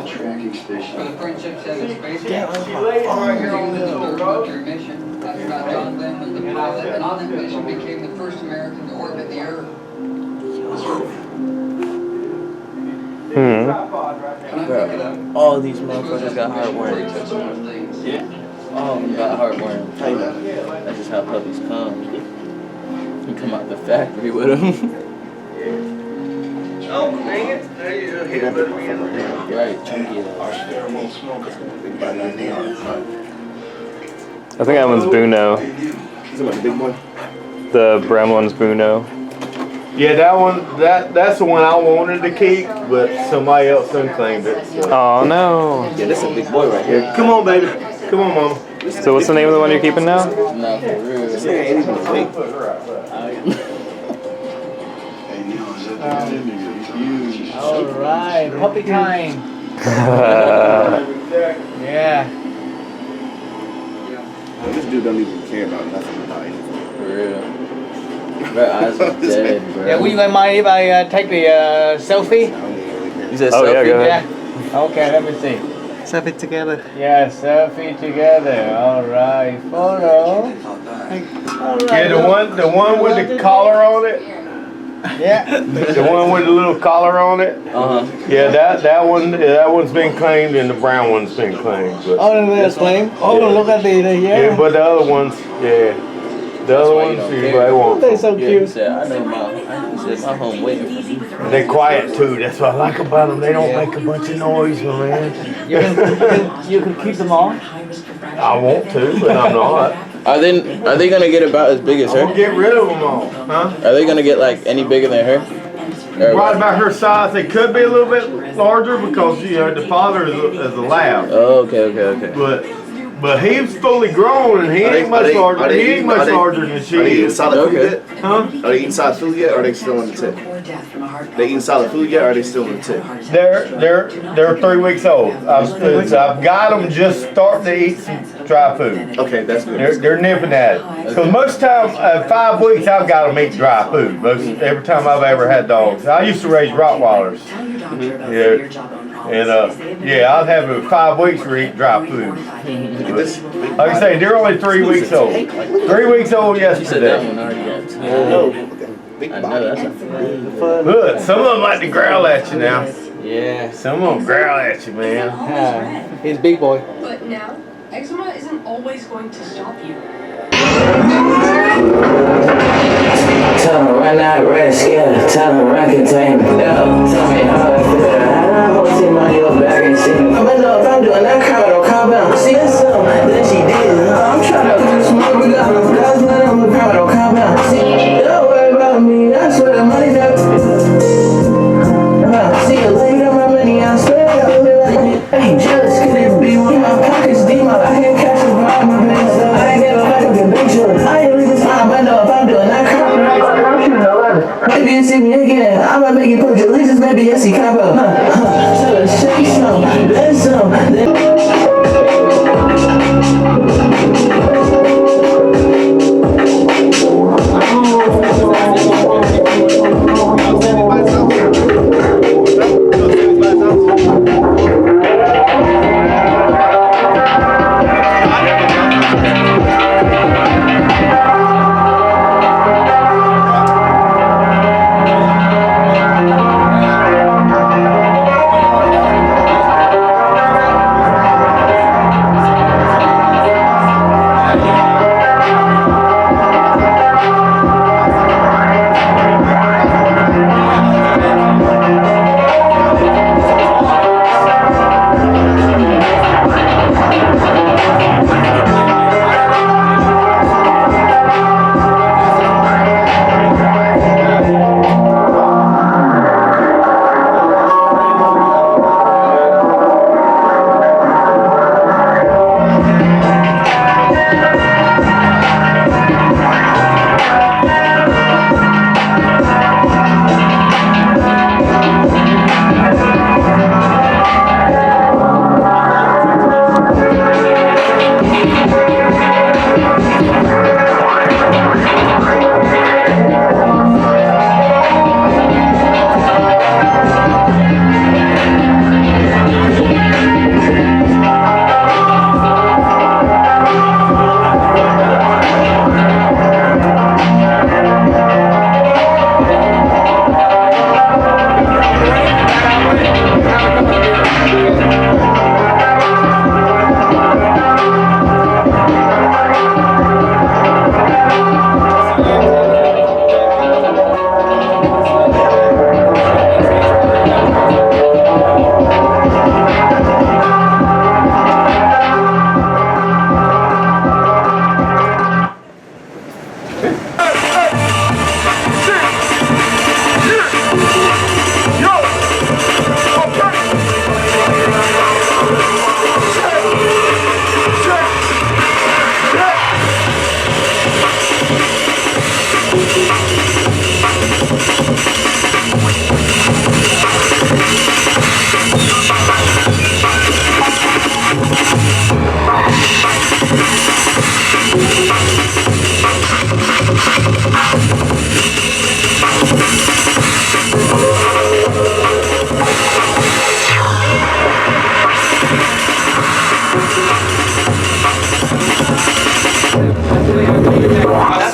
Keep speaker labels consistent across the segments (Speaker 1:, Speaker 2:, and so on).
Speaker 1: tracking station.
Speaker 2: For the friendship set its base.
Speaker 3: Get on
Speaker 2: Your mission. After John Glenn was the pilot, and on that mission became the first American to orbit the Earth.
Speaker 3: Bro, all these motherfuckers got heartworms.
Speaker 1: Yeah.
Speaker 3: All of them got heartworms.
Speaker 1: How you know?
Speaker 3: That's just how puppies come. You come out the factory with them.
Speaker 4: Oh, dang it. There you go. Here, better be in there.
Speaker 3: Right, chunky.
Speaker 5: I think that one's Buno.
Speaker 1: Is it my big boy?
Speaker 5: The brown one's Buno.
Speaker 4: Yeah, that one, that's the one I wanted to keep, but somebody else done claimed it.
Speaker 5: Oh no.
Speaker 1: Yeah, this is a big boy right here.
Speaker 4: Come on, baby. Come on, mama.
Speaker 5: So what's the name of the one you're keeping now?
Speaker 3: No, for real.
Speaker 1: This nigga ain't even awake.
Speaker 6: Alright, puppy time. Yeah.
Speaker 1: This dude don't even care about nothing about anything.
Speaker 3: For real. Bro, eyes are dead, bro.
Speaker 6: Yeah, would you mind if I take the selfie?
Speaker 3: You said
Speaker 5: Oh,
Speaker 3: selfie?
Speaker 5: yeah, go ahead.
Speaker 6: Yeah. Okay, let me see.
Speaker 3: Selfie together.
Speaker 6: Yeah, selfie together. Alright, photo. Alright.
Speaker 4: Yeah, the one with the collar on it.
Speaker 6: Yeah.
Speaker 4: The one with the little collar on it.
Speaker 3: Uh-huh.
Speaker 4: Yeah, that one's been claimed and the brown one's been claimed. But,
Speaker 6: Oh, there's claim. Oh, look at the
Speaker 4: yeah, but the other ones, yeah. The other
Speaker 3: why you
Speaker 4: ones,
Speaker 3: don't
Speaker 4: they
Speaker 3: care.
Speaker 4: won't.
Speaker 6: They're so
Speaker 3: Yeah, he
Speaker 6: cute.
Speaker 3: said, I know my home waiting for me.
Speaker 4: They're quiet too. That's what I like about them. They don't make a bunch of noise, my man.
Speaker 6: You can keep them on.
Speaker 4: I want to, but I'm not.
Speaker 3: Are they gonna get about as big as
Speaker 4: I'm gonna
Speaker 3: her?
Speaker 4: get rid of them all, huh?
Speaker 3: Are they gonna get like any bigger than her? Or
Speaker 4: Right
Speaker 3: what?
Speaker 4: about her size, they could be a little bit larger because the father is a lab.
Speaker 3: Oh, okay.
Speaker 4: But he's fully grown and he ain't much larger. He ain't much larger than she
Speaker 1: Are they eating
Speaker 4: is.
Speaker 1: solid food yet?
Speaker 4: Huh?
Speaker 1: Are they eating solid food yet, or are they still on the tip? They eating solid food yet, or are they still on the tip?
Speaker 4: They're 3 weeks old. I've got them just starting to eat some dry food.
Speaker 1: Okay, that's good.
Speaker 4: They're nipping at it. Because most time, 5 weeks, I've got them eat dry food. Every time I've ever had dogs. I used to raise Rottweilers. Yeah. And yeah, I'd have it 5 weeks for eating dry food. Like I say, they're only 3 weeks old. 3 weeks old
Speaker 3: You said that
Speaker 4: yesterday.
Speaker 3: one already got two.
Speaker 1: Big
Speaker 3: I
Speaker 1: body.
Speaker 3: know that's a
Speaker 4: Look, some of them like to growl at you now.
Speaker 6: Yeah.
Speaker 4: Some of them growl at you, man.
Speaker 6: He's big boy.
Speaker 7: But now, eczema isn't always going to stop you.
Speaker 8: Tell me run out red scared, tell me run containment. Tell me how I feel. I don't see money up back and see me. But no, if I'm doing that crowd, I'll calm down. See it's something that she did. I'm trying to do smoke, we got no guys, but I'm a crowd, I'll calm down. See, don't worry about me, that's where the money's at. See you later, my money, I swear. Hey, jealous, could it be with my pockets deep? I can't catch a vibe, my bangs up. I ain't get a back of the big show. I ain't really fine, but no, if I'm doing that crowd, I'm shooting a lot. Maybe you see me again, I might make you put your leases, maybe I see cop up. So let's shake some.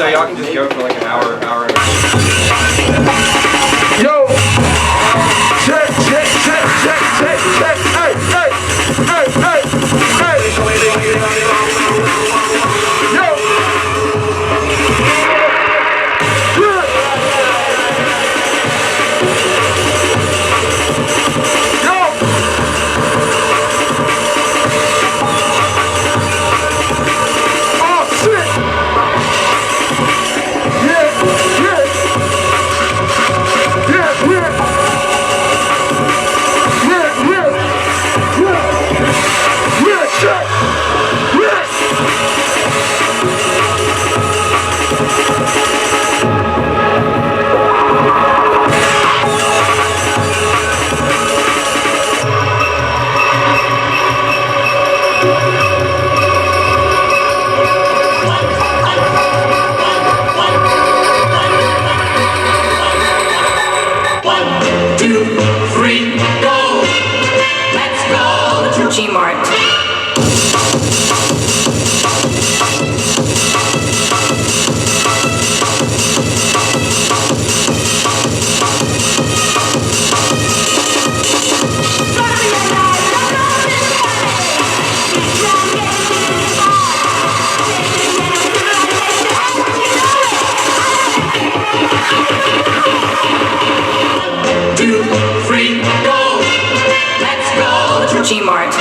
Speaker 9: So y'all can just go for like an hour and a half.
Speaker 10: Yo! Check, check, check, check, check, check, hey, hey, hey, hey, hey! Yo! Yeah! Yo! Oh, shit! Yeah, yeah! Yeah, yeah! Yeah, yeah! Yeah! Yeah, shit! Yeah!
Speaker 11: G-Mart. G-Mart.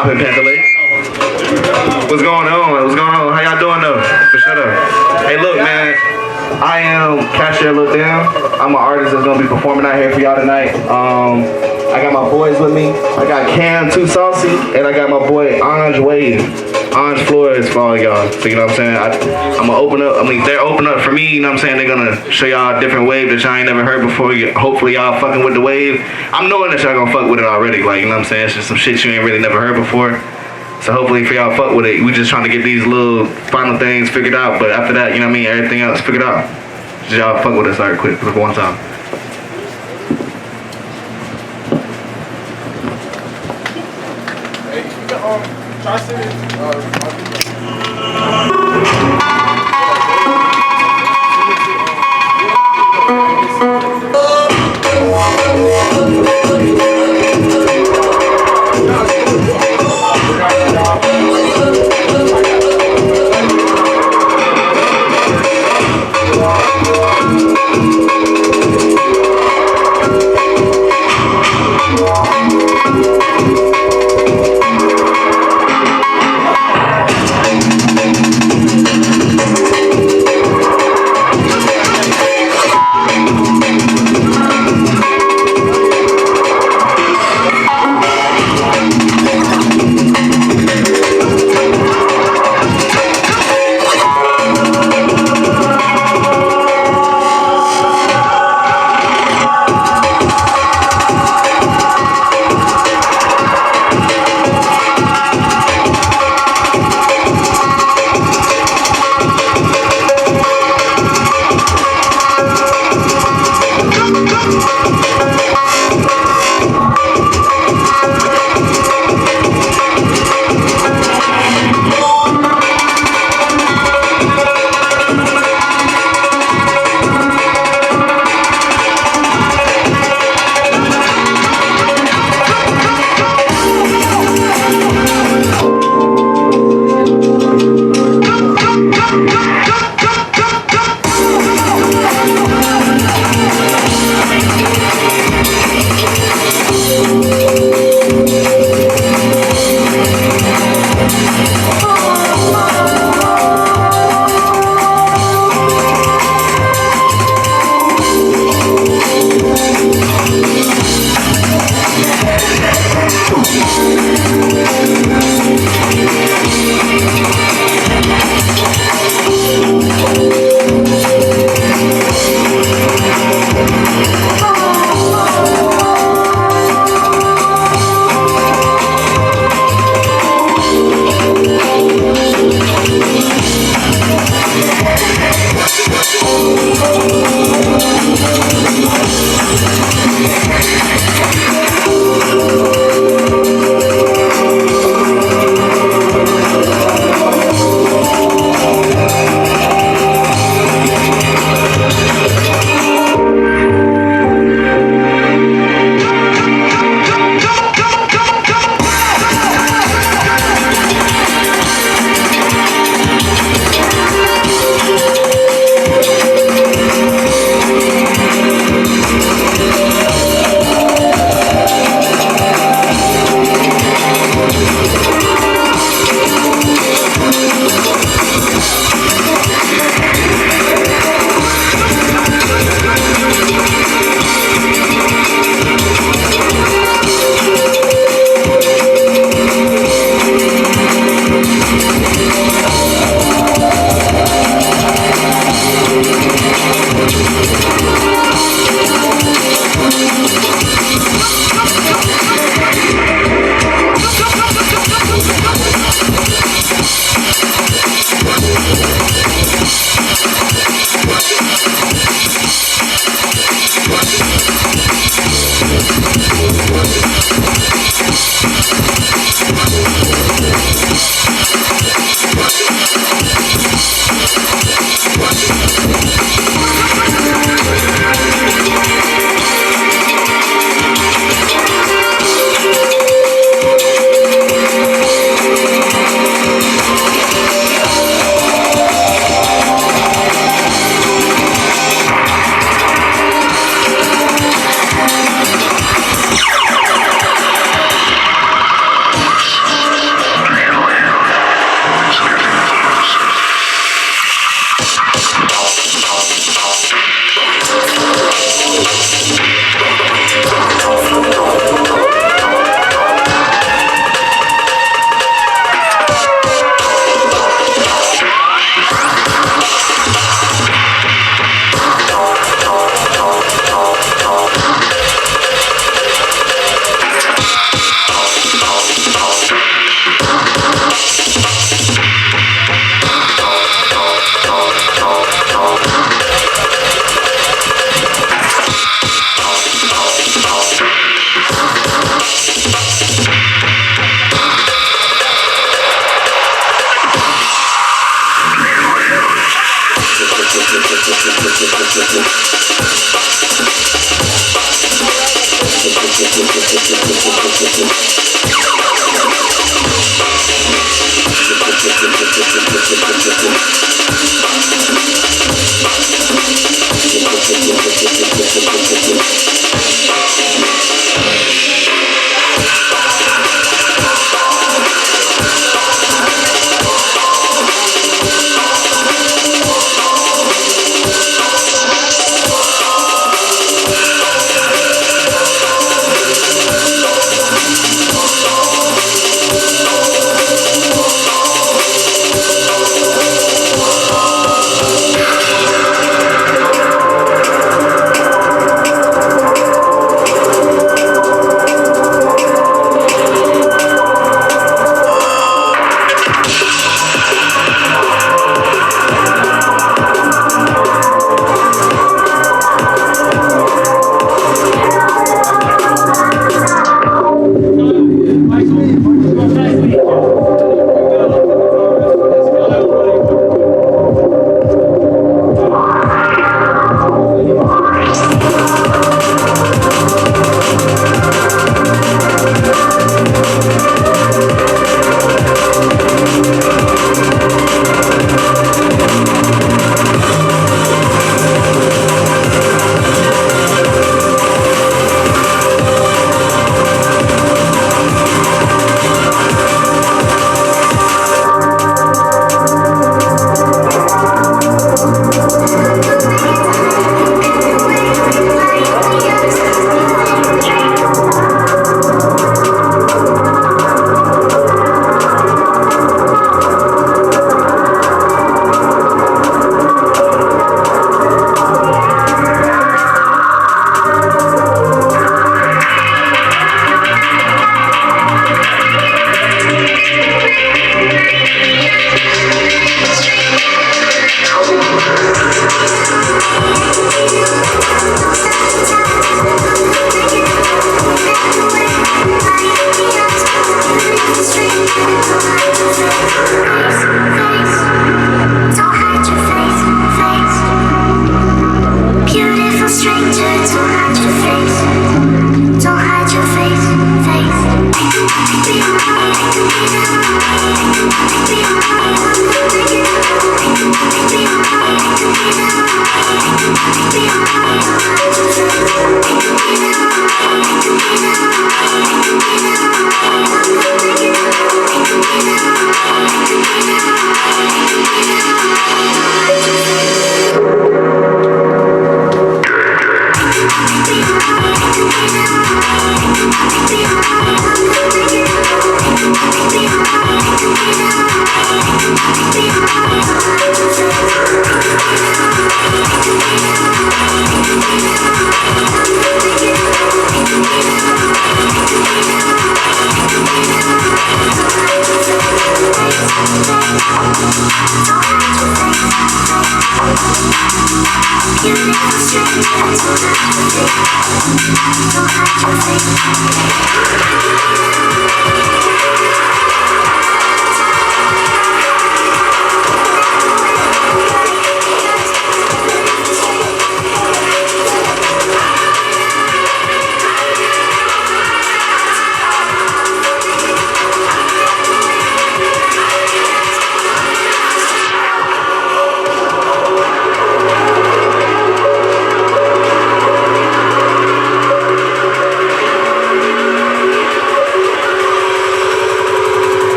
Speaker 10: poppin', Panther? What's going on? What's going on? How y'all doing though? Shut up. Hey, look, man. I am Cashier Lil Damn. I'm an artist that's gonna be performing out here for y'all tonight. I got my boys with me. I got Cam Too Saucy, and I got my boy Anj Flores for all y'all. So you know what I'm saying? I'm gonna open up. I mean, they're opening up for me. You know what I'm saying? They're gonna show y'all a different wave that y'all ain't never heard before. Hopefully y'all fucking with the wave. I'm knowing that y'all gonna fuck with it already. Like, you know what I'm saying? It's just some shit you ain't really never heard before. So hopefully for y'all fuck with it. We just trying to get these little final things figured out. But after that, you know what I mean? Everything else figured out. Just y'all fuck with us alright quick for one time.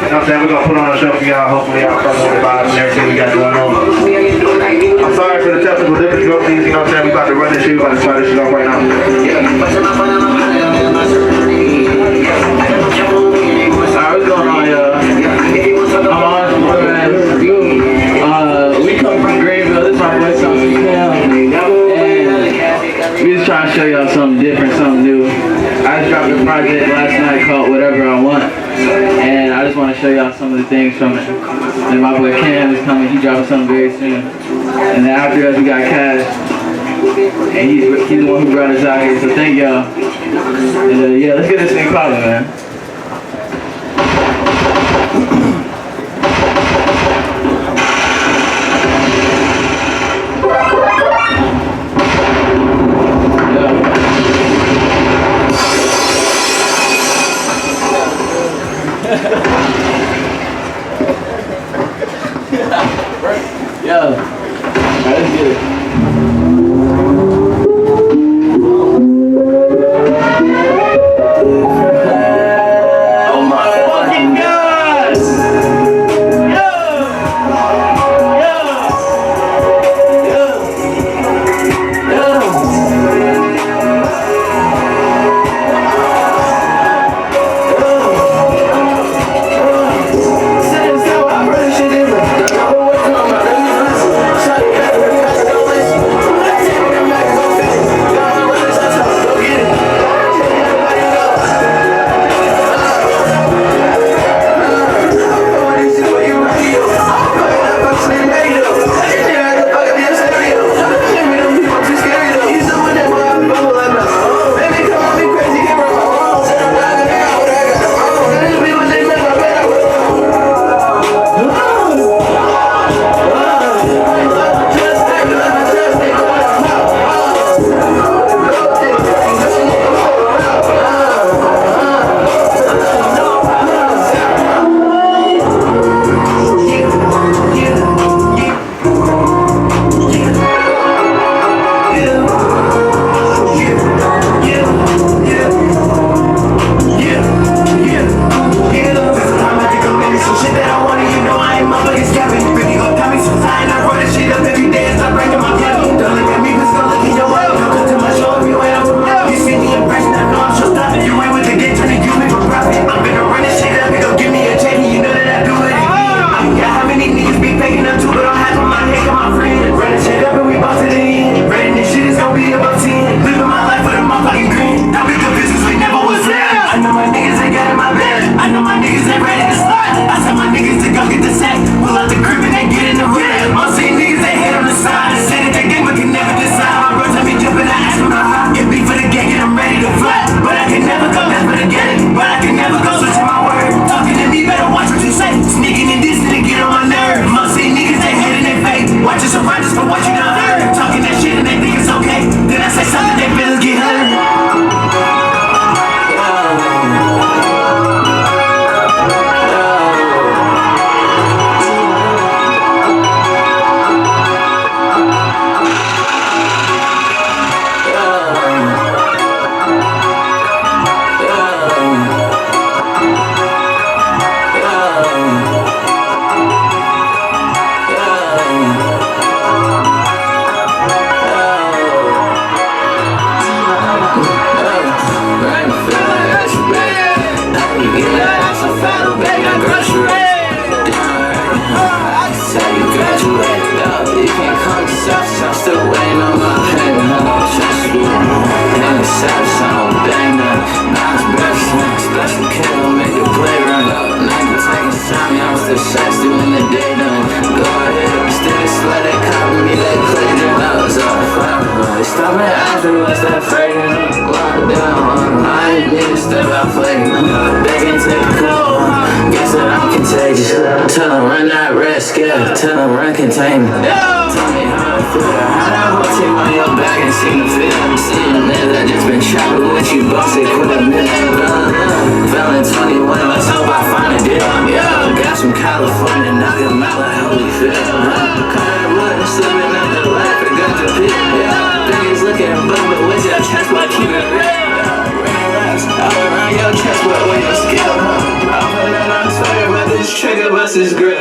Speaker 10: what I'm saying? We're gonna put on a show for y'all. Hopefully y'all come with the vibes and everything we got going on. I'm sorry for the technical difficulties, you know what I'm saying? We about to run this shit, we about to start this shit off right now. Alright, what's going on, y'all? I'm Anj Flores. We come from Greenville. This is my boy Saucy. And we just trying to show y'all something different, something new. I just dropped a project last night called Whatever I Want. And I just want to show y'all some of the things from it. And my boy Cam is coming, he dropping something very soon. And then after us we got Cash. And he's the one who brought us out here, so thank y'all. And yeah, let's get this thing poppin', man. Yo, alright, let's get it. Oh my fucking God! Yo!
Speaker 8: Tell them run that red scale, tell them run containment. Tell me how I feel, how that whole team on your back and see me feel. I'm seeing niggas that just been trapping with you, boss it, quit a minute. Feeling 21, let's hope I find a deal. Yeah, got some California, knock them out like Holyfield. Coming wood and slipping out the life, I got the pit. Yeah, niggas looking but with your chest, but keep it real. Ring racks all around your chest, but with your skill, huh? I'm putting on story, but this this trigger, bust this grill.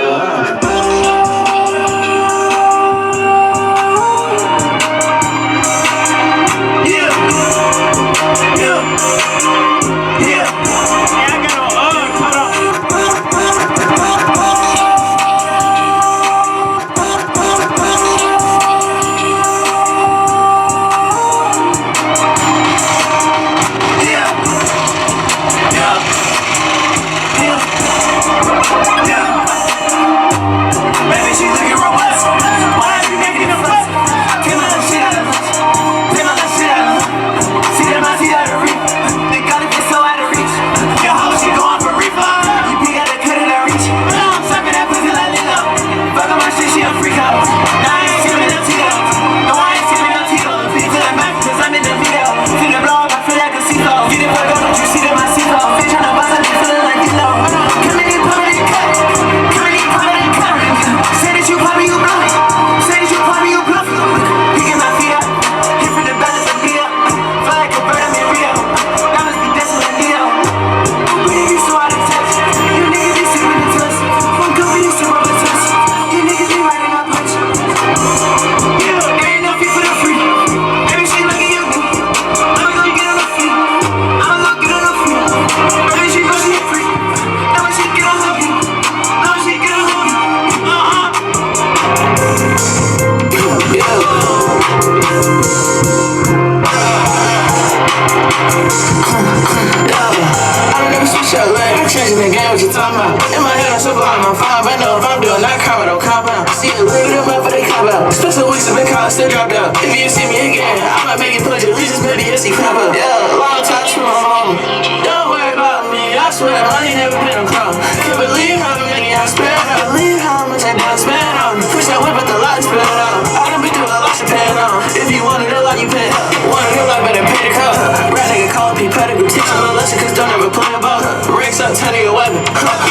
Speaker 8: Still dropped out. If you see me again, I might make it pledge allegiance, maybe it's crap up. Yeah, long time from my mama. Don't worry about me, I swear, money never been a problem. Can't believe how many I spent. Can't believe how much I done spent on. Push that whip at the light, spit it out. I done been through a lot, you paying on. If you want it, a lot, you pay. Want it, a lot, better pay the cost. Rat nigga calling me pedigree. Teach a little lesson, cause don't ever play about. Ranks up, 10 of your weapon.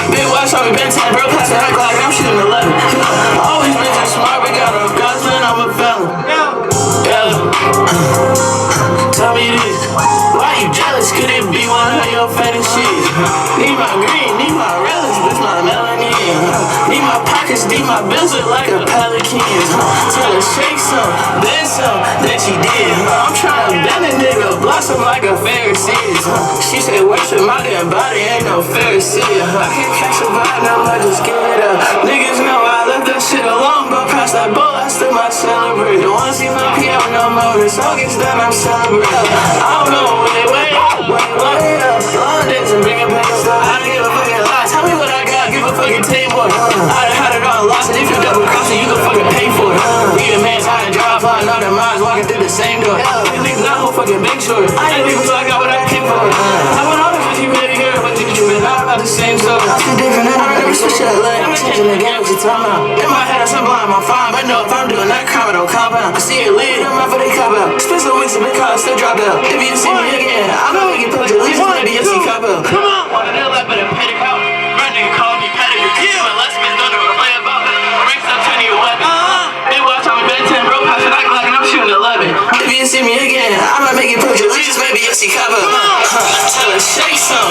Speaker 8: Big watch, all we been 10, bro, pass the act like I'm shooting 11. Always been too smart, we got a Godsman, I'm a felon. Tell me this, why you jealous? Could it be one of your fetishes? Need my green, need my relish, bitch, my melanin. Need my pockets, need my bills look like a pelican. Tell her shake some, then she did. I'm trying to bend a nigga, blossom like a Pharisee. She said worship my damn body, ain't no Pharisee. I can't catch a vibe, no, I just give it up. Niggas know I left that shit alone, but past that bowl, I still might celebrate. Don't wanna see my PO no more, this all gets done, I'm celebrating. I don't know, wait up. Long days and bringing back stuff. I don't give a fucking lie, tell me what I got, give a fucking table. I done had it all lost, and if you double cross it, you can fucking pay for it. Need a man's high and drive by, another minds walking through the same door. These niggas not whole fucking big short. I ain't leaving till I got what I came for. I went all this with you, baby girl, but you been not about the same stuff. I'm still different, I don't never switch that leg. I'm changing the game, what you talking about? In my head, I'm sublime, I'm fine, but no, if I'm doing that crime, I don't compound. I see it lead, I'm out for they cop out. Spend some weeks in the car, still dropped out. If you see me again, I know we can put your leaves, maybe it's cop out. Come on! Want a deal like but a petty cow. Run nigga call me pedigree. Yeah! But let's spend under a play about it. Ranks up 10 of your weapon. Big watch on me, been 10, bro, pass it like Glock and I'm shooting 11. If you see me again, I might make it put your leaves, maybe it's cop out. Tell her shake some,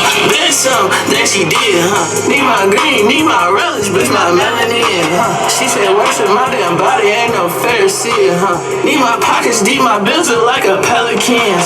Speaker 8: then she did, Need my green, need my relish, bitch, my melanin, She said worship my damn body, ain't no Pharisee, Need my pockets, need my bills look like a pelican,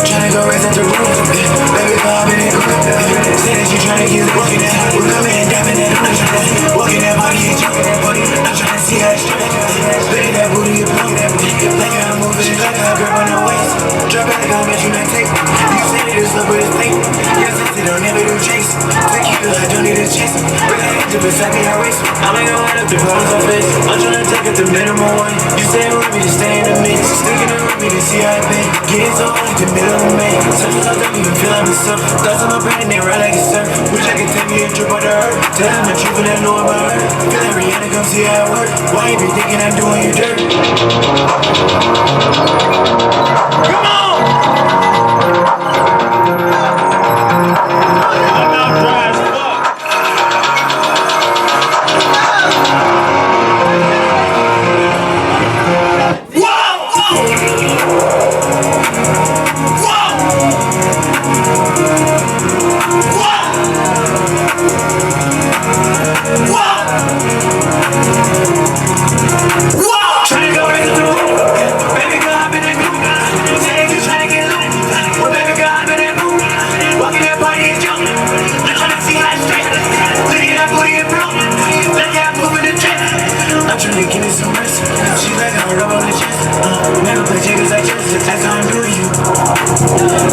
Speaker 8: Tryna go raise up the roof, baby Bob in it. Say that you tryna get walking that. We're coming and dabbing that. I'm tryna walking that body, you jumping that body. I'm tryna see how it's tryna go. Baby that booty, you blow that booty. Like how I'm moving it, like how I grab on the waist. Drop back, I'll bet you not take. You say that it's love, but it's late. Yes, I said I'll never do chase. Take you, I don't need a chase. But I hate to beside me, I race. I'ma go head up the problems I face. I'm tryna take it to minimum one. You say you want me to stay in the mix. Sticking it with me to see how I pay. Getting so hard to middle of May. Sometimes I don't even feel like myself. Thoughts on my brain and they ride like a surf. Wish I could take me a trip on the earth. Tell them the truth and I know about her. Feel like Rihanna, come see how it work. Why you be thinking I'm doing you dirt? Come on! I'm not dry as fuck. Tryna go right through. Baby girl, I've been in group. Say you tryna get loose. Well, baby girl, I've been in group. Walking that party is jump. I'm tryna see how it's straight. Looking at that booty and blue. Look at moving the chest. I'm tryna give me some rest. She like how I rub on the chest. Never play jiggers like chess. That's how I'm doing you.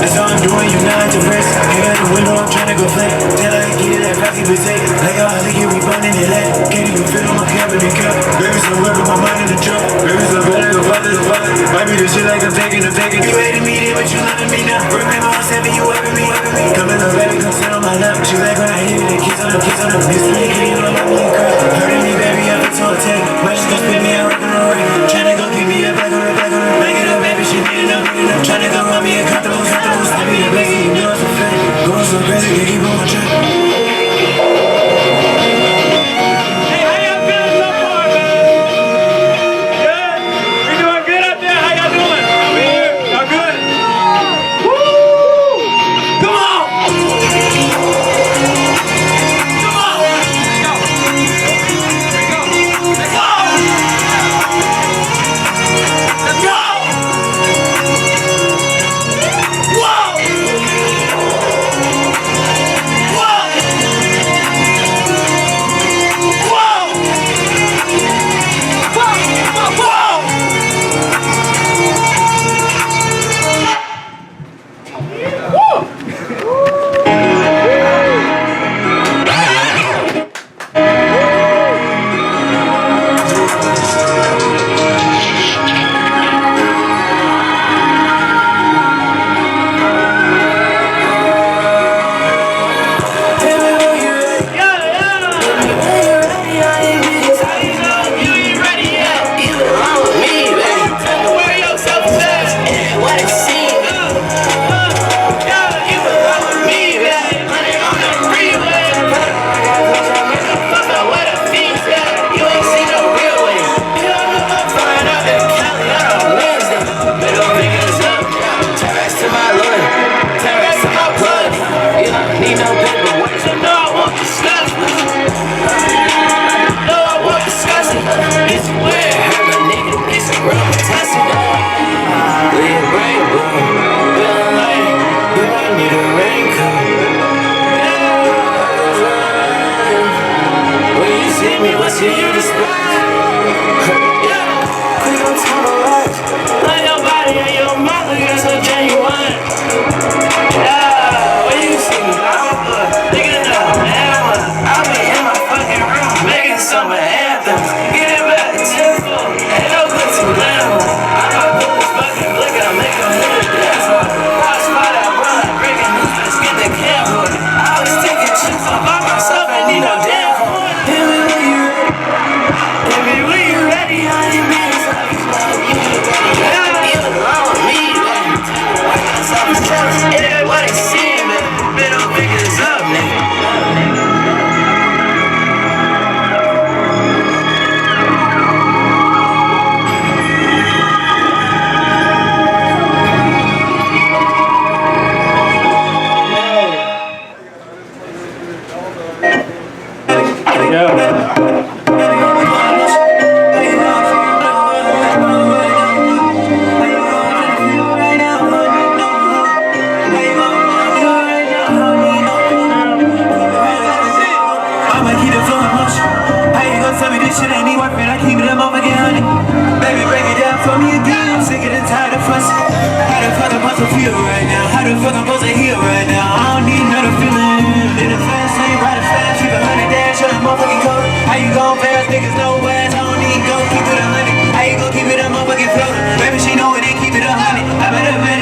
Speaker 8: That's how I'm doing you. Now I'm depressed. Here at the window, I'm tryna go flat. Tell her I get it at 50%. Like how I think you be burning it at. Can't even feel my cabinet cup. Baby, so wet with my mind in the truck. Baby, so better go father to father. Might be the shit like I'm taking. You hated me then, but you loving me now. Remember I said you loving me. Come in the baby, come sit on my lap. She like when I hit it, kiss on the It's me, you know I'm really crap. Hurting me, baby, I feel so attacked. Might just go spin me out, rockin' on right. Tryna go give me a black on it. Make it up, baby, she need it up. Tryna go run me a comfortable. Send me a blessing, you know it's a fact. Going so crazy, can't keep on my track. I better bet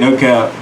Speaker 12: No cap.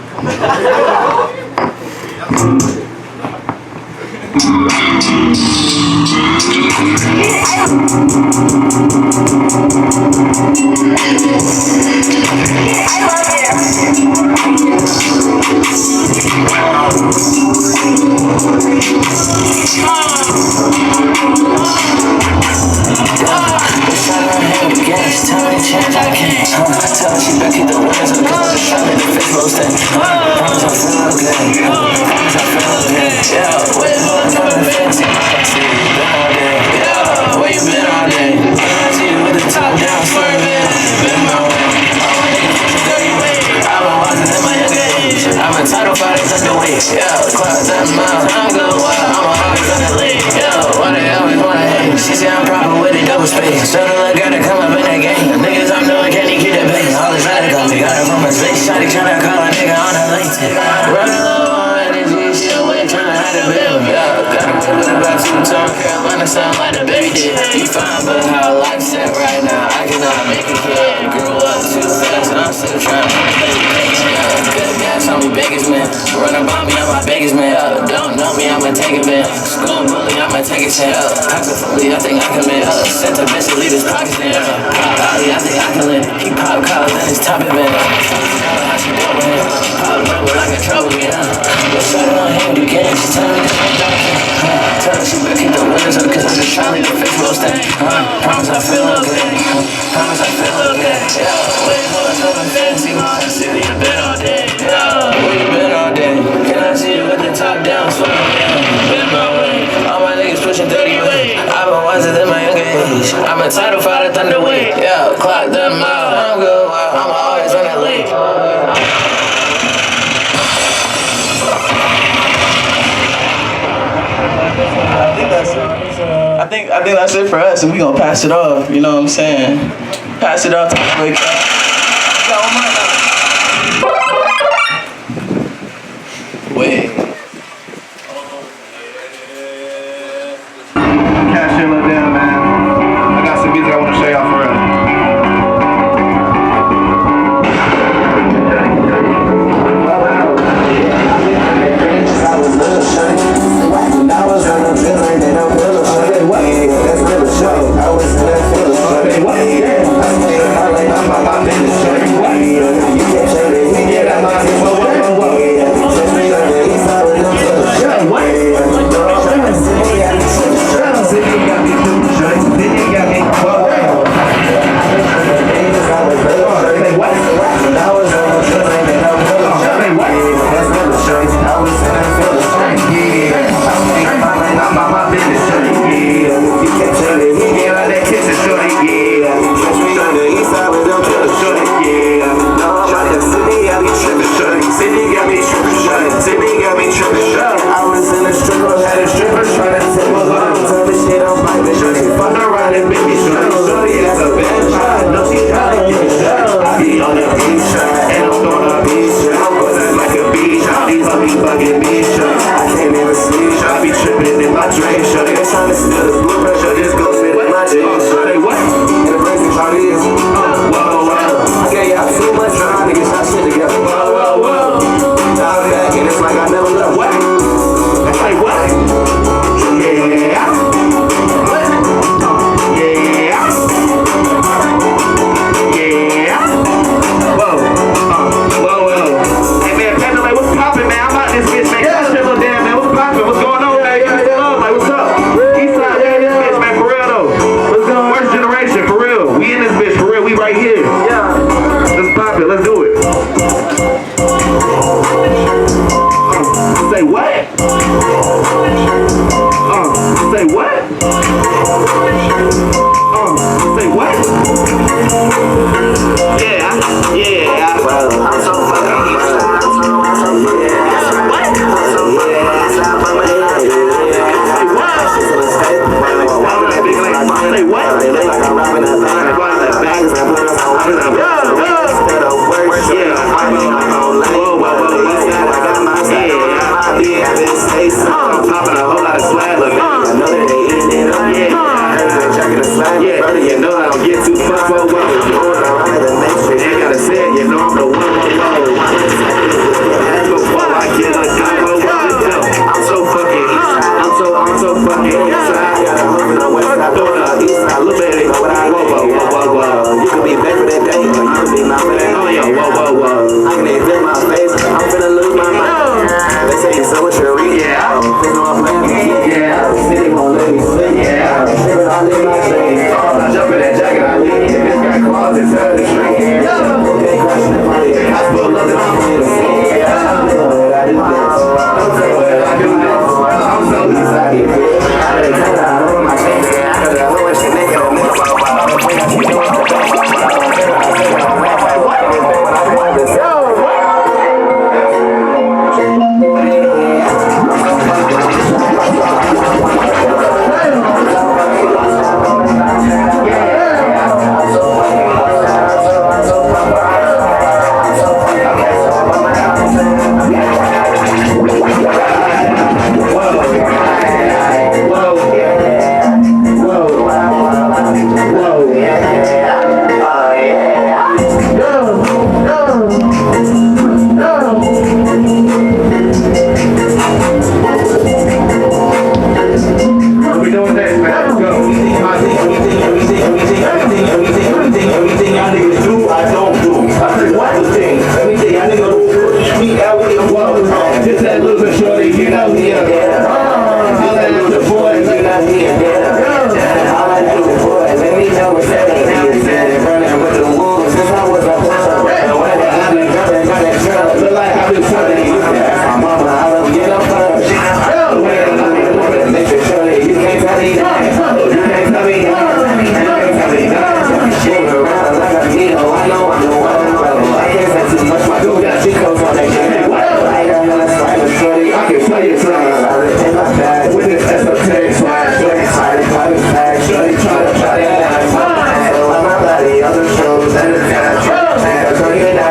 Speaker 8: Tell her she better keep the windows up, cause I'm just trying to make the face most thing. Promise I feel okay. Promise I feel okay. Yeah, wait, hold on, I'm fancy. I see you been all day. Yeah, where you been all day? I see you with the top down, swerving. Been my way. All my niggas pushing 30 weight. I've been watching in my younger age. I'm entitled by this underweight. Yeah, clock that mile. I'm good wild, I'm always on the lead. Yeah, why they always wanna hate? She say I'm proper with a double space. So the look gotta come up in that game. Niggas I'm doing can't even keep that base. All this radical, we got it from a space. Shotty tryna call a nigga on her late. Running low on energy, she away tryna hide the bill. Yeah, got a whip with about 2 tone. Carolina sound like the baby did. You fine, but how life's set right now, I cannot make a kid. Grew up too fast and I'm still trying to make it. Good gas on me, biggest man. Run about me, I'm my biggest man. Don't know me, I'ma take a man. School bully, I'ma take a shit up. Constantly, I think I can man. Sent a bitch to leave his pockets there. I think I can live. He pop collars and his top event. How she doing with him? Pop trouble like a trouble, yeah. But shut on him, you can't. She tell me this ain't dark. Tell her she better keep the windows up, cause I'm just trying to leave the face most thing. Promise I feel okay. Promise I feel okay. Yeah, wait for something fancy. I see you been all day. Yeah, where you been all day? Can I see you with the top down, slow down? Been my way. All my niggas pushing 30 weight. I've been wiser than my younger age. I'm entitled for the thunder weight. Yeah, clock them out. I'm good wild, I'm always on that late. I think that's it for us, and we gonna pass it off. You know what I'm saying? Pass it off to the quick. Wait.
Speaker 10: Cash in, Lil Damn, man. I got some music I want to show y'all for real.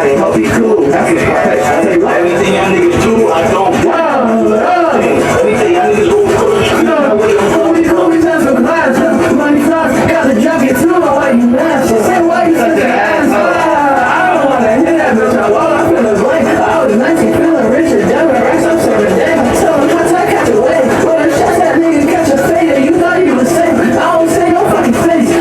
Speaker 8: everybody hope he cool. Everything y'all niggas do, I don't want. Everything y'all niggas do, we time for class. Money talks, got the junkie too. Why you mad? Say why you such an asshole? I don't wanna hear that bitch. I feel the blank. I was 19, feeling richer. Devin racks up 7 days. Tell him what's I catch a wave. When I shot that nigga catch a fade, you thought you was safe. I don't say no fucking face.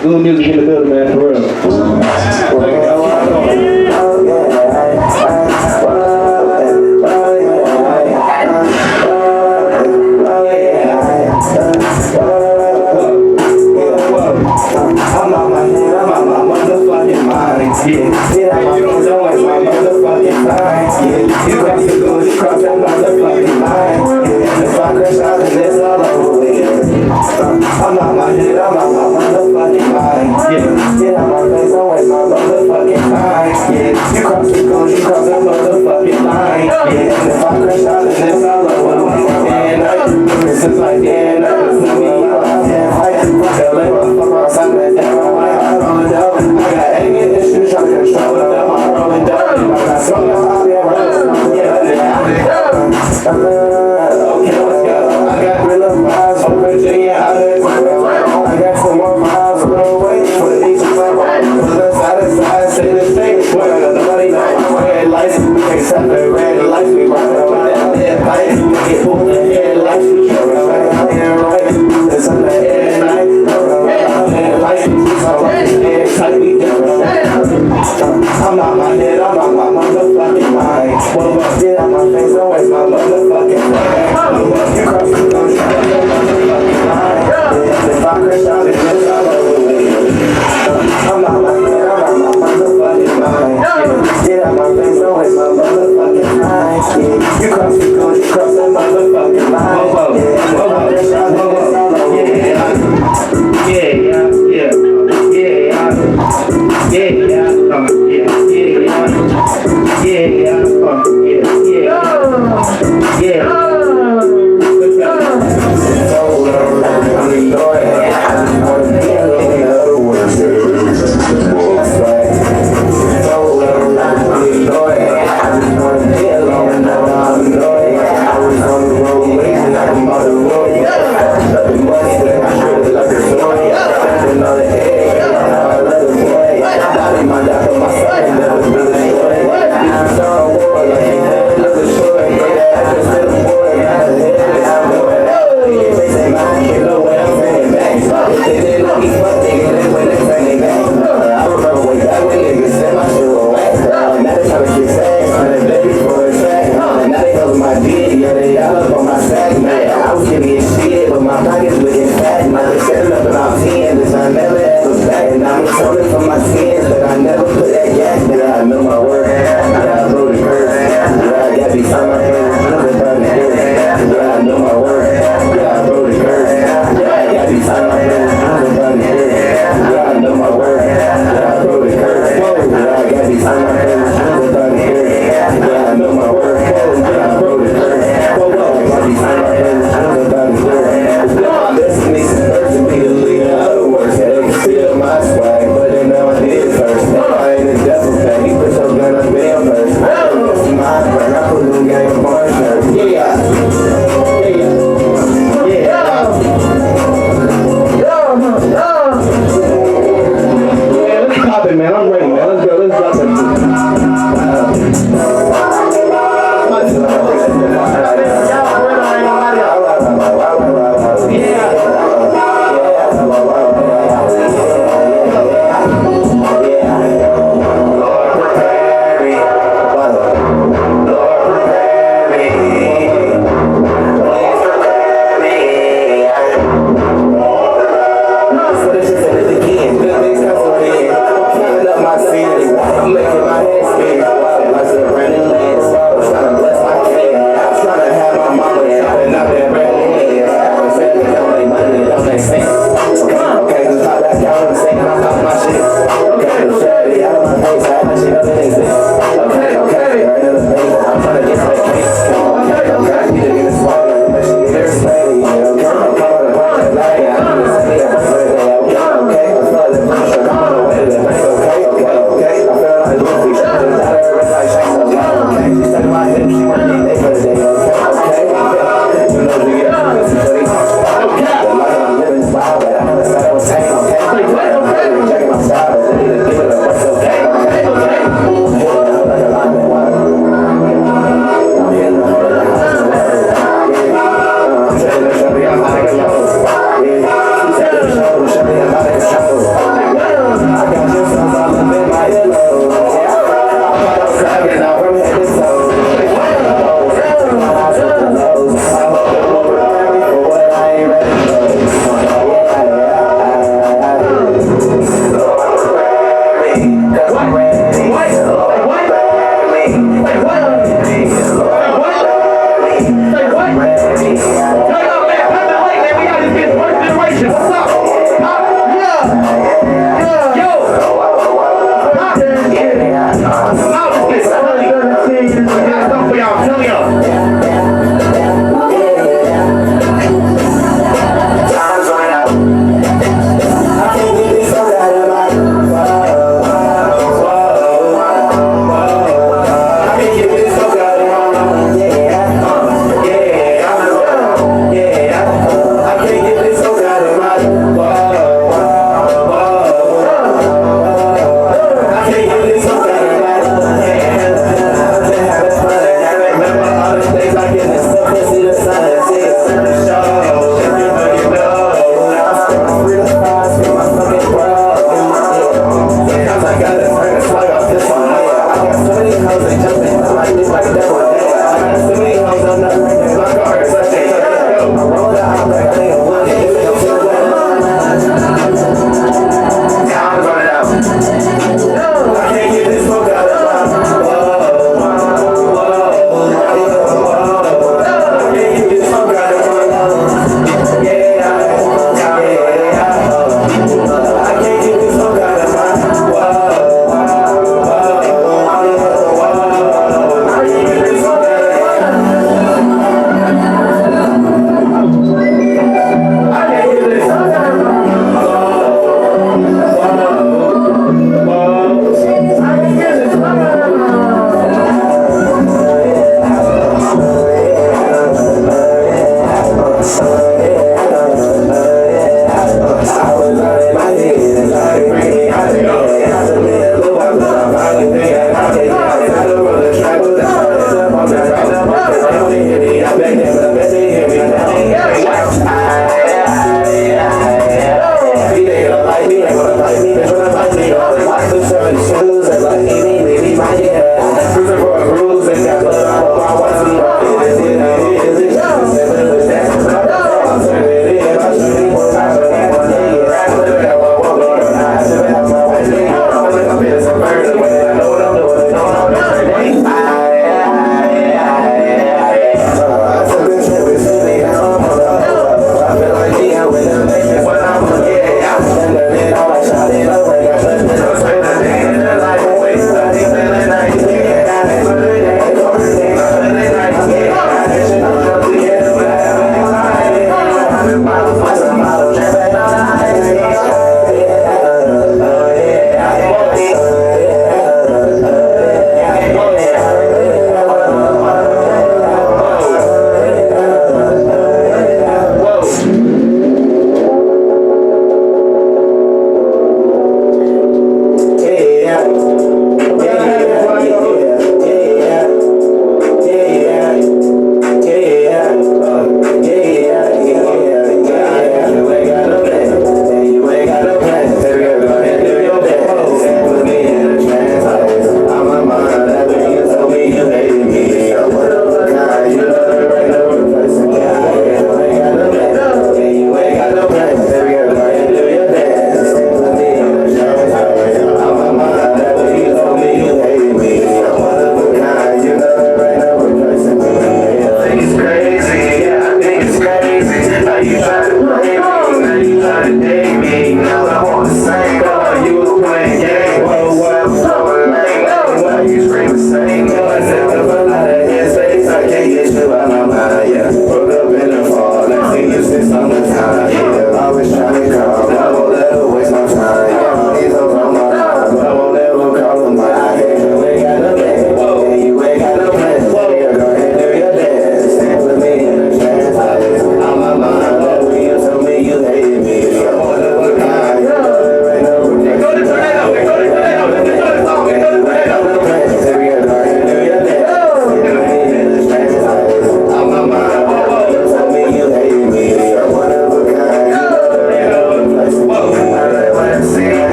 Speaker 10: Good music in the building, man, for real.
Speaker 8: Cross that motherfucking line. If I crash out, then it's all my head, I'm out my motherfucking mind. Yeah, get out my face, don't waste my motherfucking time. Yeah, you cross the goals, you cross the motherfucking line. Yeah, if I crash out, then it's all over. This is like, yeah, that's me. Yeah, LA, motherfucker, I'm sucking it down. I'm rolling down. I got anger issues, trying to control it. I'm rolling down. I got something I'll be around. Okay, let's go. I got real vibes from Virginia out of I got 2 more miles on the way for each of my rides. Let's side to side, say the same. Well, nobody knows. Red lights, we can't separate red lights. We ride around that red light. We get pulled in headlights. We show right out here, right? It's on the head night. Red lights, we so right there. Tight, we different. I'm out my head, I'm out my motherfucking mind. Well, get out my face, don't waste my motherfucking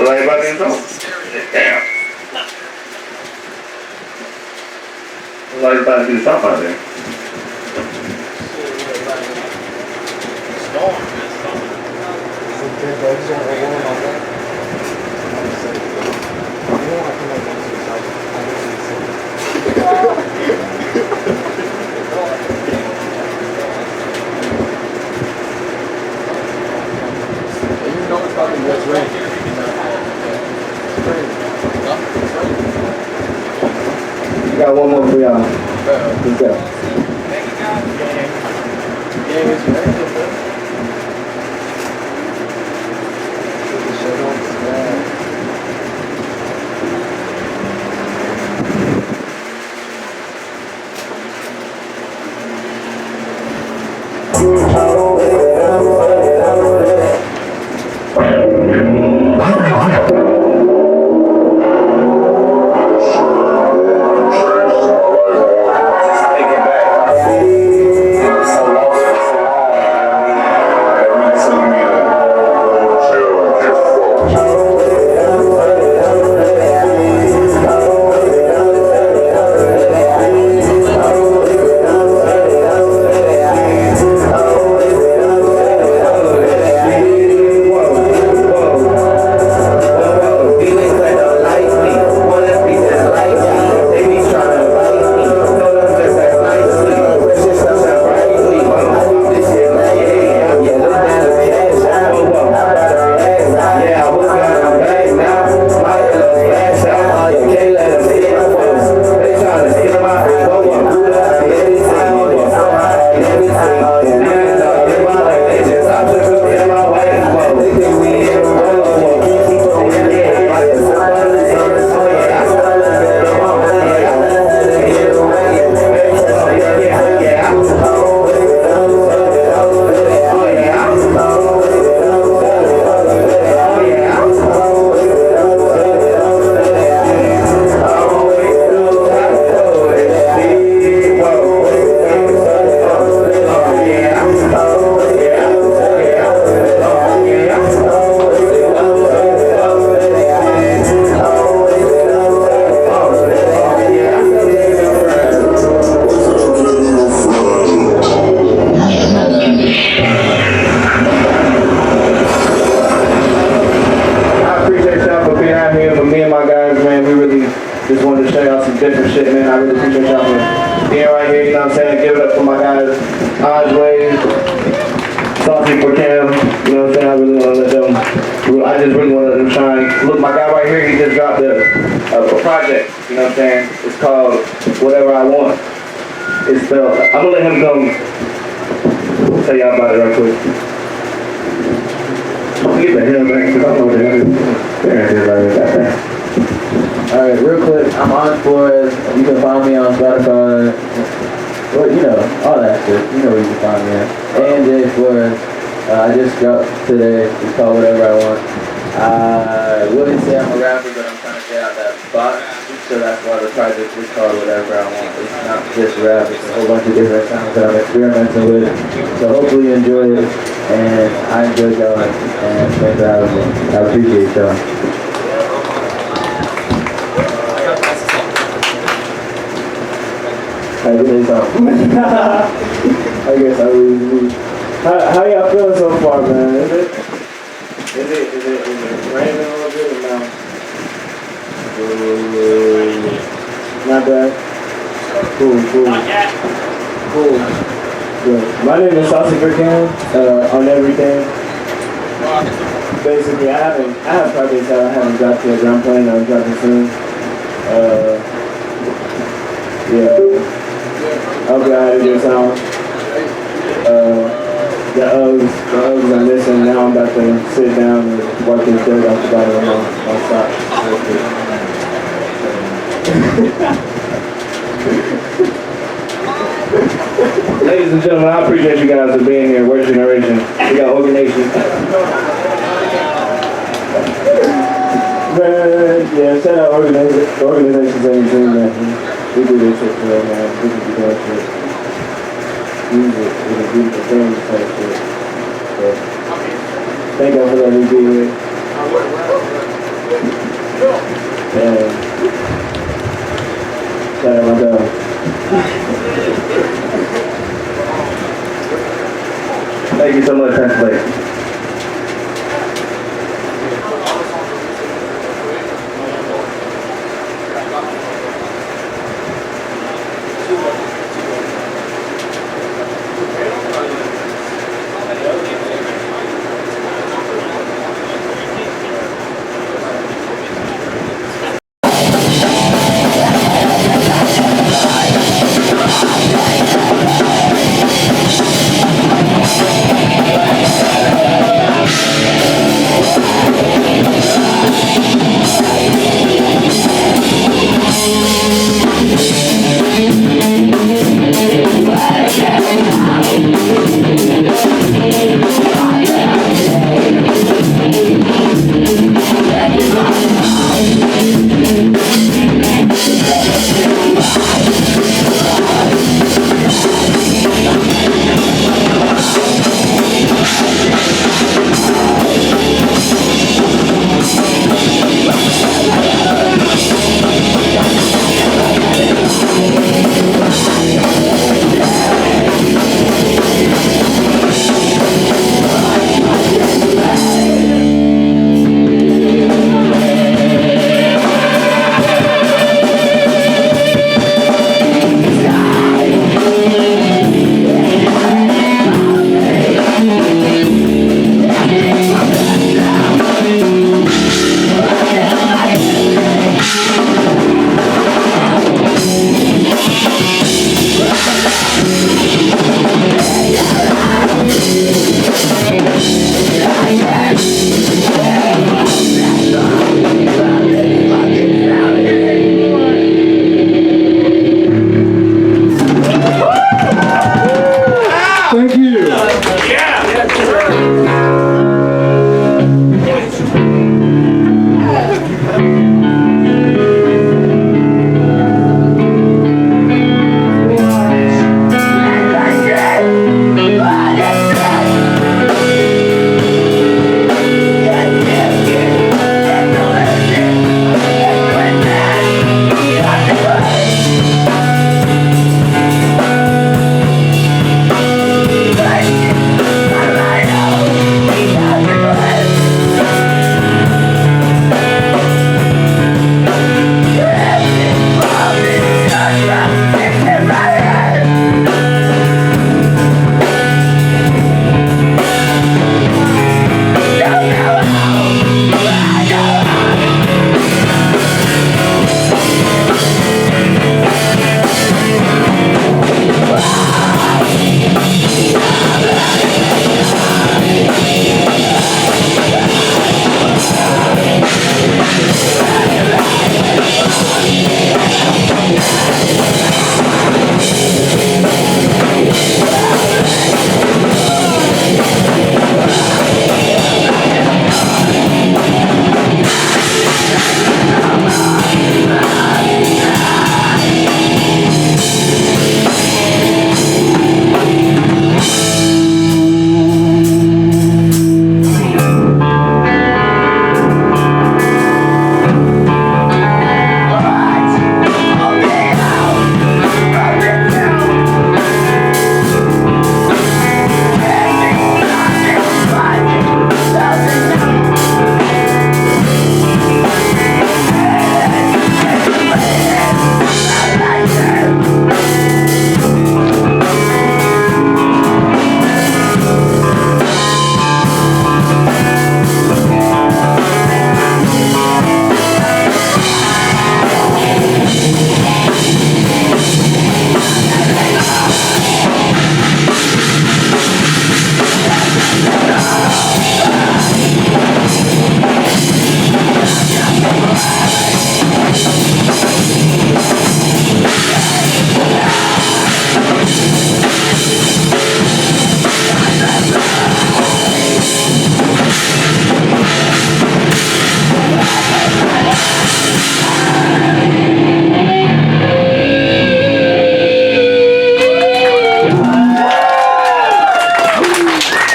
Speaker 10: Look like everybody in trouble. Damn. Look like everybody do something out there. I got one more for y'all. Let's go. Anj Flores Saucy for Cam. You know what I'm saying? I really want to let them. I just really want to let them shine. Look, my guy right here, he just dropped a project. You know what I'm saying? It's called Whatever I Want. It's spelled. I'm gonna let him come tell y'all about it right quick. Get the hell back, because I don't know what they're doing.
Speaker 3: Alright, real quick, I'm Anj Flores. You can find me on Spotify. Well, you know, all that shit. You know where you can find me at. Anj Flores. I just dropped today. It's called Whatever I Want. I wouldn't say I'm a rapper, but I'm trying to get out that box. So that's why the project is called Whatever I Want. It's not just rap. It's a whole bunch of different sounds that I'm experimenting with. So hopefully you enjoy it. And I enjoy y'all. And thanks for having me. I appreciate y'all.
Speaker 12: I guess I really how y'all feeling so far, man? Is it raining a little bit or no? Not bad. Cool. Good. My name is Saucy for Cam, on everything. Basically, I have projects that I haven't dropped yet, but I'm planning on dropping soon. Yeah. I hope y'all had a good time. The Uggs are missing. Now I'm about to sit down and wipe this dirt off the bottom of my socks. Ladies and gentlemen, I appreciate you guys for being here. Worst Generation. We got Organization. Man, yeah, shout out organizations and everything, man. We do this shit for them, man. We can do that shit. Music is a beautiful thing, type shit. So, thank y'all for letting me be here.
Speaker 3: blood test later.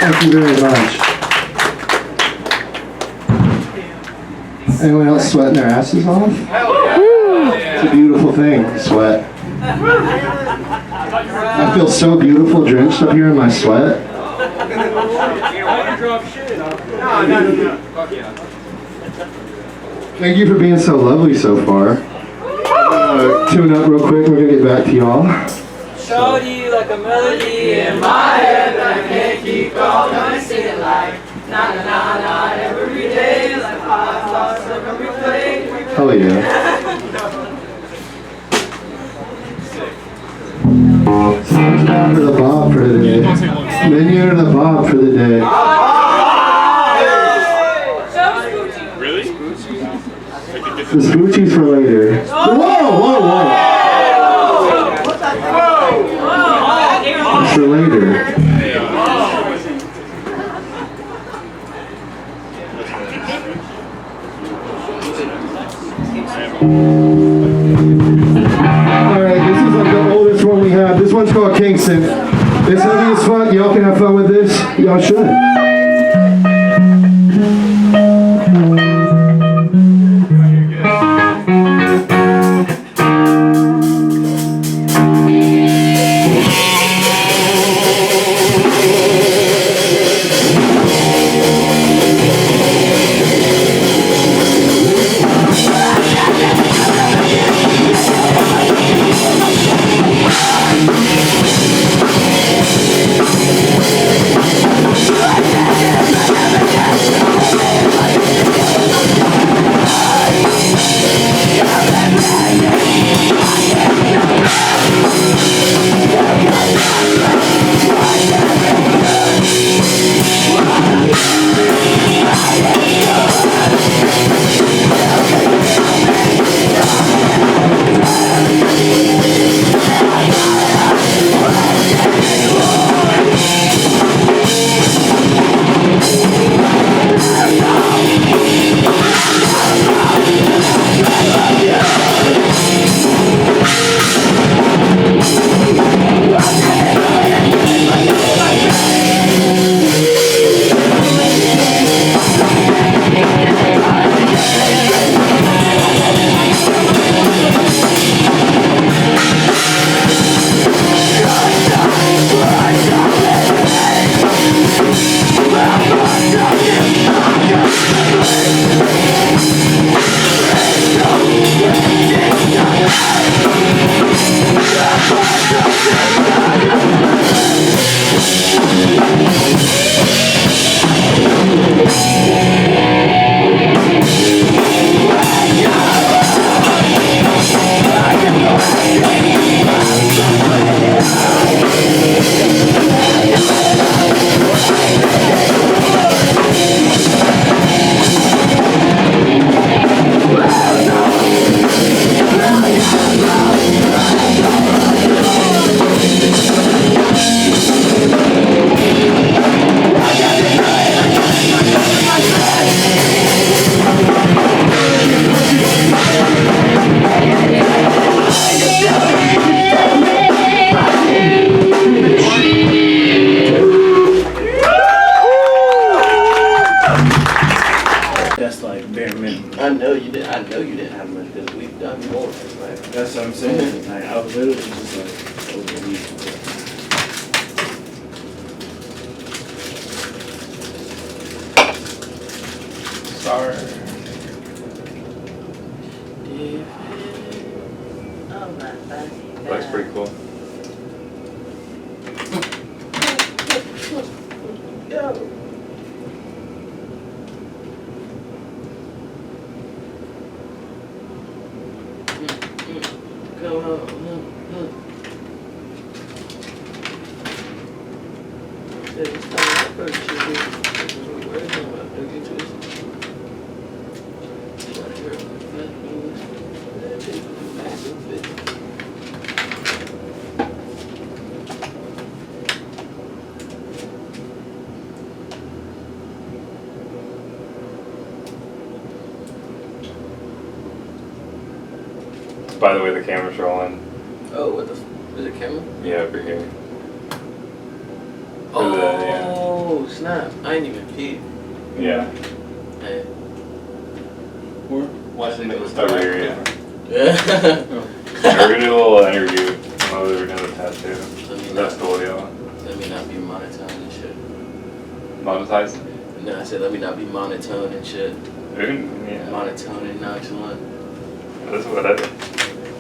Speaker 13: Thank you very much. Anyone else sweating their asses off? It's a beautiful thing, sweat. I feel so beautiful drenched up here in my sweat.
Speaker 9: drop shit. No. Fuck yeah.
Speaker 13: Thank you for being so lovely so far. Tune up real quick. We're gonna get back to y'all.
Speaker 14: Shorty like a melody in my head that I can't keep going. I sing it like na na na na every day, like 5 stars like a replay.
Speaker 13: Hell yeah. For the bob for the day. Menu and the bob for the day.
Speaker 9: Really?
Speaker 13: The Spoochies for later. Whoa, whoa, whoa. For later. Alright, this is like the oldest one we have. This one's called Kingston. It's heavy as fuck. Y'all can have fun with this. Y'all should.
Speaker 1: That's what I'm saying. Like, I was literally just like,
Speaker 9: Sorry. Looks pretty cool. By the way, the camera's rolling.
Speaker 14: Oh, what the? Is it camera?
Speaker 9: Yeah, over here.
Speaker 14: Oh, snap. I ain't even peed.
Speaker 9: Yeah.
Speaker 14: Hey.
Speaker 9: Watching it over here, yeah.
Speaker 14: Yeah.
Speaker 9: We're gonna do a little interview while we were doing the tattoo. That's cool, yeah.
Speaker 14: Let me not be monetized and shit.
Speaker 9: Monetized?
Speaker 3: No, I said let me not be monotone and shit.
Speaker 9: Yeah.
Speaker 3: Monotone and nonchalant.
Speaker 9: That's whatever.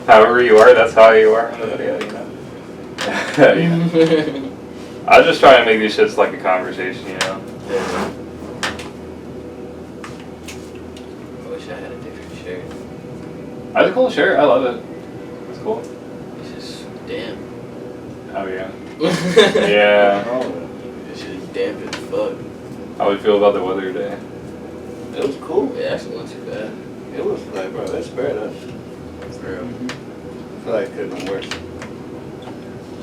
Speaker 9: However you are, that's how you are in the video, you know? I was just trying to make these shits like a conversation, you know?
Speaker 3: Yeah. I wish I had a different shirt.
Speaker 9: That's a cool shirt. I love it. It's cool.
Speaker 3: It's just damn.
Speaker 9: Oh, yeah. Yeah.
Speaker 3: This shit is damp as fuck.
Speaker 9: How would you feel about the weather today?
Speaker 1: It was cool.
Speaker 3: It actually wasn't too bad.
Speaker 1: It was like, bro, that's spared us.
Speaker 3: For real.
Speaker 1: I feel like it could have been worse.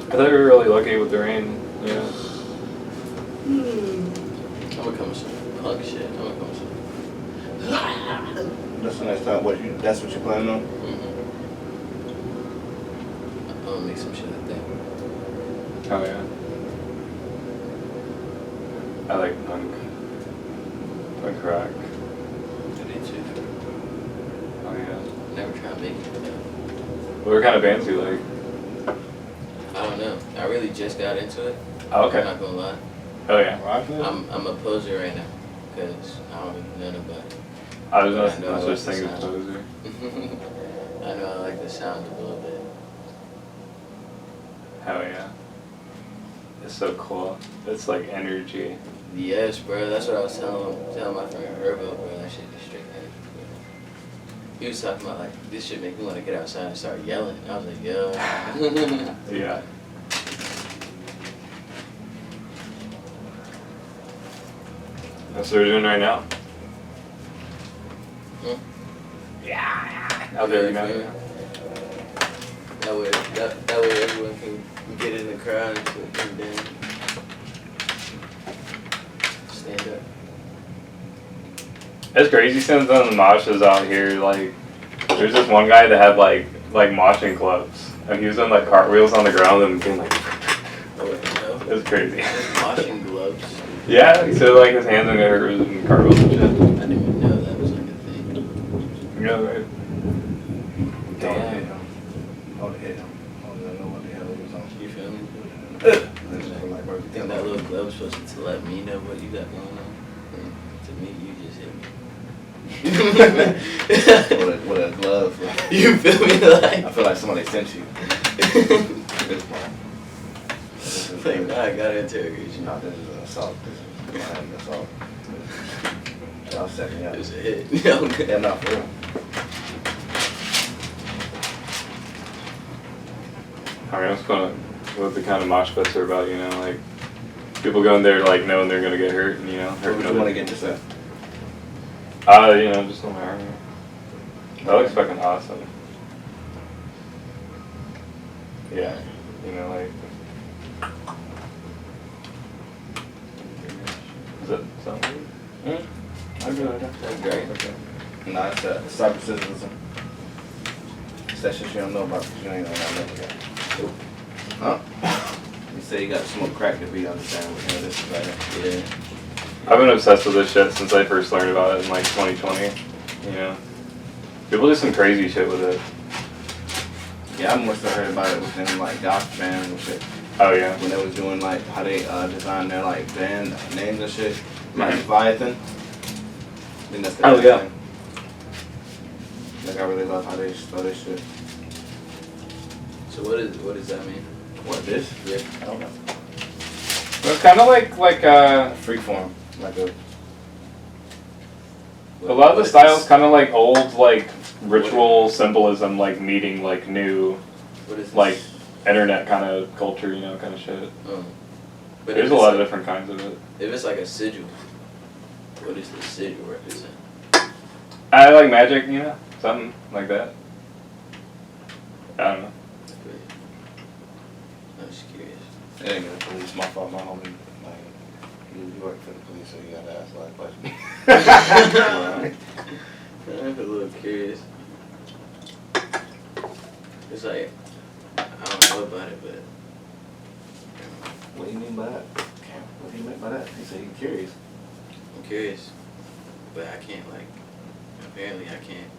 Speaker 9: I thought we were really lucky with the rain, you know?
Speaker 3: I'm gonna come with some punk shit. I'm gonna come with some.
Speaker 1: That's the next time. That's what you're planning on?
Speaker 3: I'm gonna make some shit like that.
Speaker 9: Oh, yeah. I like punk. Punk rock.
Speaker 3: I do too.
Speaker 9: Oh, yeah.
Speaker 3: Never try to make it.
Speaker 9: What kind of bands do you like?
Speaker 3: I don't know. I really just got into it.
Speaker 9: Oh, okay.
Speaker 3: I'm not gonna lie.
Speaker 9: Oh, yeah.
Speaker 3: I'm a poser right now because I don't really know nobody.
Speaker 9: I was just thinking poser.
Speaker 3: I know I like the sound a little bit.
Speaker 9: Hell yeah. It's so cool. It's like energy.
Speaker 3: Yes, bro. That's what I was telling my friend Herbo, bro. That shit is straight energy, bro. He was talking about like this shit make me want to get outside and start yelling. And I was like, yo.
Speaker 9: Yeah. That's what we're doing right now. Yeah. Out there, you know.
Speaker 3: That way everyone can get in the crowd and then stand up.
Speaker 9: It's crazy seeing some of the moshes out here. Like, there's this one guy that had like moshing gloves, and he was doing like cartwheels on the ground and being like. It was crazy.
Speaker 3: Moshing gloves.
Speaker 9: Yeah, he said like his hands and hurt and cartwheels and shit.
Speaker 3: I didn't even know that was like a thing.
Speaker 9: Yeah, right.
Speaker 1: Damn. Oh, the hell. I don't even know what the hell it was on.
Speaker 3: You feel me? You think that little glove's supposed to let me know what you got going on? To me, you just hit me.
Speaker 1: with a glove.
Speaker 3: You feel me? Like
Speaker 1: I feel like somebody sent you.
Speaker 3: like, I got to interrogate you.
Speaker 1: No, this is an assault. This is an assault. I'll second you.
Speaker 3: It's a hit.
Speaker 1: Yeah, not for real.
Speaker 9: I mean, that's kind of what the kind of mosh pits are about, you know, like people going there like knowing they're gonna get hurt, and you know, hurt.
Speaker 1: What do you want to get yourself?
Speaker 9: You know, just on my arm. That looks fucking awesome. Yeah, you know, like. Is that something?
Speaker 1: I'm good. That's great. Okay. No, it's cybercism. It's that shit you don't know about because you ain't know that never got. Huh? You say you got to smoke crack to be understand what this is right now.
Speaker 3: Yeah.
Speaker 9: I've been obsessed with this shit since I first learned about it in like 2020. You know, people do some crazy shit with it.
Speaker 1: Yeah, I must have heard about it within like goth bands and shit.
Speaker 9: Oh yeah.
Speaker 1: When they was doing like how they designed their like band names and shit, like Leviathan. I think that's the thing. Like I really love how they spell this shit.
Speaker 3: So what does that mean?
Speaker 1: What this?
Speaker 3: Yeah.
Speaker 1: I don't know.
Speaker 9: It's kind of like
Speaker 1: Freeform, like a.
Speaker 9: lot of the styles kind of like old like ritual symbolism, like meeting like new, like internet kind of culture, you know, kind of shit.
Speaker 3: But
Speaker 9: there's a lot of different kinds of it.
Speaker 3: If it's like a sigil, what does the sigil represent?
Speaker 9: I like magic, you know, something like that. I don't know.
Speaker 3: I'm just curious.
Speaker 1: It ain't gonna police. My fault. My homie, like, you work for the police, so you gotta ask a lot of questions.
Speaker 3: I'm a little curious. It's like, I don't know about it, but.
Speaker 1: What do you mean by that? What do you mean by that? He said you're curious.
Speaker 3: I'm curious, but I can't apparently I can't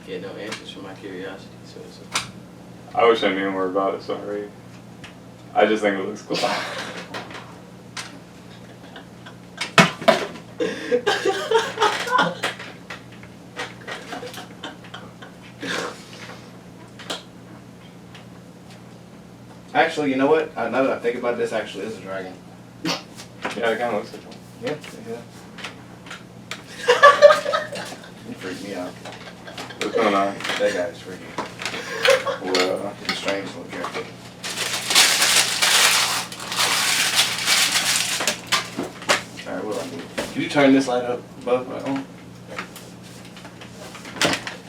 Speaker 3: get no answers from my curiosity, so it's
Speaker 9: I wish I knew more about it, sorry. I just think it looks cool.
Speaker 1: Actually, you know what? Now that I think about this, actually, is a dragon.
Speaker 9: Yeah, it kind of looks like one.
Speaker 1: Yeah, You freak me out.
Speaker 9: What's going on?
Speaker 1: That guy's freaky.
Speaker 9: Well,
Speaker 1: He's a strange little character. Alright, what do I do? Can you turn this light up above my own?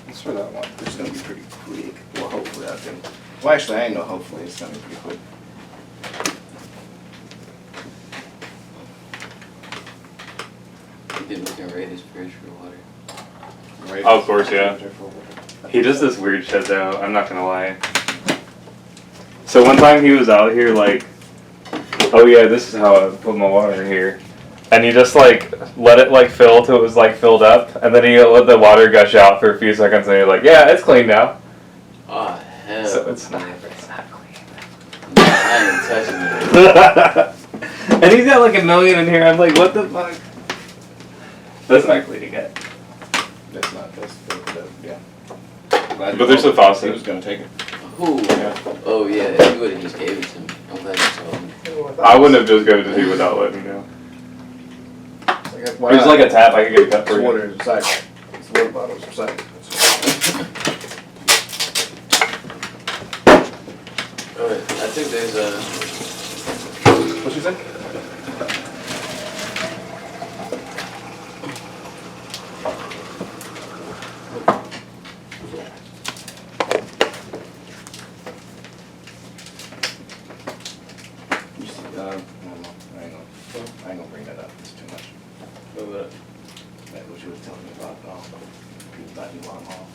Speaker 9: let's try that one.
Speaker 1: It's gonna be pretty quick. Well, hopefully I can. Well, actually, I ain't know hopefully. It's gonna be pretty quick.
Speaker 15: He did we can rate his fridge for water.
Speaker 9: Oh, of course, yeah. He does this weird shit though, I'm not gonna lie. So one time he was out here like, oh yeah, this is how I put my water in here. And he just like let it like fill till it was like filled up, and then he let the water gush out for a few seconds, and you're like, yeah, it's clean now.
Speaker 15: Oh hell.
Speaker 9: So it's not clean.
Speaker 15: I ain't touching it.
Speaker 9: And he's got like a million in here. I'm like, what the fuck? That's not cleaning it.
Speaker 1: That's not. Yeah.
Speaker 9: But there's a faucet.
Speaker 1: He was gonna take it.
Speaker 15: Who?
Speaker 9: Yeah.
Speaker 15: Oh yeah, if you would have just gave it to me. I'm glad you told me.
Speaker 9: I wouldn't have just given it to you without letting me know. There's like a tap I could get a cup for
Speaker 1: It's
Speaker 9: you.
Speaker 1: water is recycled. It's water bottles recycled.
Speaker 15: Alright, I think there's a.
Speaker 1: What you say? I ain't gonna bring that up. It's too much.
Speaker 15: What?
Speaker 1: Like what you was telling me about people thought you want them all.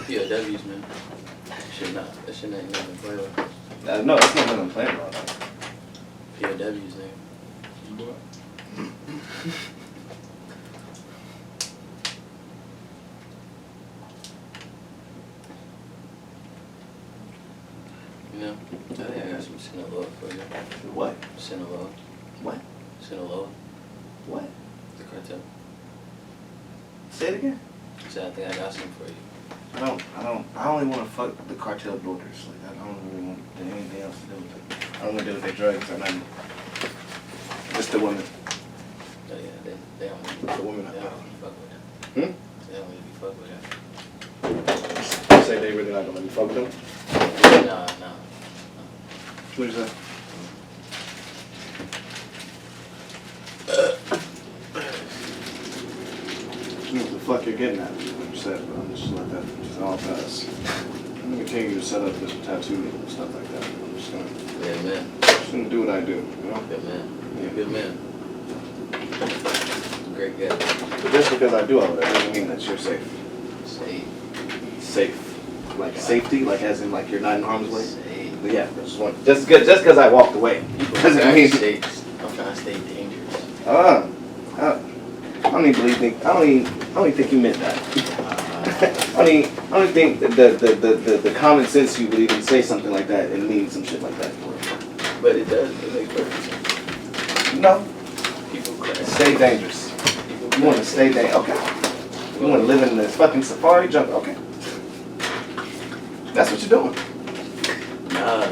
Speaker 15: POWs, man. That shit ain't nothing to play with.
Speaker 1: No, it's not nothing I'm playing about.
Speaker 15: POWs, nigga. You know, I think I got some Sinaloa for you.
Speaker 1: What?
Speaker 15: Sinaloa.
Speaker 1: What?
Speaker 15: Sinaloa.
Speaker 1: What?
Speaker 15: The cartel.
Speaker 1: Say it again.
Speaker 15: So I think I got some for you.
Speaker 1: I only want to fuck the cartel daughters. Like, I don't really want to do anything else to do with it. I don't want to deal with their drugs or nothing. Just the women.
Speaker 15: Oh yeah, they don't want
Speaker 1: The women.
Speaker 15: to fuck with them.
Speaker 1: Hmm?
Speaker 15: They don't want to be fuck with them.
Speaker 1: You say they really not gonna let me fuck with them?
Speaker 15: Nah.
Speaker 1: What you say? What the fuck you're getting at? What you said, but I'm just let that just all pass. I'm gonna continue to set up this tattoo and stuff like that. I'm just gonna.
Speaker 15: Yeah, man.
Speaker 1: Just gonna do what I do. You know?
Speaker 15: Good man. You're a good man. Great guy.
Speaker 1: But just because I do all that doesn't mean that you're safe.
Speaker 15: Safe.
Speaker 1: Safe. Like safety, like as in like you're not in harm's way.
Speaker 15: Safe.
Speaker 1: But yeah, just because I walked away doesn't mean.
Speaker 15: Safe. I'm trying to stay dangerous.
Speaker 1: I don't even think you meant that. I don't even think the common sense you would even say something like that and mean some shit like that.
Speaker 15: But it does. It makes perfect sense.
Speaker 1: No.
Speaker 15: People crash.
Speaker 1: Stay dangerous. You want to stay dangerous. Okay. You want to live in this fucking safari jungle. Okay. That's what you're doing.
Speaker 15: Nah.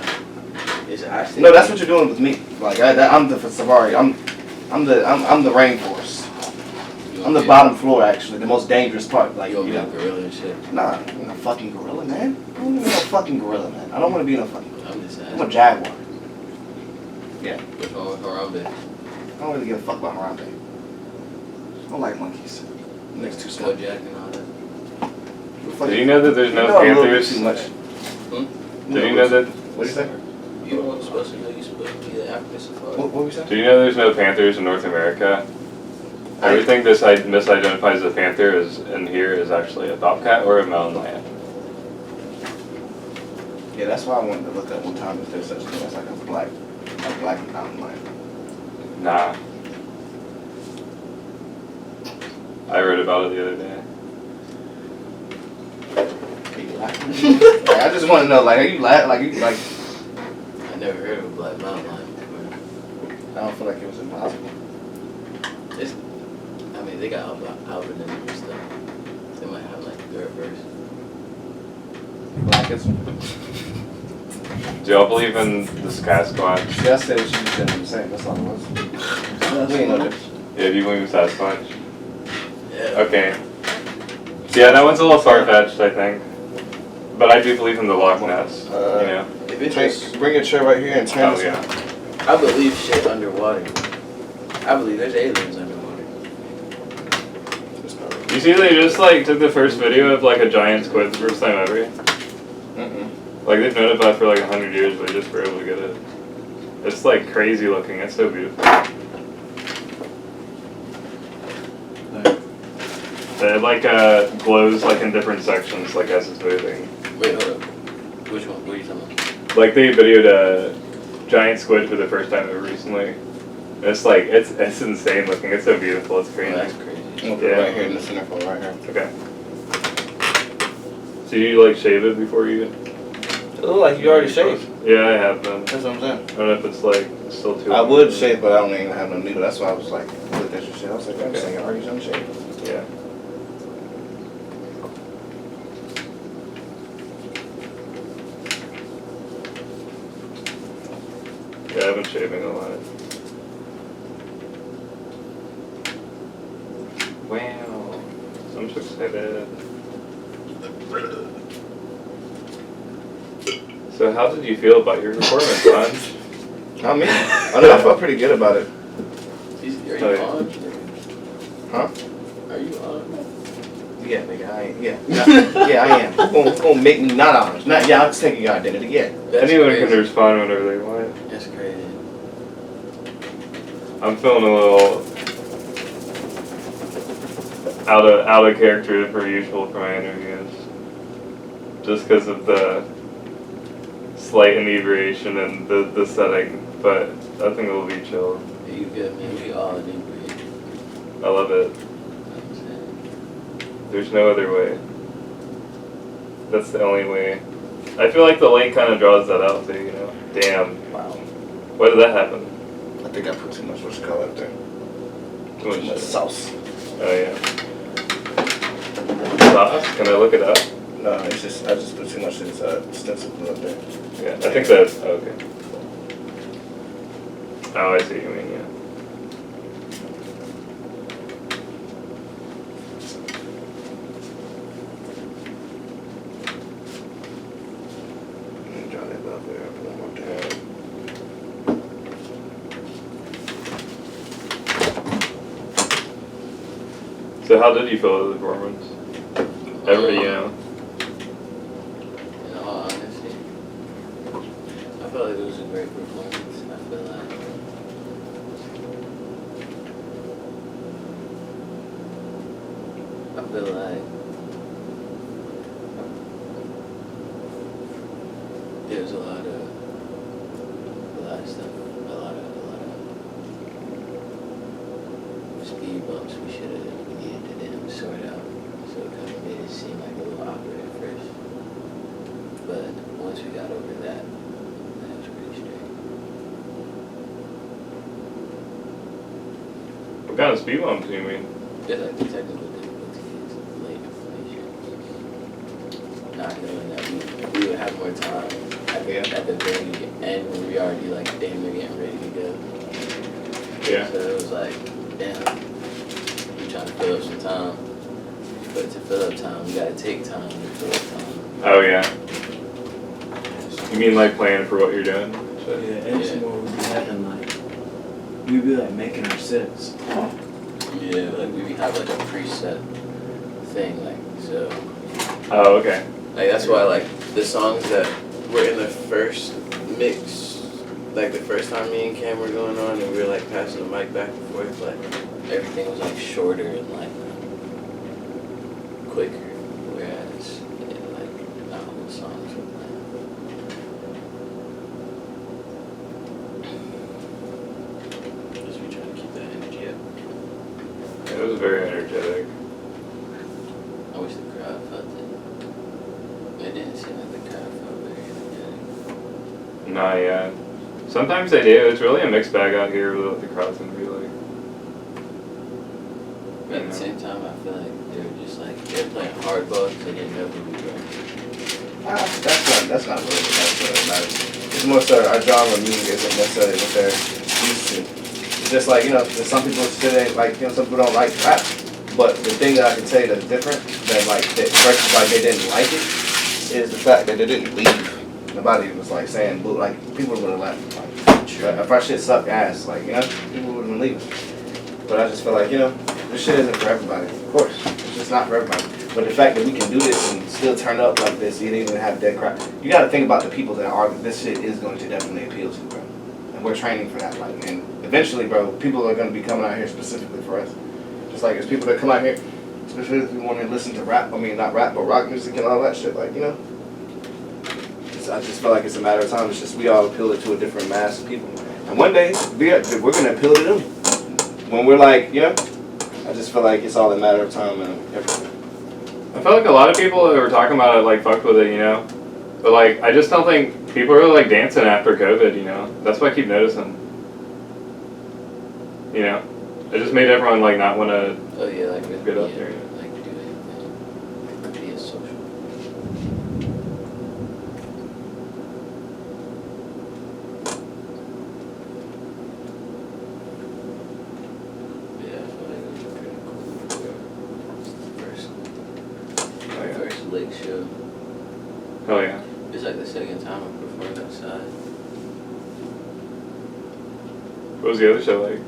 Speaker 15: It's actually.
Speaker 1: No, that's what you're doing with me. Like I'm the safari. I'm the rainforest. I'm the bottom floor, actually, the most dangerous part. Like
Speaker 15: you know, gorilla and shit.
Speaker 1: Nah, I'm a fucking gorilla, man. I don't want to be no fucking gorilla, man. I don't want to be no fucking gorilla.
Speaker 15: I'm just
Speaker 1: I'm a jaguar. Yeah.
Speaker 15: What's wrong with Harambe?
Speaker 1: I don't really give a fuck about Harambe. I don't like monkeys. Next too small.
Speaker 15: Jack and all that.
Speaker 9: Did you know that there's no Panthers?
Speaker 1: Too much.
Speaker 9: Did you know that?
Speaker 1: What did you say?
Speaker 15: You weren't supposed to know you're supposed to be the African safari.
Speaker 1: What were you saying?
Speaker 9: Do you know there's no Panthers in North America? Everything this misidentifies as a panther is in here is actually a bobcat or a mountain lion.
Speaker 1: Yeah, that's why I wanted to look up one time if there's such a thing as like a black mountain lion.
Speaker 9: Nah. I read about it the other day.
Speaker 1: Are you laughing? Like, I just want to know, like, are you laughing? Like,
Speaker 15: I never heard of a black mountain lion before.
Speaker 1: I don't feel like it was impossible.
Speaker 15: It's, I mean, they got algorithm and stuff. They might have like a third verse.
Speaker 1: Like it's.
Speaker 9: Do y'all believe in the Sasquatch?
Speaker 1: See, I said what you just didn't say. That's all it was. We ain't know this.
Speaker 9: Yeah, do you believe in Sasquatch?
Speaker 15: Yeah.
Speaker 9: Okay. So yeah, that one's a little far-fetched, I think. But I do believe in the Loch Ness, you know?
Speaker 15: If it just,
Speaker 1: Bring your chair right here and turn
Speaker 9: Oh,
Speaker 1: this
Speaker 9: yeah.
Speaker 15: I believe shit underwater. I believe there's aliens underwater.
Speaker 9: You see they just like took the first video of like a giant squid the first time ever? Like they've known about it for like 100 years, but they just were able to get it. It's like crazy looking, it's so beautiful. It like glows like in different sections like as it's moving.
Speaker 15: Wait, hold up. Which one? What are you talking about?
Speaker 9: Like they videoed a giant squid for the first time ever recently. It's like it's insane looking. It's so beautiful. It's crazy.
Speaker 15: Oh, that's crazy.
Speaker 1: Yeah. Right here in the center for right here.
Speaker 9: Okay. So you like shave it before you?
Speaker 1: It look like you already shaved.
Speaker 9: Yeah, I have them.
Speaker 1: That's what I'm saying.
Speaker 9: I don't know if it's like still too.
Speaker 1: I
Speaker 9: long.
Speaker 1: would shave, but I don't even have no needle. That's why I was like, look at your shit. I was like, I'm
Speaker 9: Okay.
Speaker 1: saying, are you done shaving?
Speaker 9: Yeah. Yeah, I've been shaving a lot. Wow. I'm so excited. So how did you feel about your performance, Anj?
Speaker 1: I mean, I know I felt pretty good about it.
Speaker 15: Are you
Speaker 9: Oh, yeah.
Speaker 15: on?
Speaker 1: Huh?
Speaker 15: Are you on?
Speaker 1: Yeah, nigga, I ain't. Yeah. Yeah, I am. Who's gonna make me not honest? Not, yeah, I'll just take your identity. Yeah.
Speaker 15: That's
Speaker 9: Anyone
Speaker 15: crazy.
Speaker 9: can respond whenever they want.
Speaker 15: That's crazy.
Speaker 9: I'm feeling a little out of character per usual for my interviews, just because of the slight inebriation and the setting. But I think it'll be chill.
Speaker 15: Yeah, you good, man. We all inebriated.
Speaker 9: I love it. There's no other way. That's the only way. I feel like the lake kind of draws that out too, you know? Damn.
Speaker 1: Wow.
Speaker 9: Why did that happen?
Speaker 1: I think I put too much what's called up there.
Speaker 9: Too much shit.
Speaker 1: Sauce.
Speaker 9: Oh yeah. Sauce? Can I look it up?
Speaker 1: No, it's just I just put too much of this stencil glue up there.
Speaker 9: Yeah, I think that's okay. Oh, I see what you mean, yeah.
Speaker 1: Let me draw that up there one more time.
Speaker 9: So how did you feel with the performance? Everybody, you know.
Speaker 15: In all honesty, I felt like it was a great performance. I feel like there was a lot of stuff, a lot of speed bumps we needed to then sort out. So it kind of made it seem like a little awkward at first. But once we got over that, then it was pretty straight.
Speaker 9: What kind of speed bumps do you mean?
Speaker 15: Just like the technical difficulties, late information. Not knowing that we would have more time at the very end when we already like damn near getting ready to go.
Speaker 9: Yeah.
Speaker 15: So it was like, damn, we're trying to fill up some time. But to fill up time, we gotta take time to fill up time.
Speaker 9: Oh yeah. You mean like planning for what you're doing?
Speaker 6: Yeah, and some more would be having like, we'd be like making our sets.
Speaker 15: Yeah, like we have like a preset thing, like so.
Speaker 9: Oh, okay.
Speaker 15: Like that's why like the songs that were in the first mix, like the first time me and Cam were going on and we were like passing the mic back and forth, like everything was like shorter and like quicker, whereas like not all the songs were playing. Just we trying to keep that energy up.
Speaker 9: It was very energetic.
Speaker 15: I wish the crowd felt it. It didn't seem like the crowd felt very energetic.
Speaker 9: Nah, yeah. Sometimes they do. It's really a mixed bag out here with what the crowd's gonna be like.
Speaker 15: But at the same time, I feel like they're just like, they're playing hardball because they didn't know who we were.
Speaker 1: That's not really what matters. It's more so our genre of music isn't necessarily what they're used to. It's just like, you know, there's some people still ain't like, you know, some people don't like rap. But the thing that I can say that's different than like that versus like they didn't like it is the fact that they didn't leave. Nobody was like saying boo, like people would have left. Like, if our shit sucked ass, like, you know, people would have been leaving. But I just feel like, you know, this shit isn't for everybody. Of course, it's just not for everybody. But the fact that we can do this and still turn up like this, you didn't even have dead crowd. You got to think about the people that are. This shit is going to definitely appeal to, bro. And we're training for that, like, and eventually, bro, people are going to be coming out here specifically for us. Just like there's people that come out here specifically want to listen to rap. I mean, not rap, but rock music and all that shit. Like, you know, I just feel like it's a matter of time. It's just we all appeal it to a different mass of people. And one day we're gonna appeal to them. When we're like, you know, I just feel like it's all a matter of time and everything.
Speaker 9: I feel like a lot of people who are talking about it like fucked with it, you know. But like, I just don't think people are like dancing after COVID, you know. That's what I keep noticing. You know, it just made everyone like not want to.
Speaker 15: Oh yeah, like really
Speaker 9: get up there.
Speaker 15: Like do anything. Like be a social. Yeah, I feel like it was pretty cool. First Lake show.
Speaker 9: Oh yeah.
Speaker 15: It's like the second time I performed outside.
Speaker 9: What was the other show like?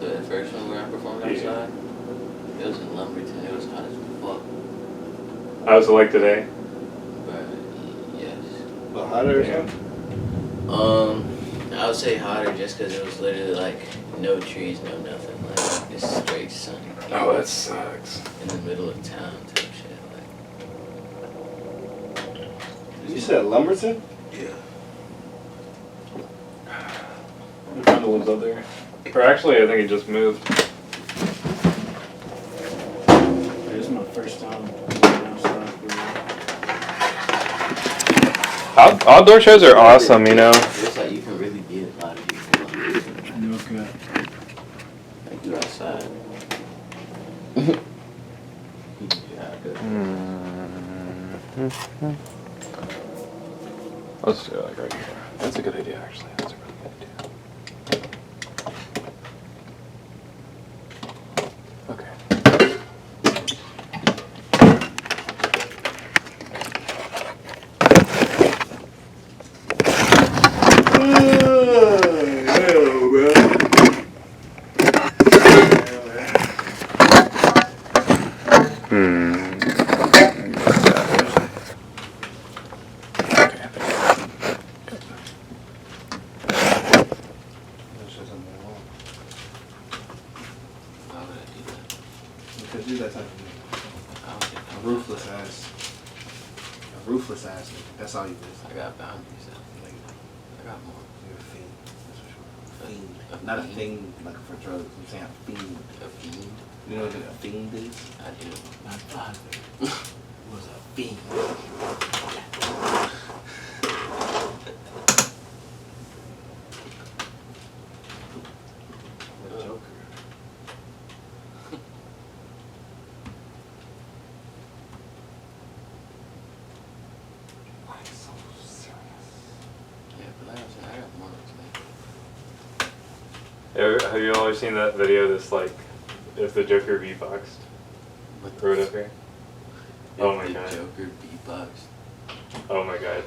Speaker 15: The first one where I performed outside, it was in Lumberton. It was hot as fuck.
Speaker 9: How was it like today?
Speaker 15: But yes.
Speaker 1: But hotter or something?
Speaker 15: I would say hotter just because it was literally like no trees, no nothing. Like it's straight sun.
Speaker 9: Oh, that sucks.
Speaker 15: In the middle of town type shit.
Speaker 1: You said Lumberton?
Speaker 15: Yeah.
Speaker 9: My friend lives up there. Or actually, I think he just moved.
Speaker 6: This is my first time outside.
Speaker 5: Outdoor shows are awesome, you know.
Speaker 15: It's like you can really be a lot of people.
Speaker 6: Okay.
Speaker 15: Like you outside. Yeah, good.
Speaker 5: Let's do it like right here. That's a good idea, actually. That's a really good idea. Okay.
Speaker 1: Because you're that type of nigga. A ruthless ass. A ruthless ass nigga. That's all you is.
Speaker 15: I got boundaries. I got more.
Speaker 1: You're a fiend. That's for sure. Fiend. Not a thing like for drugs. I'm saying a fiend.
Speaker 15: A fiend?
Speaker 1: You know what a fiend is?
Speaker 15: I do.
Speaker 1: My father was a fiend. The Joker. Why so serious?
Speaker 15: Yeah, but like I said, I got more today.
Speaker 9: Have you always seen that video that's like, if the Joker beatboxed? Throw it up here. Oh my god.
Speaker 15: Joker beatboxed.
Speaker 9: Oh my god.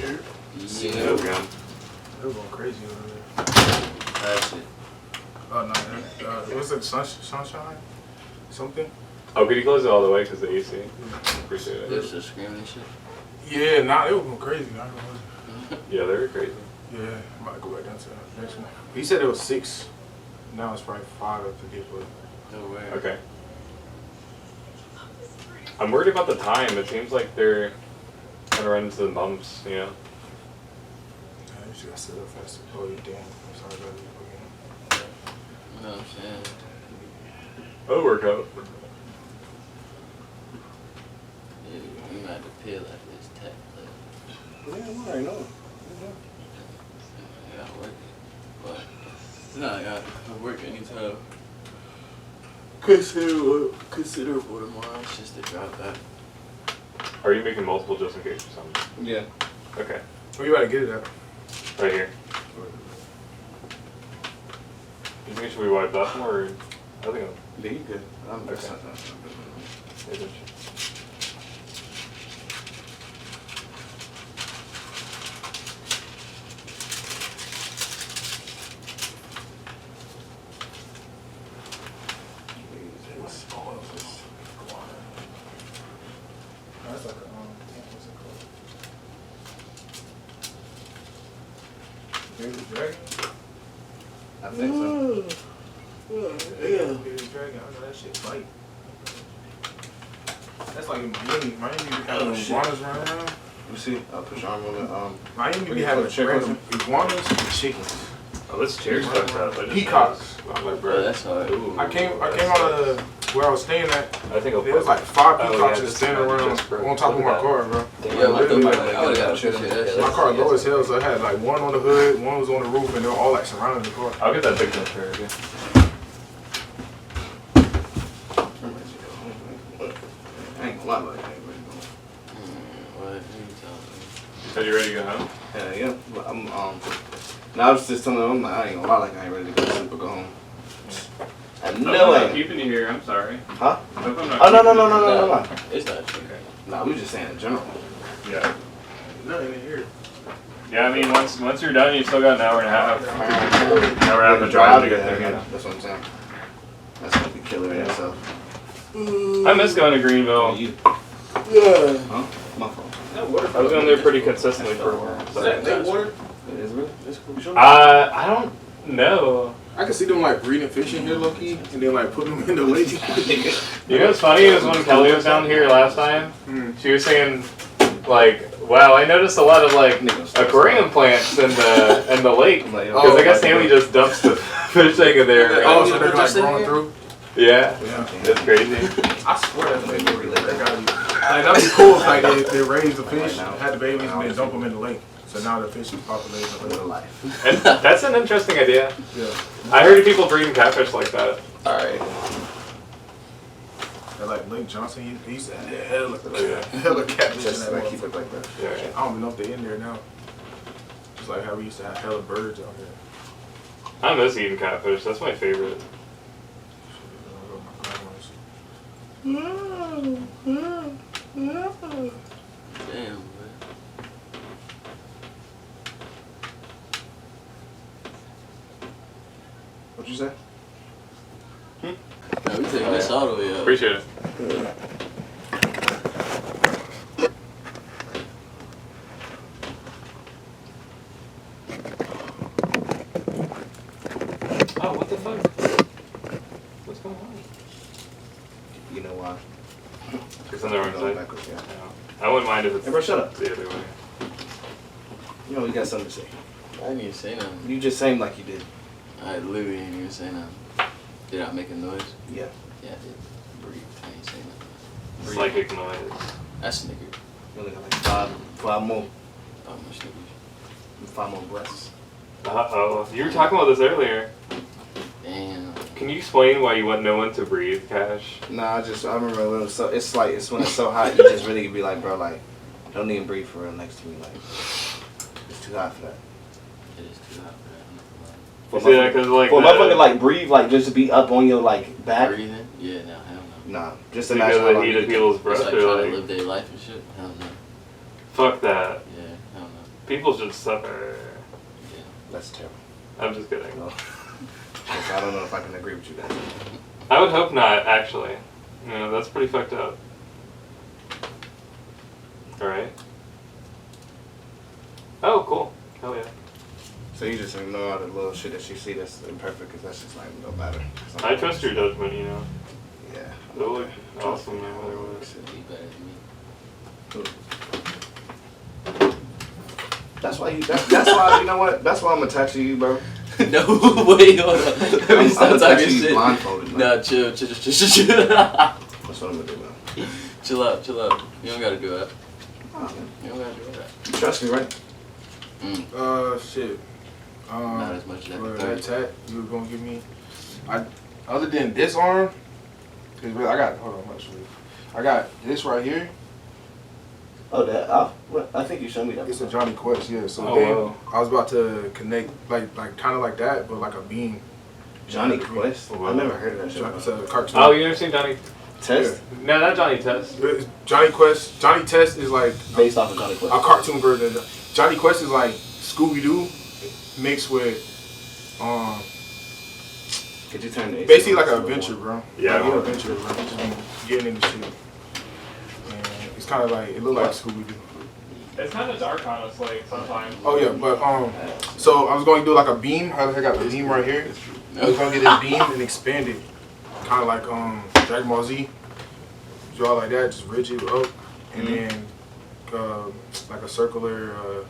Speaker 15: Yeah.
Speaker 9: No gun.
Speaker 16: They're going crazy over there.
Speaker 15: That's it.
Speaker 16: Oh no, was it sunshine? Something?
Speaker 9: Oh, could you close it all the way because the AC? Appreciate it.
Speaker 15: There's the screaming and shit.
Speaker 16: Yeah, nah, they were going crazy. Not gonna lie.
Speaker 9: Yeah, they were crazy.
Speaker 16: Yeah, I'm about to go back down to the next one. He said it was 6. Now it's probably 5, I forget, but.
Speaker 15: No way.
Speaker 9: Okay. I'm worried about the time. It seems like they're gonna run into the bumps, you know?
Speaker 16: Yeah, you just gotta sit up faster. Oh, you damn. I'm sorry about it.
Speaker 15: You know what I'm saying?
Speaker 9: That'll work out.
Speaker 15: Yeah, you might have to appeal after this tech.
Speaker 1: Yeah, I already know.
Speaker 15: I gotta work. But no, I gotta work anytime. Considerable tomorrow. It's just to drop that.
Speaker 9: Are you making multiple just in case or something?
Speaker 1: Yeah.
Speaker 9: Okay.
Speaker 16: Where you about to get it at?
Speaker 9: Right here. You think should we wipe that more or? I think I'm.
Speaker 1: Yeah, you good. I'm
Speaker 9: Okay.
Speaker 1: okay.
Speaker 16: That's like a, what's it called? Bearded Dragon?
Speaker 1: I think so.
Speaker 16: Bearded Dragon, I know that shit bite. That's like in Miami. Miami be having iguanas running around.
Speaker 1: You see, I'll push arm on the
Speaker 16: Miami be having random iguanas and chickens.
Speaker 9: Oh, this chair's fucked up. I just
Speaker 16: Peacocks. I'm like, bro.
Speaker 15: That's hard.
Speaker 16: I came out of where I was staying at.
Speaker 9: I think
Speaker 16: There was like 5 peacocks
Speaker 9: yeah,
Speaker 16: just standing around on top of
Speaker 9: Look
Speaker 16: my
Speaker 9: at
Speaker 16: car, bro.
Speaker 15: Yeah, I
Speaker 16: Literally,
Speaker 15: would've got a picture of that.
Speaker 16: my car low as hell, so I had like one on the hood, one was on the roof, and they were all like surrounding the car.
Speaker 9: I'll get that picture of her again.
Speaker 1: I ain't gonna lie about that.
Speaker 15: What are you talking?
Speaker 9: Are you ready to go home?
Speaker 1: Yeah. But I'm now I was just telling them, I'm like, I ain't gonna lie, like I ain't ready to go to sleep or go home. I
Speaker 9: No,
Speaker 1: know
Speaker 9: I'm
Speaker 1: it.
Speaker 9: not keeping you here. I'm sorry.
Speaker 1: Huh?
Speaker 9: Hope I'm not
Speaker 1: Oh no.
Speaker 15: It's not true.
Speaker 1: Nah, we were just saying in general.
Speaker 9: Yeah.
Speaker 16: Nothing in here.
Speaker 9: Yeah, I mean, once you're done, you still got an hour and a half. Hour and a half to
Speaker 1: drive
Speaker 9: drive to
Speaker 1: to
Speaker 9: get there.
Speaker 1: yeah. That's what I'm saying. That's gonna be killer in itself.
Speaker 9: I miss going to Greenville.
Speaker 1: Yeah. Huh? My fault.
Speaker 9: I was going there pretty consistently for a while.
Speaker 16: Is that lake water?
Speaker 1: It is really? That's cool.
Speaker 9: I don't know.
Speaker 16: I can see them like breeding fish in here, low-key, and then like putting them in the lake.
Speaker 9: You know what's funny is when Kelly was down here last time, she was saying, like, wow, I noticed a lot of like aquarium plants in the lake because I guess Sammy just dumps the fish tank in there.
Speaker 16: Oh, so they're like growing through?
Speaker 9: Yeah, that's crazy.
Speaker 16: I swear that's like that'd be cool if like they raise the fish, had the babies, and then dump them in the lake. So now the fish is populating the lake.
Speaker 1: Life.
Speaker 9: And that's an interesting idea.
Speaker 16: Yeah.
Speaker 9: I heard of people breeding catfish like that.
Speaker 15: Alright.
Speaker 16: Like Lake Johnson, he used to have hella catfish in that
Speaker 1: Keep it like that.
Speaker 9: Yeah.
Speaker 16: I don't even know if they're in there now. Just like how we used to have hella birds out here.
Speaker 9: I miss eating catfish. That's my favorite.
Speaker 15: Damn,
Speaker 1: What'd you say?
Speaker 15: man, we taking this all the way up.
Speaker 9: Appreciate it. Oh, what the fuck? What's going on?
Speaker 1: You know why?
Speaker 9: It's on the wrong
Speaker 1: Going
Speaker 9: side.
Speaker 1: backwards, yeah.
Speaker 9: I wouldn't mind if it's
Speaker 1: Hey, bro, shut up.
Speaker 9: the other way.
Speaker 1: You know you got something to say.
Speaker 15: I didn't even say nothing.
Speaker 1: You just saying like you did.
Speaker 15: I literally didn't even say nothing. Did I make a noise?
Speaker 1: Yeah.
Speaker 15: Yeah, I did. Breathe. I ain't say nothing.
Speaker 9: Psychic noise.
Speaker 15: That's nigga.
Speaker 1: You only got like five more
Speaker 15: How much niggas?
Speaker 1: 5 more breaths.
Speaker 9: Uh-oh. You were talking about this earlier.
Speaker 15: Damn.
Speaker 9: Can you explain why you want no one to breathe, Cash?
Speaker 1: Nah, I remember when it was so, it's when it's so hot, you just really be like, bro, like, don't even breathe for real next to me, like, it's too hot for that.
Speaker 15: It is too hot
Speaker 9: You see that? 'Cause, like,
Speaker 1: for
Speaker 9: the-
Speaker 1: motherfucker, like, breathe, like, just to be up on your, like, back.
Speaker 15: Breathing? Yeah, no, hell no.
Speaker 1: Nah, just
Speaker 9: Because
Speaker 1: imagine how
Speaker 9: the
Speaker 1: long
Speaker 9: heat
Speaker 1: you
Speaker 9: of
Speaker 1: can-
Speaker 9: people's breath,
Speaker 15: It's like
Speaker 9: or
Speaker 15: trying
Speaker 9: like,
Speaker 15: to live their life and shit? Hell no.
Speaker 9: fuck that.
Speaker 15: Yeah, hell no.
Speaker 9: People should suffer.
Speaker 15: Yeah.
Speaker 1: That's terrible.
Speaker 9: I'm just kidding.
Speaker 1: No. I don't know if I can agree with you guys.
Speaker 9: I would hope not, actually. You know, that's pretty fucked up. Alright. Oh, cool. Hell yeah.
Speaker 1: So you just ignore all the little shit that you see that's imperfect, because that's just like, no matter.
Speaker 9: I trust your judgment, you know.
Speaker 1: Yeah.
Speaker 9: It'll look awesome no matter what.
Speaker 15: Be better than me.
Speaker 1: That's why that's why, you know what? That's why I'm attached to you, bro.
Speaker 15: No, wait, hold on. Let me stop
Speaker 1: I'm
Speaker 15: talking
Speaker 1: actually
Speaker 15: shit.
Speaker 1: blindfolded, man.
Speaker 15: Nah, chill.
Speaker 1: That's what I'm gonna do, man.
Speaker 15: Chill out. You don't gotta do that. You don't gotta do that.
Speaker 1: Trust me, right?
Speaker 16: Shit.
Speaker 15: Not as much as
Speaker 16: for
Speaker 15: that
Speaker 16: that tat you were gonna give me. Other than this arm, cause really, I got this right here.
Speaker 1: Oh, that. I think you showed me that.
Speaker 16: It's a Johnny Quest, yeah. So
Speaker 9: Oh,
Speaker 16: then
Speaker 9: wow.
Speaker 16: I was about to connect like kind of like that, but like a beam.
Speaker 1: Johnny Quest?
Speaker 9: Wow.
Speaker 1: I've never heard of that show.
Speaker 16: It's a cartoon.
Speaker 9: Oh, you ever seen Johnny
Speaker 1: Test?
Speaker 9: No, not Johnny Test.
Speaker 16: It's Johnny Quest. Johnny Test is like
Speaker 1: Based off of Johnny Quest.
Speaker 16: a cartoon version. Johnny Quest is like Scooby Doo mixed with
Speaker 1: Could you turn the
Speaker 16: basically like an adventure, bro.
Speaker 9: Yeah.
Speaker 16: Like an adventure, bro. Just be getting into shit. And it's kind of like it looked like Scooby Doo.
Speaker 9: It's kind of dark on us, like sometimes.
Speaker 16: Oh yeah, but so I was going to do like a beam. I got the beam right here. I was going to get this beam and expand it, kind of like Dragon Ball Z. Draw like that, just ridge it up, and then like a circular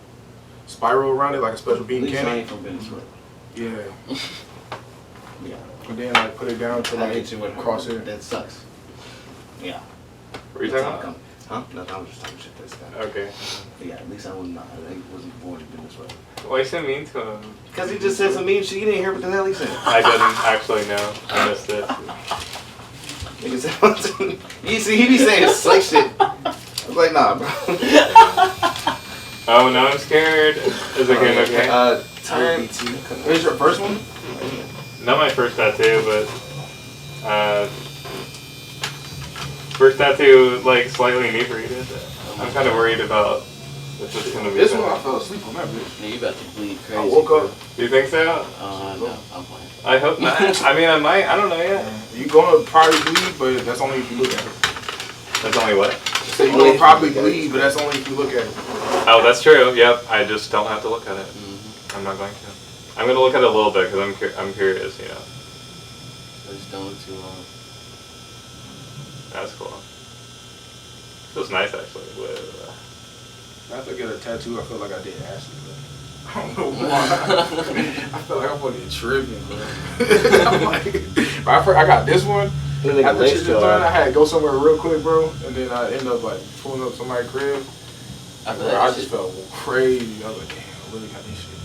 Speaker 16: spiral around it, like a special beam cannon.
Speaker 1: from Venezuela.
Speaker 16: Yeah.
Speaker 1: Yeah.
Speaker 16: And then like put it down to
Speaker 1: I
Speaker 16: like
Speaker 1: hit you with
Speaker 16: cross here.
Speaker 1: That sucks. Yeah.
Speaker 9: What are you talking about?
Speaker 1: Huh? No, I was just talking shit to this guy.
Speaker 9: Okay.
Speaker 1: Yeah, at least I wasn't born in Venezuela.
Speaker 9: Why you so mean to him?
Speaker 1: Because he just said some mean shit. You didn't hear what the hell he said.
Speaker 9: I didn't actually know. I missed it.
Speaker 1: Nigga said, you see, he be saying slick shit. I was like, nah, bro.
Speaker 9: Oh, no, I'm scared. Is it good? Okay.
Speaker 1: Turn.
Speaker 16: Here's your first one?
Speaker 9: Not my first tattoo, but first tattoo, like slightly inebriated. I'm kind of worried about if it's gonna be.
Speaker 16: This one, I fell asleep on that bitch.
Speaker 15: Yeah, you about to bleed crazy.
Speaker 16: I woke up.
Speaker 9: Do you think so?
Speaker 15: No, I'm playing.
Speaker 9: I hope not. I mean, I might. I don't know yet.
Speaker 16: You're gonna probably bleed, but that's only if you look at it.
Speaker 9: That's only what?
Speaker 16: So you're gonna probably bleed, but that's only if you look at it.
Speaker 9: Oh, that's true. Yep. I just don't have to look at it. I'm not going to. I'm gonna look at it a little bit because I'm curious. You know.
Speaker 15: Just don't look too long.
Speaker 9: That's cool. Feels nice actually.
Speaker 16: After I get a tattoo, I feel like I did acid, but I don't know why. I feel like I'm fucking tripping, bro. I'm like, but I got this one. After shit just done, I had to go somewhere real quick, bro, and then I end up like pulling up somebody's crib.
Speaker 15: I
Speaker 16: just felt crazy. I was like, damn, I really got this shit.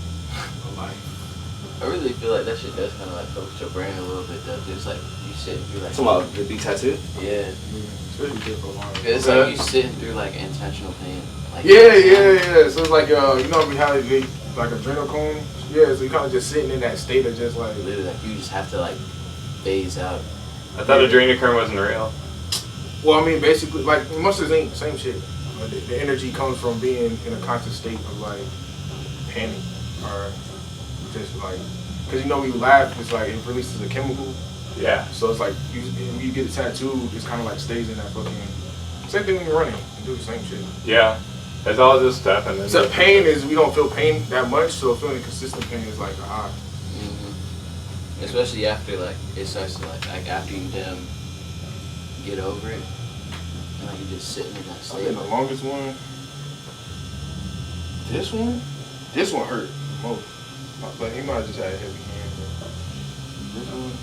Speaker 15: I really feel like that shit does kind of like focus your brain a little bit though. Just like you sitting through like.
Speaker 1: Talking about the big tattoo?
Speaker 15: Yeah.
Speaker 16: Especially good for a long time.
Speaker 15: It's like you sitting through like intentional pain. Like,
Speaker 16: Yeah. So it's like you know how they like adrenochrome. Yeah, so you kind of just sitting in that state of just like
Speaker 15: literally like you just have to like phase out.
Speaker 9: I thought adrenochrome wasn't real.
Speaker 16: Well, I mean, basically, like most of the same shit. The energy comes from being in a constant state of like panic or just like, cause you know when you laugh, it's like it releases a chemical.
Speaker 9: Yeah.
Speaker 16: So it's like you get a tattoo, it's kind of like stays in that fucking. Same thing when you're running, you do the same shit.
Speaker 9: Yeah. It's all just stuff and then.
Speaker 16: So pain is we don't feel pain that much, so feeling consistent pain is like a high.
Speaker 15: Especially after like it starts to like after you get over it, and like you're just sitting in that
Speaker 16: I
Speaker 15: state.
Speaker 16: think the longest one. This one hurt the most. But he might have just had a heavy hand. This one.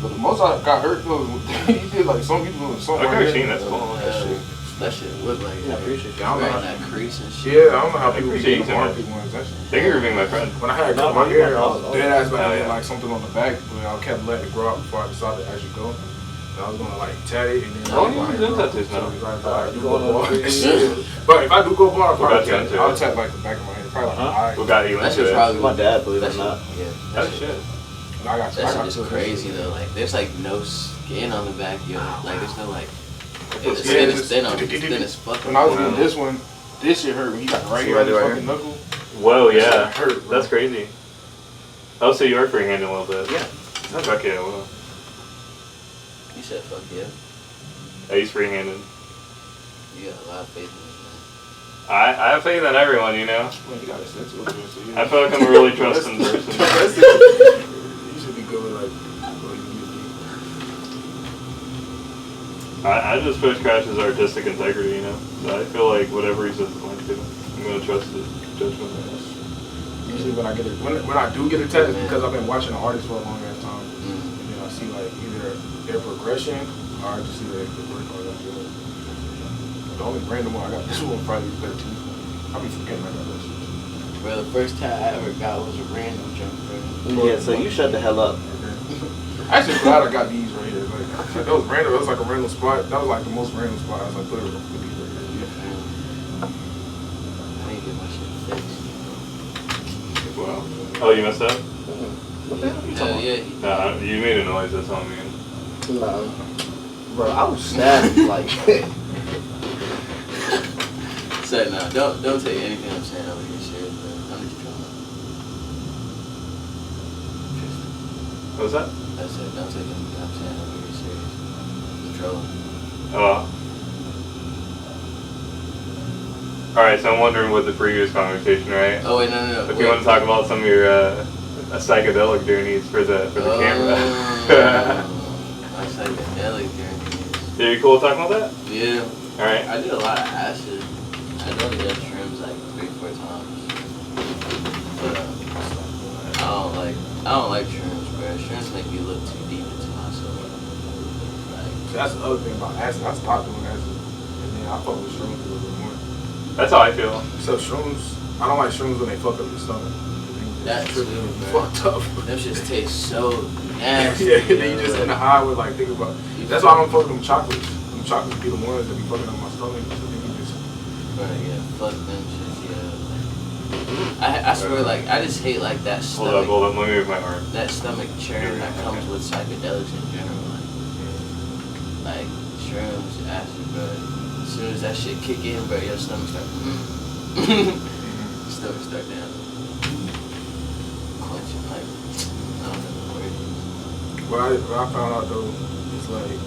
Speaker 16: But the most I got hurt was he did like some people doing something.
Speaker 9: I've never seen that cool.
Speaker 15: That shit looked like
Speaker 16: I appreciate it.
Speaker 15: I don't know how that crease and shit.
Speaker 16: Yeah, I don't know how people
Speaker 9: appreciate
Speaker 16: get the market ones. That shit.
Speaker 9: Thank you for being my friend.
Speaker 16: When I had cut my hair, I was dead ass about to get like something on the back, but I kept letting it grow out before I decided to actually go. And I was gonna like tat it and then.
Speaker 9: Oh, you do tattoos now.
Speaker 16: But if I do go bald, I'll
Speaker 9: tat
Speaker 16: tat like the back of my head, probably like the eye.
Speaker 9: Who got you into it?
Speaker 1: My dad, believe it or not.
Speaker 15: Yeah.
Speaker 9: Oh shit.
Speaker 16: That
Speaker 15: shit is crazy though. Like there's like no skin on the back, yo. Like there's no like. The skin is thin on it. It's thin as fuck.
Speaker 16: When I was doing this one, this shit hurt when he got right here on his fucking knuckle.
Speaker 9: Whoa, yeah.
Speaker 16: Hurt, bro.
Speaker 9: That's crazy. Oh, so you are freehanding a little bit.
Speaker 1: Yeah.
Speaker 9: Fuck yeah, well.
Speaker 15: You said fuck yeah.
Speaker 9: He's freehanded.
Speaker 15: You got a lot of faith in this
Speaker 9: I have faith in everyone, you know?
Speaker 16: Well, you got a sense of it, so
Speaker 9: I feel like I'm a really trusting person.
Speaker 16: You should be good with like.
Speaker 9: I just push Crash's artistic integrity, you know? So I feel like whatever he says is going to do, I'm going to trust his judgment.
Speaker 16: Usually when I do get a tattoo, it's because I've been watching an artist for a long ass time. And then I see like either their progression or I just see their work or that's good. The only random one I got this one Friday the 13th. I be forgetting I got this.
Speaker 15: Bro, the first tie I ever got was a random jump, bro.
Speaker 1: Yeah, so you shut the hell up.
Speaker 16: I'm actually glad I got these right here. Like that was random. That was like a random spot. That was like the most random spot. I was like, put these right here.
Speaker 15: I need to get my shit fixed.
Speaker 9: Wow. Oh, you messed up?
Speaker 1: What the hell are you talking
Speaker 15: Yeah.
Speaker 9: Nah, you made a noise, that's all I mean.
Speaker 1: No. Bro, I was stabbed like
Speaker 15: So no, don't take anything I'm saying over here serious, bro. I'm just trolling.
Speaker 9: What was that?
Speaker 15: I said don't take anything I'm saying over here serious. I'm trolling.
Speaker 9: Alright, so I'm wondering what the previous conversation, right?
Speaker 15: Oh wait, no.
Speaker 9: If you want to talk about some of your psychedelic journeys for the camera.
Speaker 15: My psychedelic journeys.
Speaker 9: Yeah, you cool with talking about that?
Speaker 15: Yeah.
Speaker 9: Alright.
Speaker 15: I did a lot of acid. I know they did shrooms like 3-4 times. But I don't like shrooms, bro. Shrooms make me look too deep into myself. Like,
Speaker 16: that's the other thing about acid. I stopped doing acid, and then I fuck with shrooms a little bit more.
Speaker 9: That's how I feel.
Speaker 16: So shrooms, I don't like shrooms when they fuck up your stomach.
Speaker 15: that's
Speaker 16: Tripping,
Speaker 15: true, bro.
Speaker 16: fucked up.
Speaker 15: Them shits taste so nasty.
Speaker 16: Yeah, then you just in the high with like think about. That's why I don't fuck with them chocolates. Them chocolates be the ones that be fucking up my stomach. So then you just.
Speaker 15: Bro, yeah, fuck them shits, yeah. I swear, like, I just hate like that stomach.
Speaker 9: Hold up, let me move my arm.
Speaker 15: That stomach churn that comes with psychedelics in general, like shrooms, acid, bro. As soon as that shit kick in, bro, your stomach start. Stomach start down. Clenching, like, I don't know, crazy.
Speaker 16: What I found out though is like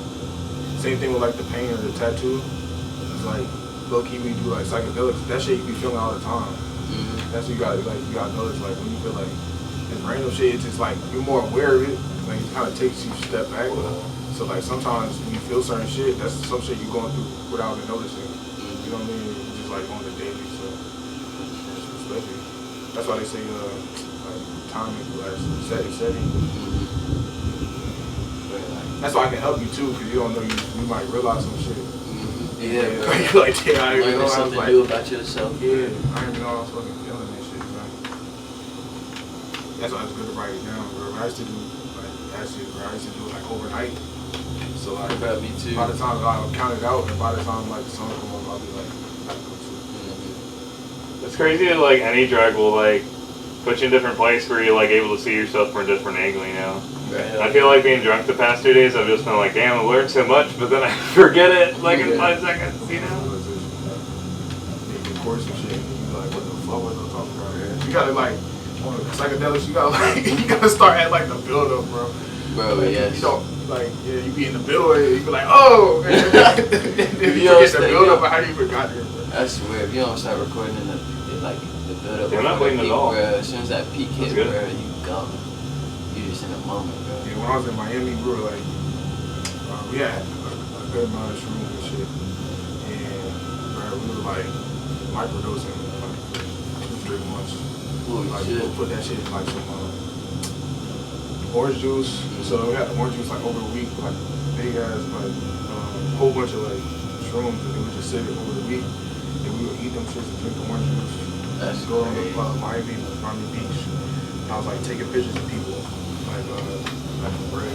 Speaker 16: same thing with like the pain or the tattoo. It's like low key when you do like psychedelics, that shit you be feeling all the time. That's what you gotta notice, like when you feel like this random shit, it's just like you're more aware of it. Like it kinda takes you a step back. So like sometimes when you feel certain shit, that's some shit you're going through without even noticing. You know what I mean? Just like on the daily stuff. Especially. That's why they say like timing, like setting. That's why I can help you too, because you don't know you might realize some shit.
Speaker 15: Yeah, bro.
Speaker 16: You're like, damn, I didn't even know I was
Speaker 15: something
Speaker 16: like,
Speaker 15: new about yourself.
Speaker 16: Yeah, I didn't even know I was fucking feeling that shit, man. That's why it's good to write it down, bro. I used to do like acid, bro. I used to do it like overnight. So like,
Speaker 15: bro, me too.
Speaker 16: By the time I would count it out, and by the time like the song come up, I'll be like,
Speaker 9: It's crazy that like any drug will like put you in a different place where you're like able to see yourself from a different angle, you know?
Speaker 15: Right.
Speaker 9: I feel like being drunk the past 2 days, I've just been like, damn, I learned so much, but then I forget it like in 5 seconds, you know?
Speaker 16: Of course, some shit. You like, what the fuck was I talking about here? You gotta like, on the psychedelics, you gotta like, you gotta start at like the build up, bro.
Speaker 15: Bro,
Speaker 16: like,
Speaker 15: yes.
Speaker 16: You don't, like, yeah, you be in the middle and you be like, oh! And then you forget the build up, but how do you forgot it, bro?
Speaker 15: I swear, if you don't start recording in the build up,
Speaker 9: I'm not waiting at all.
Speaker 15: Bro, as soon as that peak hit, bro, you go. You just in a moment, bro.
Speaker 16: Yeah, when I was in Miami, we were like, we had a good amount of shrooms and shit. And bro, we were like microdosing like 2-3 months. Like we would put that shit in like some orange juice. So we had the orange juice like over a week, like big ass, like whole bunch of like shrooms, and we would just sit it over the week. And we would eat them shits and drink the orange juice.
Speaker 15: That's
Speaker 16: go on the Miami beach. And I was like taking pictures of people, like bread,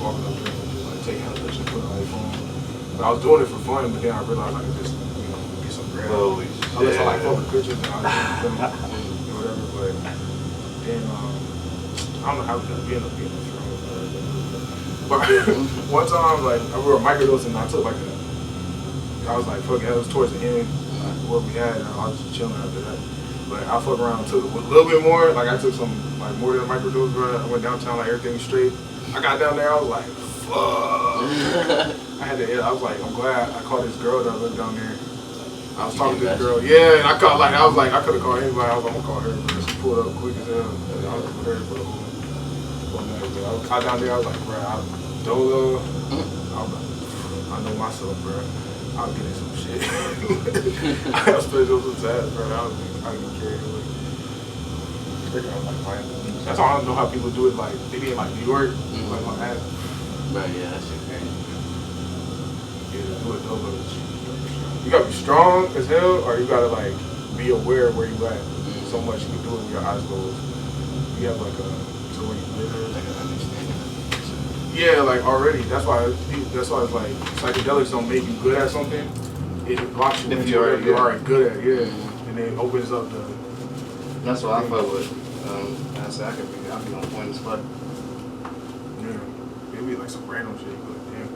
Speaker 16: walking up there and just like taking out pictures, putting on their phone. But I was doing it for fun, but then I realized I could just, get some bread.
Speaker 9: Holy
Speaker 16: Unless I like fucking pictures and I just film or whatever, but then I don't know how we ended up getting this from. But one time, like we were microdosing, and I took like I was like, fuck it, it was towards the end. What we had, and I was just chilling after that. But I fuck around and took a little bit more. Like I took some, like more than a microdose, bro. I went downtown, like everything was straight. I got down there, I was like, fuck. I was like, I'm glad I caught this girl that lived down there. I was talking to this girl, yeah, and I could have called anybody. I was like, I'm gonna call her, bro. She pulled up quick as hell. I was with her for the whole night, bro. I got down there, I was like, bro, I know myself, bro. I'll get in some shit. I was supposed to do some ass, bro. I didn't care. That's why I don't know how people do it. Like they be in like New York, like my ass.
Speaker 15: Bro, yeah, that shit crazy.
Speaker 16: Yeah, do it though, but you gotta be strong as hell, or you gotta like be aware of where you at. So much you can do it with your eyes closed. You have like a so when you live
Speaker 15: Like an understanding of it.
Speaker 16: yeah, like already. That's why it's like psychedelics don't make you good at something. It blocks you
Speaker 1: If
Speaker 16: into
Speaker 1: you're
Speaker 16: what
Speaker 1: already
Speaker 16: you're already good at, yeah. And then it opens up the.
Speaker 1: That's what I fuck with. I said I could be on point as fuck.
Speaker 16: Yeah, maybe like some random shit. But damn,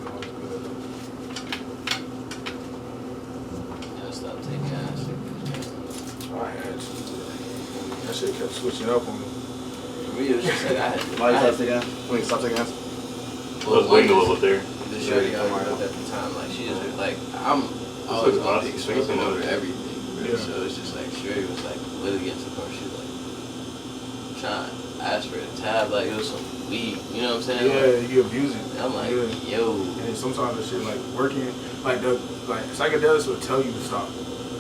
Speaker 16: I know it's good.
Speaker 15: Yeah, stop taking acid.
Speaker 16: I had to. That shit kept switching up on me.
Speaker 15: For me, it was just like I had.
Speaker 1: Why you stop taking acid? When you stop taking acid?
Speaker 9: Let's wing a little bit there.
Speaker 15: The shorty I was at the time, like she was like, I'm always on the expensive over everything.
Speaker 16: Yeah.
Speaker 15: So it's just like shorty was like literally against the car. She was like trying to ask for a tab, like it was some weed. You know what I'm saying?
Speaker 16: Yeah,
Speaker 15: like,
Speaker 16: you abuse it.
Speaker 15: I'm like,
Speaker 16: yeah.
Speaker 15: yo.
Speaker 16: And then sometimes the shit like working, like psychedelics will tell you to stop.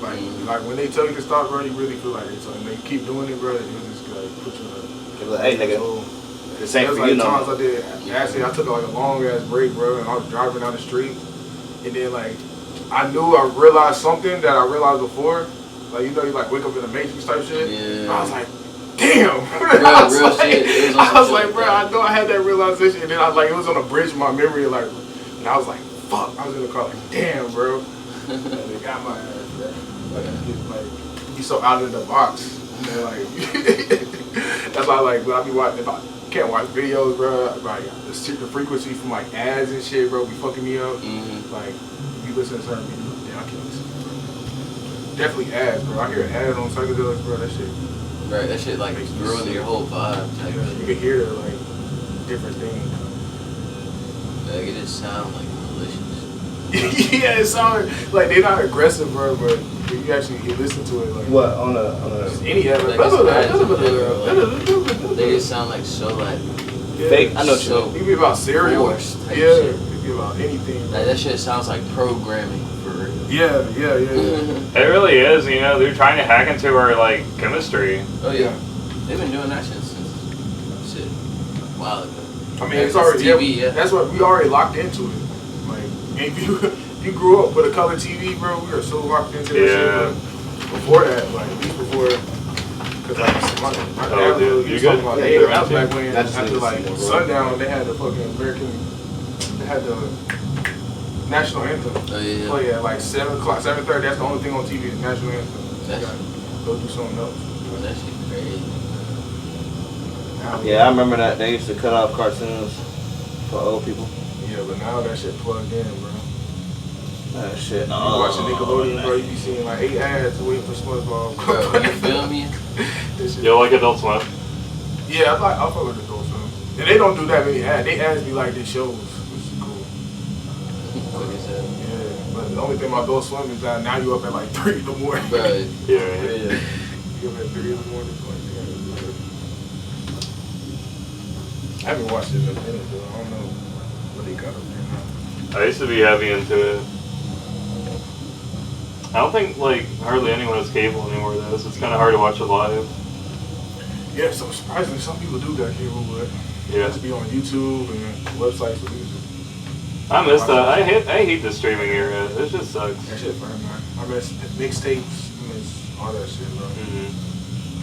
Speaker 16: Like when they tell you to stop, bro, you really feel like it's. And they keep doing it, bro. It just like put you in a.
Speaker 1: Hey, nigga. The same for you,
Speaker 16: times I did. Actually, I took like a long ass break, bro, and I was driving down the street, and then like I realized something that I realized before. Like you know, you like wake up in the Matrix type shit.
Speaker 15: Yeah.
Speaker 16: I was like, damn. I was like, bro, I know I had that realization, and then I was like, it was on a bridge in my memory, like, and I was like, fuck. I was in the car, like, damn, bro. And they got my ass, bro. Like, he's so out of the box. And like, that's why, like, when I be watching, if I can't watch videos, bro, like, the frequency from like ads and shit, bro, be fucking me up. Like, if you listen to certain videos, damn, I can't listen. Definitely ads, bro. I hear an ad on psychedelics, bro. That shit.
Speaker 15: Right, that shit like ruin your whole vibe. Type
Speaker 16: yeah, you can hear like different things.
Speaker 15: Like it just sound like malicious.
Speaker 16: Yeah, it sounds like they're not aggressive, bro. But if you actually listen to it, like
Speaker 1: what on a
Speaker 16: any ad,
Speaker 15: like they just sound like so like
Speaker 1: fake. I know
Speaker 15: so.
Speaker 16: It be about cereal. Yeah,
Speaker 15: shit.
Speaker 16: it be about anything.
Speaker 15: Like that shit sounds like programming.
Speaker 16: Yeah.
Speaker 9: It really is, you know, they're trying to hack into our, like, chemistry.
Speaker 15: Oh, yeah. They've been doing that shit since, shit, a while ago.
Speaker 16: I mean, it's already,
Speaker 15: TV, yeah.
Speaker 16: That's what we already locked into it. Like, if you grew up with a color TV, bro, we are so locked into that shit, bro. Before that, like, at least before, because, like, my dad was talking about, that was back when, after, like, sundown, they had the fucking they had the national anthem.
Speaker 15: Oh, yeah.
Speaker 16: Play at like 7 o'clock, 7:30. That's the only thing on TV is national anthem. You gotta go do something else.
Speaker 15: That shit crazy.
Speaker 1: Yeah, I remember that they used to cut off cartoons for old people.
Speaker 16: Yeah, but now that shit plugged in, bro.
Speaker 1: That shit.
Speaker 16: You watching Nickelodeon, bro, you be seeing like 8 ads waiting for SpongeBob.
Speaker 15: Bro, you feel me?
Speaker 9: You like Adult Swim?
Speaker 16: Yeah, I fuck with Adult Swim. And they don't do that many ads. They ads be like their shows. But the only thing about Adult Swim is that now you up at like 3 in the morning.
Speaker 15: Right.
Speaker 9: Yeah.
Speaker 16: You up at 3 in the morning. I haven't watched it in a minute though. I don't know what they got up there now.
Speaker 9: I used to be heavy into it. I don't think, like, hardly anyone has cable anymore, though, so it's kind of hard to watch it live.
Speaker 16: Yeah, so surprisingly, some people do got cable, but it has to be on YouTube and websites for music.
Speaker 9: I miss that. I hate the streaming era. It just sucks.
Speaker 16: That shit fun, man. I miss mixtapes. I miss all that shit, bro.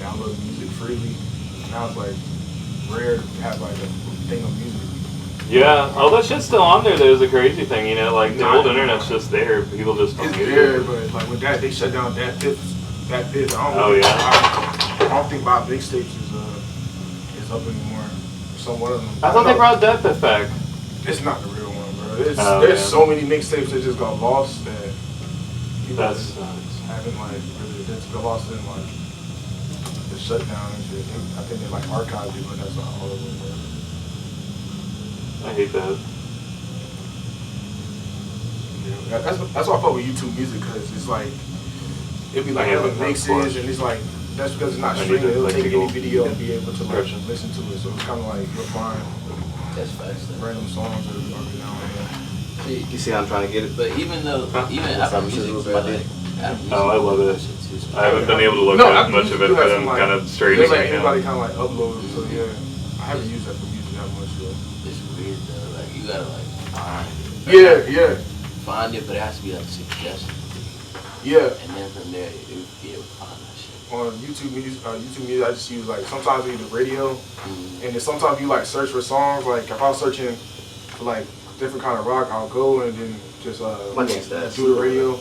Speaker 16: Download music freely. Now it's like rare to have like a thing of music.
Speaker 9: Yeah, all that shit's still on there. There's a crazy thing, you know, like the old internet's just there. People just don't
Speaker 16: It's
Speaker 9: use
Speaker 16: there,
Speaker 9: it.
Speaker 16: but like with that, they shut down that fifth. I don't
Speaker 9: Oh,
Speaker 16: really,
Speaker 9: yeah.
Speaker 16: I don't think my mixtapes is up anymore. Some one of them.
Speaker 9: I thought they brought Death back.
Speaker 16: It's not the real one, bro. There's so many mixtapes that just got lost that people haven't like really just got lost in like the shutdown and shit. I think they like archived it, but that's not all of them. Bro.
Speaker 9: I hate that.
Speaker 16: Yeah, that's why I fuck with YouTube Music, because it's like it'd be like having mixes and it's like that's because it's not streaming. It'll take any video and be able to like listen to it. So it's kind of like you'll find random songs or every now and then.
Speaker 1: You see how I'm trying to get it?
Speaker 15: But even though, even Apple Music, bro, like,
Speaker 9: Oh, I love it. I haven't been able to look at much of it, but I'm kind of straight
Speaker 16: There's like
Speaker 9: right now.
Speaker 16: anybody kind of like upload it, so yeah. I haven't used that for music that much though.
Speaker 15: It's weird though, like you gotta like find.
Speaker 16: Yeah.
Speaker 15: find it, but it has to be like suggested.
Speaker 16: Yeah.
Speaker 15: And then from there, it would be able to find that shit.
Speaker 16: On YouTube music, I just use like sometimes I use the radio, and then sometimes you like search for songs. Like if I was searching for like different kind of rock, I'll go and then just do the radio,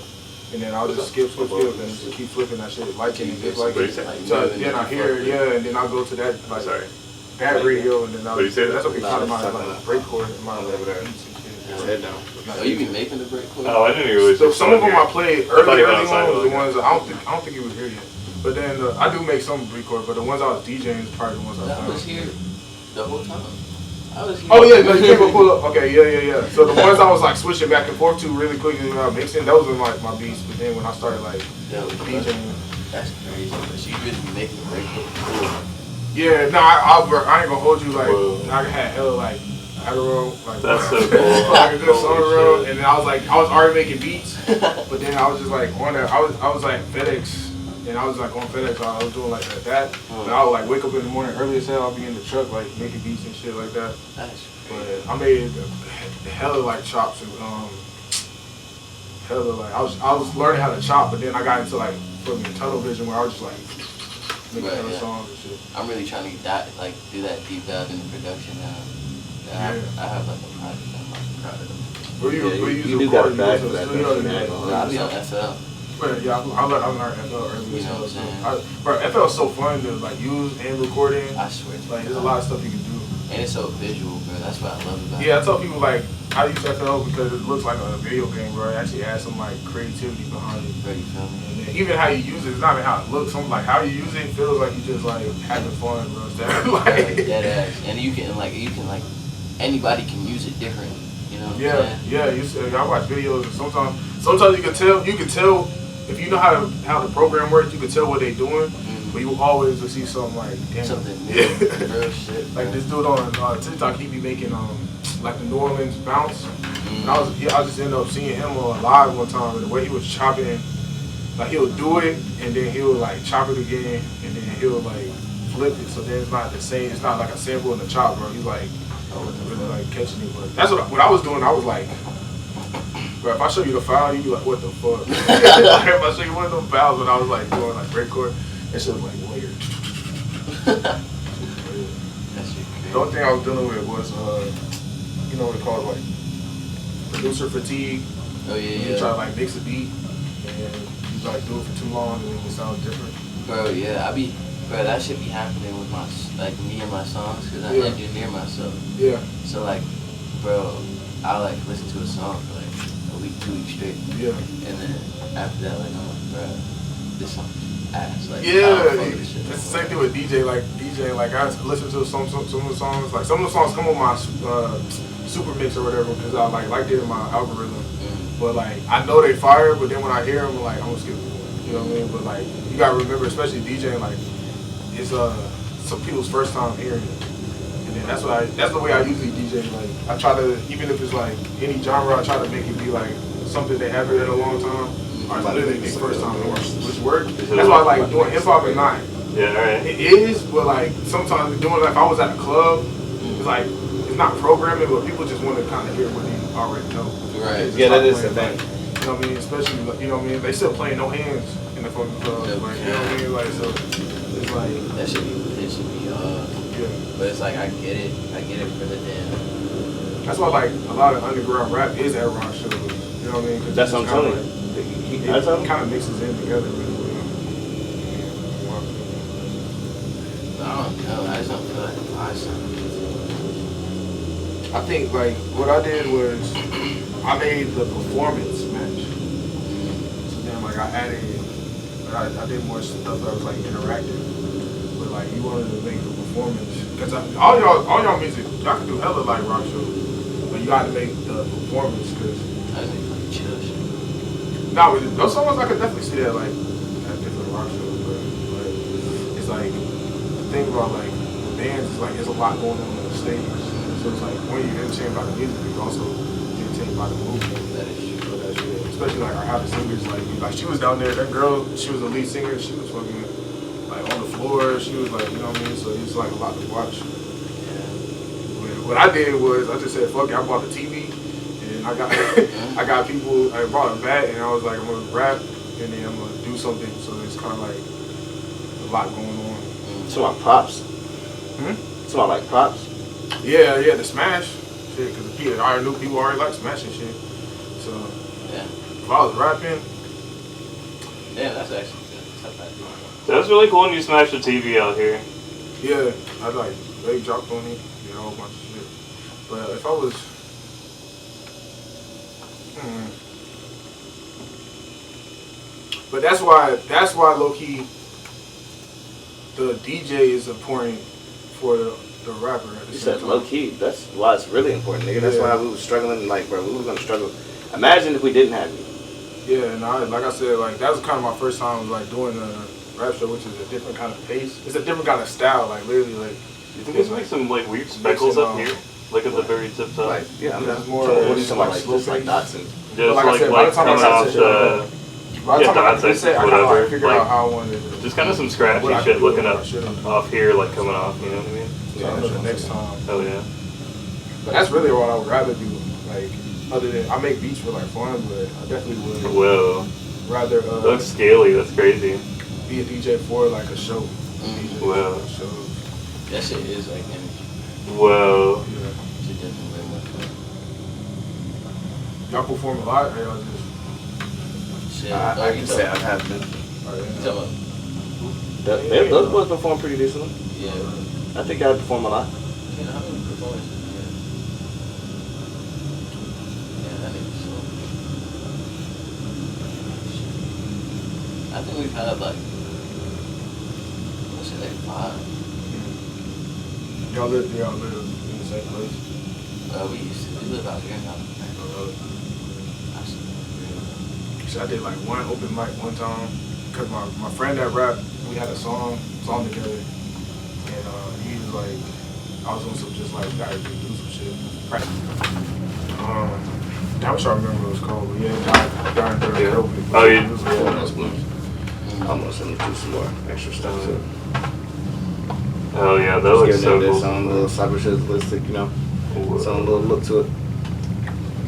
Speaker 16: and then I'll just skip, and just keep flipping that shit, liking it, just like it. So then I hear it, and then I'll go to that like that radio, and then I'll. That's what we call my like break chord in my
Speaker 15: Head down. Oh, you be making the break chord?
Speaker 9: Oh, I didn't really.
Speaker 16: So some of them I played early on was the ones I don't think it was here yet. But then I do make some break chord, but the ones I was DJing is probably the ones I
Speaker 15: was here the whole time. I was here.
Speaker 16: Oh yeah, no, you can't go pull up. Okay, yeah. So the ones I was like switching back and forth to really quickly when I was mixing, those were like my beats. But then when I started like DJing,
Speaker 15: that's crazy. But she really making the break chord cool.
Speaker 16: Yeah, no, I ain't gonna hold you like I had hella like. Like,
Speaker 9: that's so cool.
Speaker 16: Like a good song around, and then I was already making beats, but then I was just like on there. I was like FedEx, and I was like on FedEx. I was doing like that. But I would like wake up in the morning early as hell. I'll be in the truck like making beats and shit like that. But I made hella like chops and hella like I was learning how to chop, but then I got into like fucking tunnel vision where I was just like making hella songs and shit.
Speaker 15: I'm really trying to do that deep dive into production now. I have like a project I'm like proud of them.
Speaker 16: Where you
Speaker 1: do got a bag for that.
Speaker 15: I'll be on FL.
Speaker 16: Yeah, I learned FL early.
Speaker 15: You know what I'm saying?
Speaker 16: Bro, FL is so fun to like use and recording.
Speaker 15: I swear.
Speaker 16: Like there's a lot of stuff you can do.
Speaker 15: And it's so visual, bro. That's what I love about it.
Speaker 16: Yeah, I tell people like I use FL because it looks like a video game, bro. It actually has some like creativity behind it.
Speaker 15: Bro, you feel me?
Speaker 16: And then even how you use it, it's not even how it looks. Like how you use it feels like you just like having fun, bro. Like
Speaker 15: dead ass. And you can like anybody can use it different, you know what I'm saying?
Speaker 16: I watch videos and sometimes you can tell if you know how the program works, you can tell what they're doing, but you will always see something like
Speaker 15: something new, real shit.
Speaker 16: Like this dude on TikTok, he be making like the New Orleans bounce. And I just ended up seeing him on live one time, and the way he was chopping, like he'll do it and then he'll like chop it again and then he'll like flip it, so then it's not the same. It's not like a sample in the chop, bro. He's like really like catching it. But that's what I was doing. I was like, bro, if I show you the file, you be like, what the fuck? Like, if I show you one of them files when I was like doing like break chord, that shit was like weird. The only thing I was dealing with was you know what it called, like producer fatigue.
Speaker 15: Oh yeah,
Speaker 16: You try to like mix a beat and you like do it for too long and then it sounds different.
Speaker 15: Bro, yeah, bro, that should be happening with me and my songs, because I engineer myself.
Speaker 16: Yeah.
Speaker 15: So like, bro, I like listen to a song for like a week, 2 weeks straight.
Speaker 16: Yeah.
Speaker 15: And then after that, like, I'm like, bro, this song is ass. Like,
Speaker 16: it's the same thing with DJ. Like I listen to some of the songs. Like some of the songs come on my super mix or whatever because I like it in my algorithm. But like I know they fire, but then when I hear them, like I'm gonna skip it. You know what I mean? But like you gotta remember, especially DJing, like it's some people's first time hearing it, and then that's the way I usually DJ. Like I try to, even if it's like any genre, I try to make it be like something they haven't heard in a long time, or it's literally their first time hearing, which work. That's why I like doing hip hop at night.
Speaker 9: Yeah, right.
Speaker 16: It is, but like sometimes doing like if I was at a club, it's like it's not programming, but people just want to kind of hear what they already know.
Speaker 15: Right.
Speaker 1: Yeah, that is the thing.
Speaker 16: You know what I mean? Especially, you know what I mean? They still playing no hands in the fucking club. Like, you know what I mean? Like, so it's like
Speaker 15: that should be but it's like I get it for the damn.
Speaker 16: That's why like a lot of underground rap is at rock shows. You know what I mean?
Speaker 1: That's what I'm telling you.
Speaker 16: It kind of mixes in together really well.
Speaker 15: I don't know. I just don't feel like I sound.
Speaker 16: I think like what I did was I made the performance match. So then like I did more stuff that was like interactive. But like you wanted to make the performance because all y'all music y'all can do hella like rock shows, but you got to make the performance because
Speaker 15: I make like chill shit.
Speaker 16: Nah, with those songs I could definitely see that like at different rock shows, but it's like the thing about like bands is like there's a lot going on the stage. So it's like when you're entertained by the music, you're also entertained by the movement.
Speaker 15: That is true.
Speaker 16: Especially like our house singers, like she was down there. That girl, she was the lead singer. She was fucking like on the floor. She was like, you know what I mean. So it's like a lot to watch. Yeah. What I did was I just said, fuck it. I bought the TV, and then I got people. I brought a bat, and I was like, I'm gonna rap, and then I'm gonna do something. So it's kind of like a lot going on.
Speaker 1: So my props. So I like props.
Speaker 16: Yeah, the smash shit, because I already knew people already like smashing shit. So
Speaker 15: yeah,
Speaker 16: if I was rapping,
Speaker 15: yeah, that's actually good.
Speaker 9: That's really cool when you smash the TV out here.
Speaker 16: yeah, I'd like leg dropped on it, a whole bunch of shit. But if I was, but that's why low key the DJ is important for the rapper.
Speaker 1: You said low key. That's why it's really important, nigga. That's why we was struggling. Like, bro, we were gonna struggle. Imagine if we didn't have you.
Speaker 16: Yeah, and like I said, like that was kind of my first time like doing a rap show, which is a different kind of pace. It's a different kind of style. Like literally, like
Speaker 9: you think it's like some like weird speckles up here, like at the very tip top.
Speaker 1: Like, yeah, I'm
Speaker 16: that's more.
Speaker 1: What are you talking about? Like just like dots and.
Speaker 9: Just
Speaker 16: like I said, by the time I
Speaker 9: coming off
Speaker 16: said
Speaker 9: the.
Speaker 16: By the time I
Speaker 9: dots,
Speaker 16: said, I kind of like figured out how I wanted to.
Speaker 9: Just kind of some scratchy shit looking up off here, like coming off. You know what I mean?
Speaker 16: Yeah, the next time.
Speaker 9: Oh yeah.
Speaker 16: But that's really what I would rather do. Like, other than I make beats for like fun, but I definitely would.
Speaker 9: Whoa.
Speaker 16: Rather.
Speaker 9: That looks scaly. That's crazy.
Speaker 16: Be a DJ for like a show.
Speaker 9: Whoa.
Speaker 15: That shit is like him.
Speaker 9: Whoa.
Speaker 16: Yeah.
Speaker 15: Shit definitely way more fun.
Speaker 16: Y'all perform a lot, or y'all just?
Speaker 15: Shit.
Speaker 1: I can say I have been. Those boys perform pretty decently.
Speaker 15: Yeah.
Speaker 1: I think I perform a lot.
Speaker 15: Yeah, how many performances? Yeah, that nigga's so. I think we've had like, let's say like 5.
Speaker 16: Y'all live in the same place?
Speaker 15: We live out here now.
Speaker 16: So I did like one open mic one time, cause my friend that rapped, we had a song together, and he was like, I was on some just like gotta do some shit. I'm trying to remember what it was called, but yeah, dying dirty.
Speaker 9: Oh, yeah.
Speaker 1: I'm gonna send you some more extra stuff too.
Speaker 9: Oh yeah, that looks so cool.
Speaker 1: Some little cyber shitlistic, you know, some little look to it.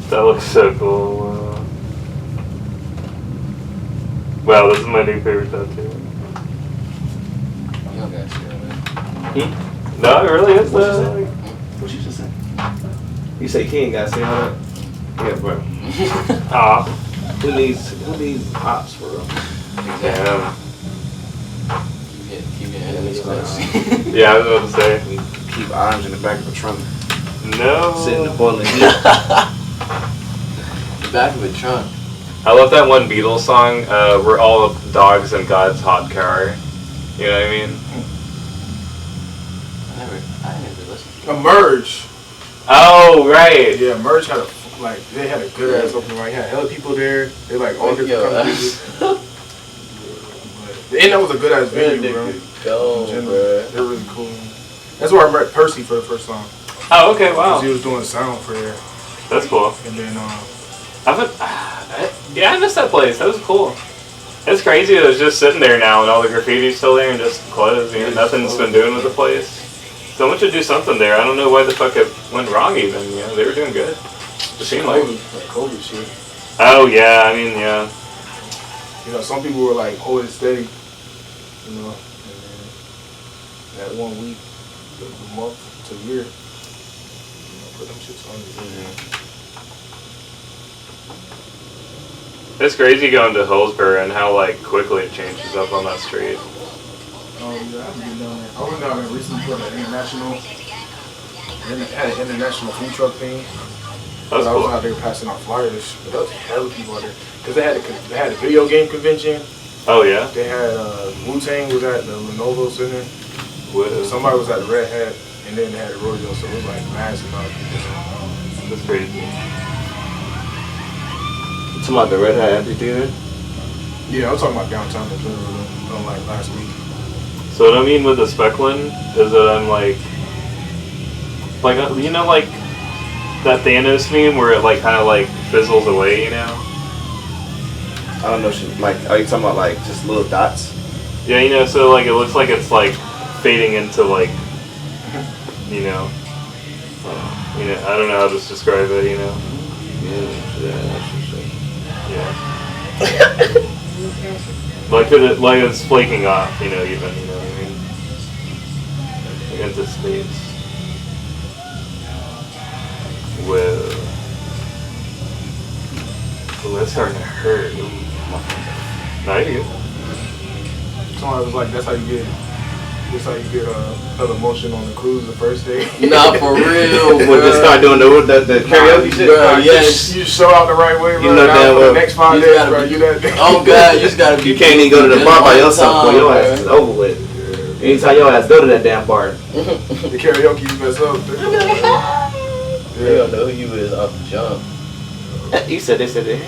Speaker 9: That looks so cool. Wow, this is my new favorite tattoo.
Speaker 15: You don't got shit on it.
Speaker 9: No, it really is.
Speaker 1: What you just say? You say he ain't got to say all that? Yeah, bro. Who needs ops for real?
Speaker 9: Yeah.
Speaker 15: Keep your enemies close.
Speaker 9: Yeah, I was about to say.
Speaker 1: Keep Anj in the back of the trunk.
Speaker 9: No.
Speaker 1: Sitting in the boiling heat.
Speaker 15: The back of a trunk.
Speaker 9: I love that one Beatles song, we're all dogs in God's hot car. You know what I mean?
Speaker 15: I never listened.
Speaker 16: Merge.
Speaker 9: Oh, right.
Speaker 16: Yeah, Merge had they had a good ass opening mic. Had hella people there. They like all different kind of music. And that was a good ass venue, bro. They're really cool. That's where I met Percy for the first time.
Speaker 9: Oh, okay, wow.
Speaker 16: Because he was doing sound for there.
Speaker 9: That's cool.
Speaker 16: And then,
Speaker 9: yeah, I missed that place. That was cool. It's crazy that it's just sitting there now and all the graffiti's still there and just closed. You know, nothing's been doing with the place. Someone should do something there. I don't know why the fuck it went wrong even. You know, they were doing good. It seemed like
Speaker 16: COVID shit.
Speaker 9: Oh, yeah, I mean, yeah.
Speaker 16: You know, some people were like holding steady. You know, and then that 1 week, the month to year, put them shits on you.
Speaker 9: It's crazy going to Hillsborough and how like quickly it changes up on that street.
Speaker 16: Yeah, I went down there recently for the international. Had an international food truck thing.
Speaker 9: That's
Speaker 16: I
Speaker 9: cool.
Speaker 16: was out there passing out flyers. But there was hella people out there because they had a video game convention.
Speaker 9: Oh yeah.
Speaker 16: They had Wu-Tang was at the Lenovo Center.
Speaker 9: Whoa.
Speaker 16: Somebody was at the Red Hat, and then they had a rodeo, so it was like massive amount of people.
Speaker 9: That's crazy.
Speaker 1: Talking about the Red Hat Amphitheater?
Speaker 16: Yeah, I'm talking about downtown in general, like last week.
Speaker 9: So what I mean with the Specklin is that I'm like you know, like that Thanos meme where it like kind of like fizzles away, you know?
Speaker 1: I don't know. Like, are you talking about like just little dots?
Speaker 9: Yeah, you know. So like it looks like it's like fading into like, you know, I don't know how to describe it, you know. Like it's flaking off, even, you know what I mean? Like into space. Whoa. Ooh, that's starting to hurt. Ooh. No, you're good.
Speaker 16: Someone was like, that's how you get emotion on the cruise the first day.
Speaker 15: Nah, for real.
Speaker 1: We'll just start doing the karaoke shit.
Speaker 15: Bro, yes.
Speaker 16: You show out the right way, bro.
Speaker 1: You know damn well.
Speaker 16: For the next 5 days, bro.
Speaker 15: Oh God, you just gotta be.
Speaker 1: You can't even go to the bar by yourself, boy. Your ass is over with. Anytime your ass go to that damn bar.
Speaker 16: The karaoke you mess up.
Speaker 15: They don't know who you is off the jump.
Speaker 1: You said they said it.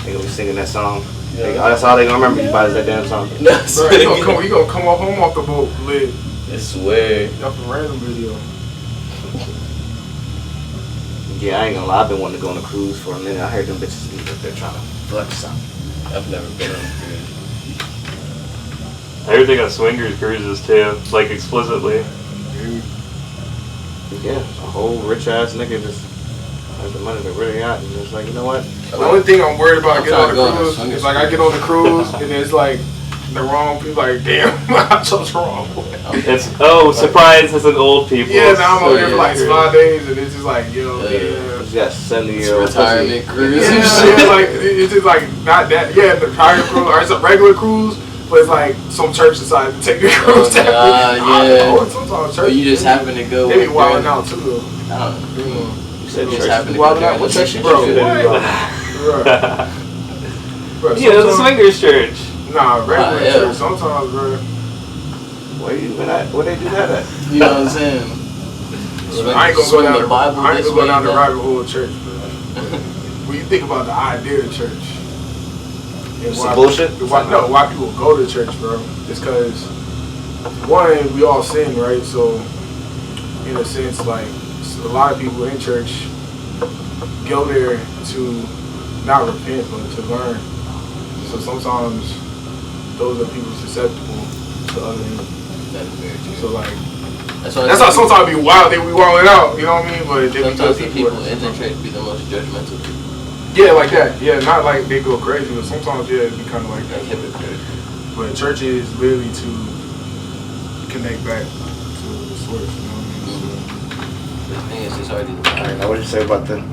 Speaker 1: They gonna be singing that song. Yeah. That's all they gonna remember you by is that damn song.
Speaker 16: Bro, you gonna come home off the boat lit.
Speaker 15: I swear.
Speaker 16: Off a random video.
Speaker 1: Yeah, I ain't gonna lie. I've been wanting to go on a cruise for a minute. I heard them bitches be up there trying to fuck something.
Speaker 15: I've never been on a cruise.
Speaker 9: I heard they got swingers cruises too, like explicitly.
Speaker 1: Yeah, a whole rich ass nigga just has the money to really out and just like, you know what?
Speaker 16: The only thing I'm worried about getting on the cruise is like I get on the cruise and it's like the wrong people. Like, damn, I chose wrong.
Speaker 9: It's surprise! It's an old people.
Speaker 16: Yeah, now I'm over here for like 5 days and it's just like, yo,
Speaker 1: You got 70-year-old
Speaker 15: retirement cruise.
Speaker 16: Yeah, like it's just like not that. Yeah, the retirement cruise or it's a regular cruise. But it's like some church decided to take the cruise.
Speaker 15: Yeah.
Speaker 16: Sometimes church.
Speaker 15: But you just happen to go.
Speaker 16: They be wilding out too though.
Speaker 15: I don't know.
Speaker 1: You said
Speaker 15: just
Speaker 1: church
Speaker 15: happen to
Speaker 1: wilding
Speaker 15: go
Speaker 1: out? What church you
Speaker 16: bro?
Speaker 1: should have
Speaker 16: Bro,
Speaker 9: Yeah, the swingers church.
Speaker 16: Nah, regular church. Sometimes, bro.
Speaker 1: Where you been at? Where they do that at?
Speaker 15: You know what I'm saying?
Speaker 16: I ain't gonna go down the Bible. I ain't gonna go down the rabbit hole church, bro. When you think about the idea of church.
Speaker 1: It's some bullshit?
Speaker 16: Why people go to church, bro? It's because, one, we all sin, right? So, in a sense, like, a lot of people in church go there to not repent, but to learn. So sometimes those are people susceptible to other things.
Speaker 15: That is very true.
Speaker 16: So, like,
Speaker 15: that's
Speaker 16: why sometimes we wild, they be wilding out, you know what I mean? But
Speaker 15: sometimes the people in the church be the most judgmental people.
Speaker 16: Yeah, like that. Yeah, not like they go crazy, but sometimes, yeah, it be kind of like that. But church is really to connect back to the source, you know what I mean?
Speaker 15: The thing is, it's already.
Speaker 1: Now, what did you say about that?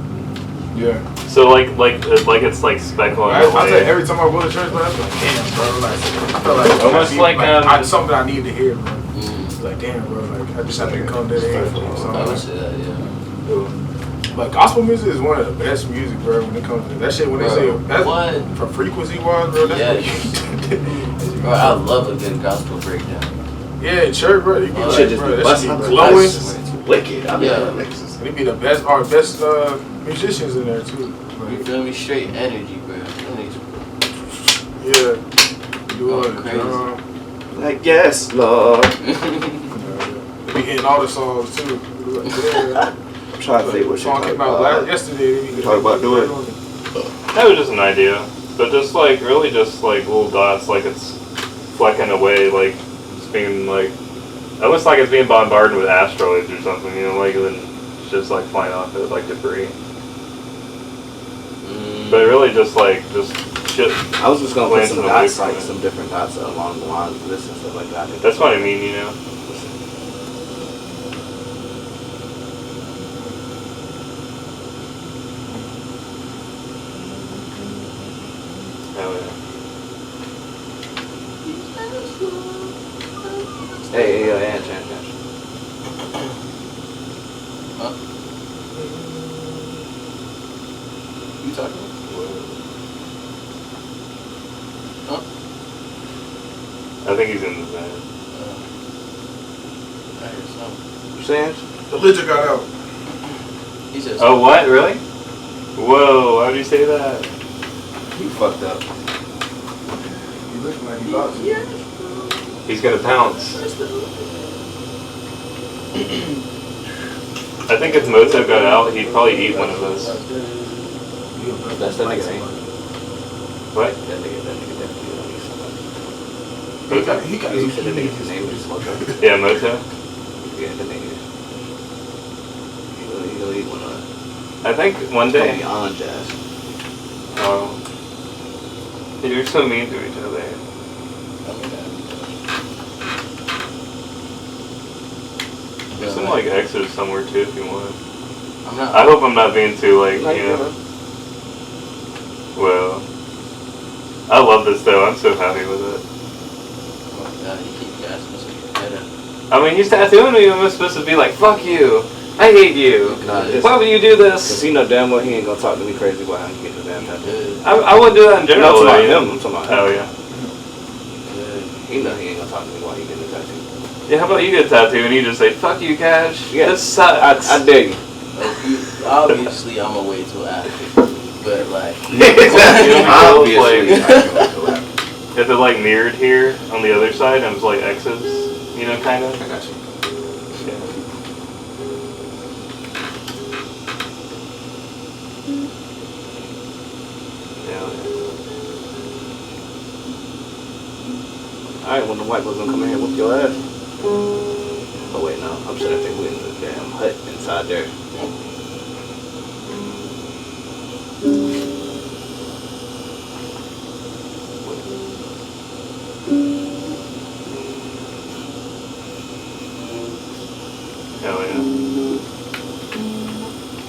Speaker 16: Yeah.
Speaker 9: So like it's like speckling.
Speaker 16: I tell you, every time I go to church, bro, I feel like, damn, bro. Like, I feel like
Speaker 9: almost
Speaker 16: something I need to hear, bro. Like, damn, bro. Like, I just have to come to the end for something.
Speaker 15: I would say that, yeah.
Speaker 16: But gospel music is one of the best music, bro, when it comes to that shit. When they say that's for frequency wise, bro, that's
Speaker 15: bro, I love a good gospel breakdown.
Speaker 16: Yeah, church, bro. You be like,
Speaker 1: shit just
Speaker 16: bro,
Speaker 1: be
Speaker 16: that shit be
Speaker 1: busting.
Speaker 16: glowing.
Speaker 1: Wicked. I mean,
Speaker 16: They be the best, our best musicians in there too.
Speaker 15: You feel me? Straight energy, bro.
Speaker 16: Yeah. You are
Speaker 15: crazy.
Speaker 1: Like, yes, Lord.
Speaker 16: They be hitting all the songs too. Like, yeah.
Speaker 1: I'm trying to think what
Speaker 16: song came out yesterday.
Speaker 1: Talk about doing.
Speaker 9: That was just an idea, but just like really just like little dots, like it's flecking away, like it's being like almost like it's being bombarded with asteroids or something, you know, like then it's just like flying off it like debris. But really just shit.
Speaker 1: I was just gonna put some dots, like some different dots along the lines of this and stuff like that.
Speaker 9: That's what I mean, you know. Hell yeah.
Speaker 1: Hey, Anj.
Speaker 15: Huh? You talking? Huh?
Speaker 9: I think he's in the van.
Speaker 15: I heard something.
Speaker 1: You saying?
Speaker 16: The legend got out.
Speaker 15: He says.
Speaker 9: Oh, what? Really? Whoa! Why would you say that?
Speaker 1: You fucked up.
Speaker 16: You looking like you about to.
Speaker 9: He's gonna pounce. I think if Moto got out, he'd probably eat one of us.
Speaker 1: That's that nigga name.
Speaker 9: What?
Speaker 1: That nigga definitely
Speaker 9: Moto?
Speaker 16: He got
Speaker 1: You said the nigga's name was Moto.
Speaker 9: Yeah, Moto.
Speaker 1: Yeah, the nigga.
Speaker 9: I think one day.
Speaker 1: Anj ass.
Speaker 9: Oh. You're so mean to each other. There's some like X's somewhere too if you want. I hope I'm not being too like, you know. Well, I love this though. I'm so happy with it. I mean, he's tattooing me. I'm supposed to be like, fuck you. I hate you. Why would you do this?
Speaker 1: Cause he know damn well he ain't gonna talk to me crazy about how he get the damn tattoo.
Speaker 9: I wouldn't do that in general.
Speaker 1: No, I'm talking about him. I'm talking about him.
Speaker 9: Oh yeah.
Speaker 1: He know he ain't gonna talk to me while he getting the tattoo.
Speaker 9: Yeah, how about you get a tattoo and you just say, fuck you, Cash.
Speaker 1: Yeah.
Speaker 9: This sucks.
Speaker 1: I dare you.
Speaker 15: Obviously, I'm gonna wait till after. But like,
Speaker 9: obviously, if it like mirrored here on the other side, and it was like X's, you know, kind of.
Speaker 1: I got you.
Speaker 9: Yeah.
Speaker 1: Alright, when the white boys gonna come in here and whoop your ass. Oh wait, no. I'm sure I think we in the damn hut inside there.
Speaker 9: Hell yeah.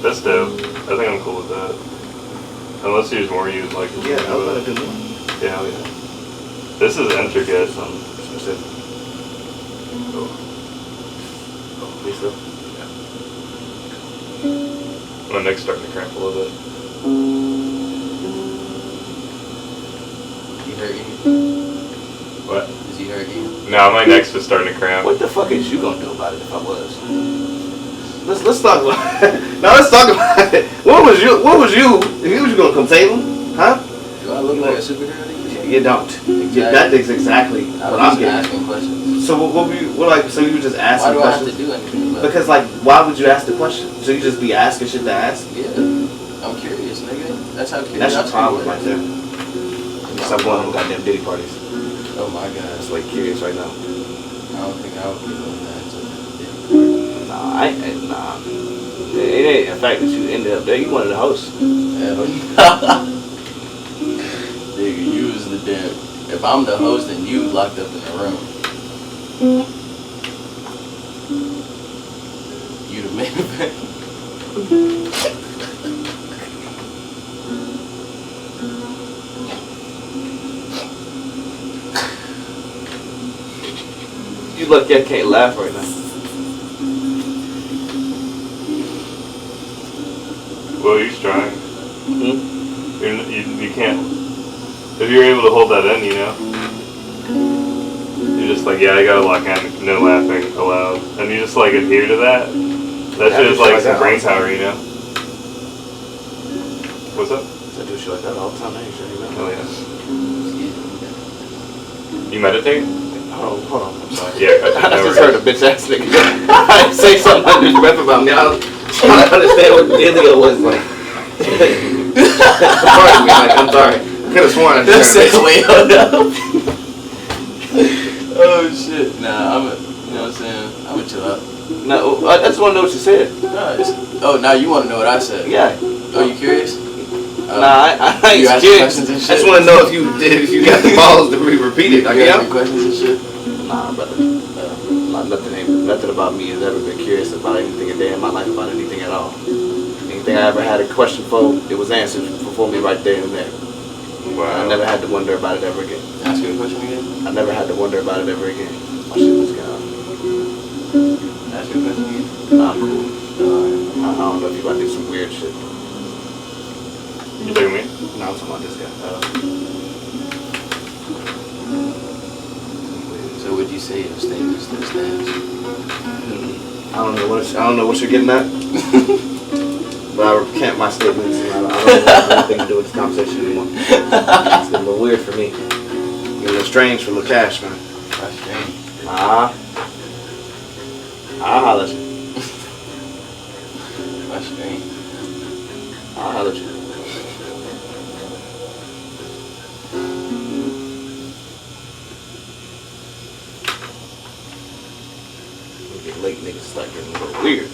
Speaker 9: That's dope. I think I'm cool with that. Unless there's more you'd like to do.
Speaker 1: Yeah, I was gonna do more.
Speaker 9: Yeah, hell yeah. This is intricate.
Speaker 1: Specific. Oh, Lisa?
Speaker 9: Yeah. My neck's starting to cramp a little bit.
Speaker 15: You hurt you?
Speaker 9: What?
Speaker 15: Is he hurt you?
Speaker 9: No, my neck's just starting to cramp.
Speaker 1: What the fuck is you gonna do about it if I was? Let's talk about it. Now let's talk about it. What was you? If you was gonna come save him? Huh?
Speaker 15: Do I look like a superhero?
Speaker 1: You don't.
Speaker 15: Exactly.
Speaker 1: That is exactly what I'm getting.
Speaker 15: Asking questions.
Speaker 1: So so you would just ask
Speaker 15: Why do
Speaker 1: questions?
Speaker 15: I have to do anything about
Speaker 1: Because like, why would you ask the question? So you just be asking shit to ask?
Speaker 15: Yeah. I'm curious, nigga. That's how curious.
Speaker 1: That's your problem right there. Stop going to goddamn Diddy parties.
Speaker 15: Oh my god.
Speaker 1: That's why you're curious right now.
Speaker 15: I don't think I would be doing that.
Speaker 1: Nah. It ain't the fact that you ended up there. You wanted to host.
Speaker 15: Hell Nigga, you was the damn. If I'm the host and you locked up in the room, you the main event.
Speaker 1: You lucky I can't laugh right now.
Speaker 9: Well, you're strong.
Speaker 1: Hmm?
Speaker 9: You can't. If you're able to hold that in, you know. You're just like, yeah, I gotta lock in, no laughing allowed. And you just like adhere to that. That shit is like some brain power, you know. What's up?
Speaker 1: I do shit like that all the time. I ain't sure you know.
Speaker 9: Oh yeah. You meditate?
Speaker 1: Hold on. I'm sorry.
Speaker 9: Yeah,
Speaker 1: I just heard a bitch ass nigga. I didn't say something under his breath about me. I was trying to understand what the dealio was like. Pardon me, like, I'm sorry. I could have sworn I just heard a bitch.
Speaker 15: Wait, hold up. Oh shit. Nah, you know what I'm saying? I'm gonna chill out.
Speaker 1: No, I just want to know what you said.
Speaker 15: Oh, now you want to know what I said?
Speaker 1: Yeah.
Speaker 15: Oh, you curious?
Speaker 1: Nah, I ain't curious. I just want to know if you got the balls to repeat it. Like,
Speaker 15: you ask me questions and shit?
Speaker 1: Nah, brother. Nothing about me has ever been curious about anything a day in my life, about anything at all. Anything I ever had a question for, it was answered for me right there and there.
Speaker 9: Wow.
Speaker 1: I never had to wonder about it ever again.
Speaker 15: Ask you a question again?
Speaker 1: I never had to wonder about it ever again. My shit was gone.
Speaker 15: Ask you a question again?
Speaker 1: Nah, I'm cool. I don't know if you about to do some weird shit.
Speaker 9: You talking to me?
Speaker 1: No, I'm talking about this guy.
Speaker 15: So would you say your statement still stands?
Speaker 1: I don't know what you're getting at. But I recant my statements, and I don't have anything to do with this conversation anymore. It's getting a little weird for me. Getting a little strange for Lil Cash, man.
Speaker 15: That's strange.
Speaker 1: I'll holler at you.
Speaker 15: That's strange.
Speaker 1: I'll holler at you. Late niggas start getting a little weird.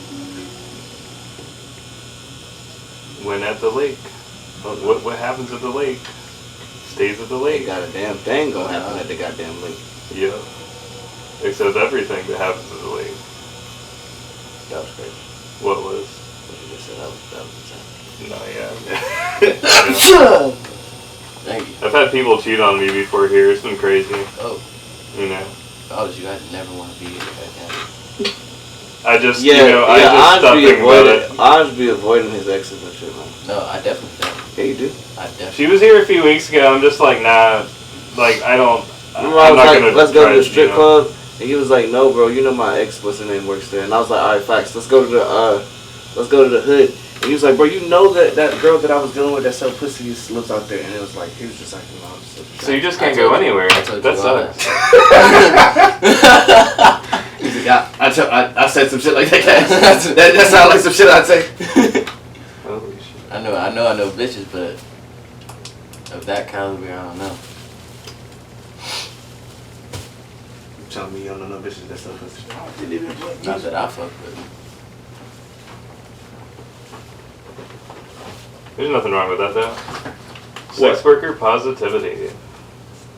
Speaker 9: when at the lake. What happens at the lake stays at the lake.
Speaker 1: Got a damn thing gonna happen at the goddamn lake.
Speaker 9: Yeah. Except everything that happens at the lake.
Speaker 1: That was crazy.
Speaker 9: What was?
Speaker 1: What you just said, that was insane.
Speaker 9: No, yeah.
Speaker 15: Thank you.
Speaker 9: I've had people cheat on me before here. It's been crazy.
Speaker 15: Oh.
Speaker 9: You know.
Speaker 15: Oh, you guys never want to be here like that.
Speaker 9: I just,
Speaker 1: yeah,
Speaker 9: you know, I just stopped thinking about it.
Speaker 1: Anj be avoiding his exes and shit, man.
Speaker 15: No, I definitely don't.
Speaker 1: Yeah, you do.
Speaker 15: I definitely.
Speaker 9: She was here a few weeks ago. I'm just like, nah. Like, I don't.
Speaker 1: Remember I was like, let's go to the strip club. And he was like, no, bro, you know my ex, what's her name, works there. And I was like, all right, facts. Let's go to the hood. And he was like, bro, you know that girl that I was dealing with that sell pussy lives out there. And it was like, he was just like, no, I'm just
Speaker 9: so you just can't go anywhere. That sucks.
Speaker 1: He's like, I said some shit like that. That sounds like some shit I'd say.
Speaker 9: Holy shit.
Speaker 15: I know bitches, but of that caliber, I don't know.
Speaker 1: Tell me you don't know no bitches that sell pussy.
Speaker 15: Not that I fuck with.
Speaker 9: There's nothing wrong with that though. Sex worker positivity.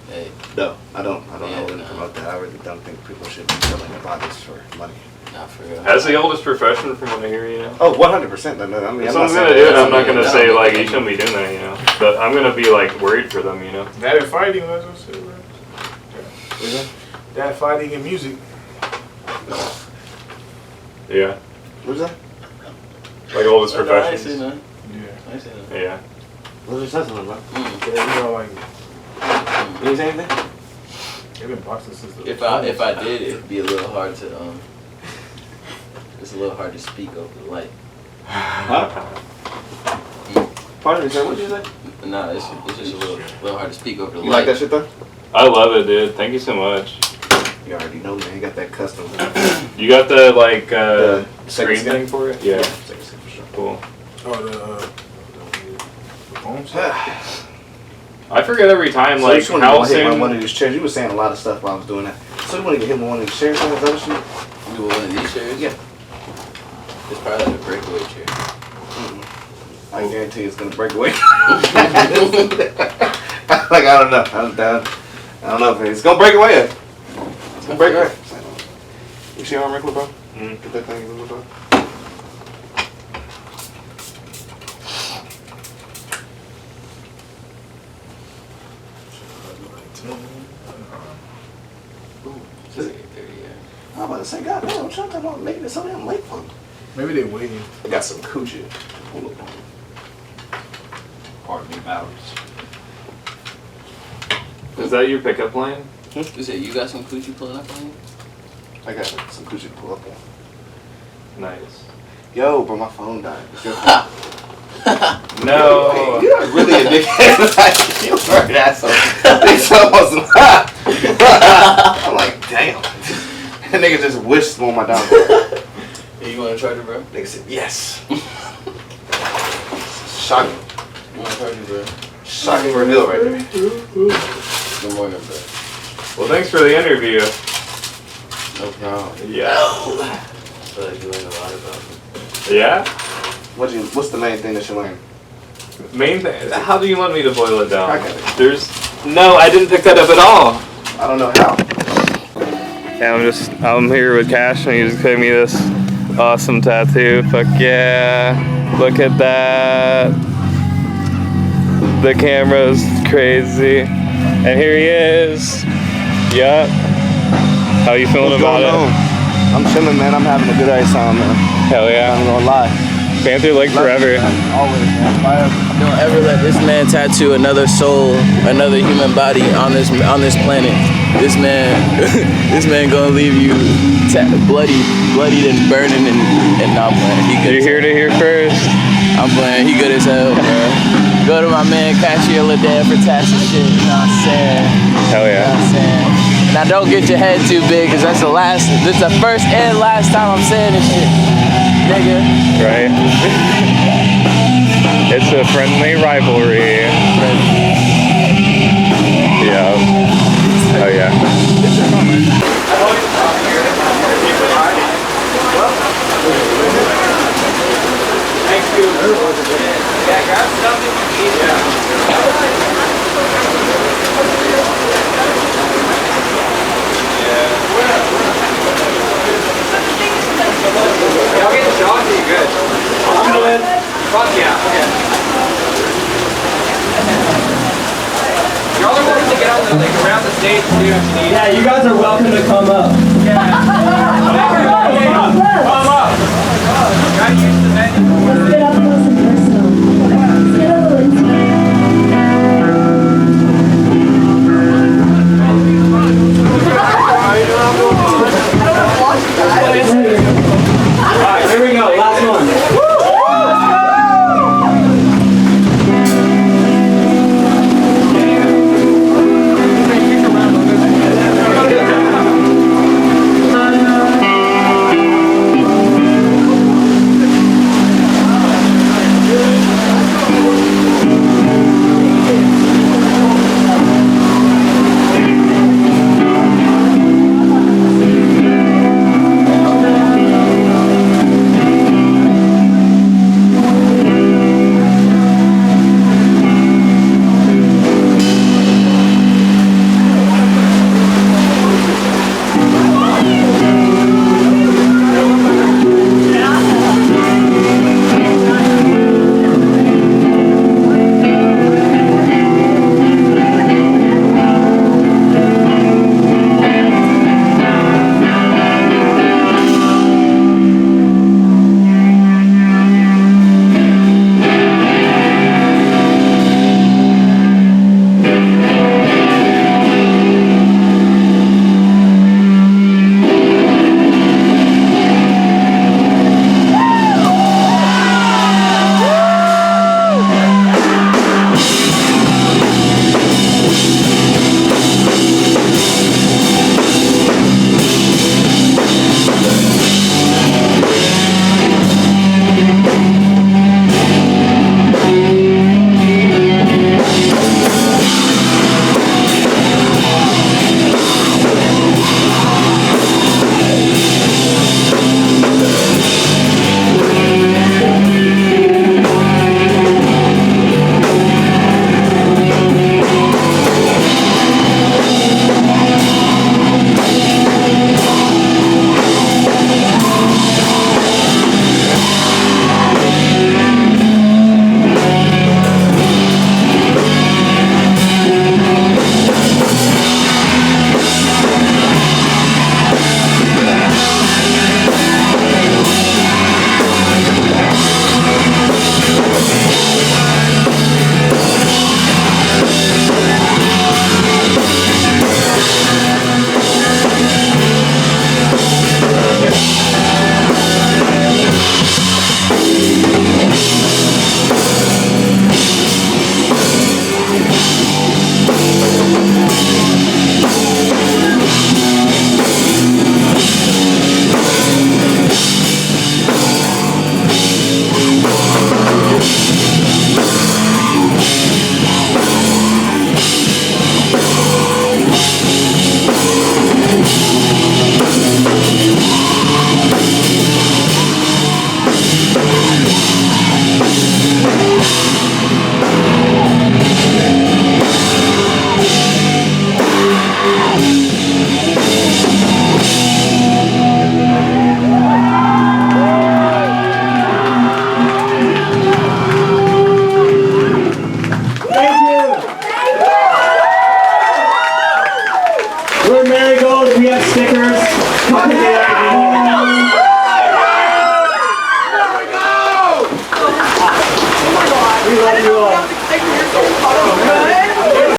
Speaker 15: Hey.
Speaker 1: No, I don't know anything about that. I really don't think people should be selling their bodies for money.
Speaker 15: Not for real.
Speaker 9: That's the oldest profession from what I hear, you know.
Speaker 1: Oh, 100%. I mean,
Speaker 9: if someone's gonna do it, I'm not gonna say like you shouldn't be doing that, you know. But I'm gonna be like worried for them, you know.
Speaker 16: That and fighting, that's what I said, bro. Yeah. That fighting and music.
Speaker 9: Yeah.
Speaker 1: What's that?
Speaker 9: Like oldest
Speaker 15: I
Speaker 9: professions.
Speaker 15: see that.
Speaker 16: Yeah.
Speaker 15: I see that.
Speaker 9: Yeah.
Speaker 1: What's your sense of them, bro?
Speaker 16: Yeah, you know, like.
Speaker 1: You say anything?
Speaker 16: They've been boxing since the.
Speaker 15: If I did, it'd be a little hard to It's a little hard to speak over the light.
Speaker 1: Huh? Pardon me, sir. What did you say?
Speaker 15: No, it's just a little hard to speak over the light.
Speaker 1: You like that shit though?
Speaker 9: I love it, dude. Thank you so much.
Speaker 1: You already know, man. You got that custom.
Speaker 9: You got the like
Speaker 1: screen
Speaker 9: screen thing for it? Yeah.
Speaker 1: For sure.
Speaker 9: Cool.
Speaker 16: Oh, the phones?
Speaker 9: I forget every time,
Speaker 1: So
Speaker 9: like,
Speaker 1: you just wanna
Speaker 9: how
Speaker 1: hit
Speaker 9: soon.
Speaker 1: one of these chairs. You were saying a lot of stuff while I was doing that. So you want to get hit with one of these chairs? Is that what you?
Speaker 15: You want one of these chairs?
Speaker 1: Yeah.
Speaker 15: It's probably like a breakaway chair.
Speaker 1: I guarantee it's gonna break away. Like I don't know. I don't know if it's gonna break away. It's gonna break away. You see how I'm wrinkly, bro? Get that thing in the bro. I'm about to say, God damn, I'm trying to talk about making it so damn late for me.
Speaker 16: Maybe they waiting.
Speaker 1: I got some coochie. Hold up. Pardon me, Bowers.
Speaker 9: Is that your pickup line?
Speaker 15: Is it you got some coochie pulling up on you?
Speaker 1: I got some coochie to pull up on.
Speaker 9: Nice.
Speaker 1: Yo, bro, my phone died. It's your phone.
Speaker 9: No.
Speaker 1: Hey, you're really a dickhead. Like, you are an asshole. It's almost I'm like, damn. That nigga just wished on my downfall.
Speaker 15: Hey, you want to charge it, bro?
Speaker 1: Nigga said, yes. Shocking.
Speaker 15: You want to charge it, bro?
Speaker 1: Shocking reveal right there.
Speaker 15: Good morning, bro.
Speaker 9: Well, thanks for the interview.
Speaker 15: No problem.
Speaker 9: Yeah.
Speaker 15: I feel like you learned a lot about me.
Speaker 9: Yeah?
Speaker 1: What's the main thing that you learned?
Speaker 9: Main thing? How do you want me to boil it down?
Speaker 1: I got it.
Speaker 9: No, I didn't pick that up at all.
Speaker 1: I don't know how.
Speaker 9: Yeah, I'm here with Cash and he just gave me this awesome tattoo. Fuck yeah. Look at that. The camera's crazy. And here he is. Yup. How you feeling about it?
Speaker 1: I'm chilling, man. I'm having a good ass time, man.
Speaker 9: Hell yeah.
Speaker 1: I'm not gonna lie.
Speaker 9: Panther like forever.
Speaker 1: Always, man.
Speaker 15: Don't ever let this man tattoo another soul, another human body on this planet. This man gonna leave you bloodied and burning and not playing.
Speaker 9: You heard it here first.
Speaker 15: I'm playing. He good as hell, bro. Go to my man Cashier Lil Damn for tattoo shit. You know what I'm saying?
Speaker 9: Hell yeah.
Speaker 15: You know what I'm saying? Now don't get your head too big, cause that's the first and last time I'm saying this shit, nigga.
Speaker 9: Right. It's a friendly rivalry. Yeah. Oh yeah.
Speaker 14: Thank you. Yeah, you guys are welcome to come up. Come up. Gotta use the menu.
Speaker 17: Let's get up close and personal. Let's get a little intimate.
Speaker 14: Alright, here we go. Last one.
Speaker 18: We're Marigold. We have stickers.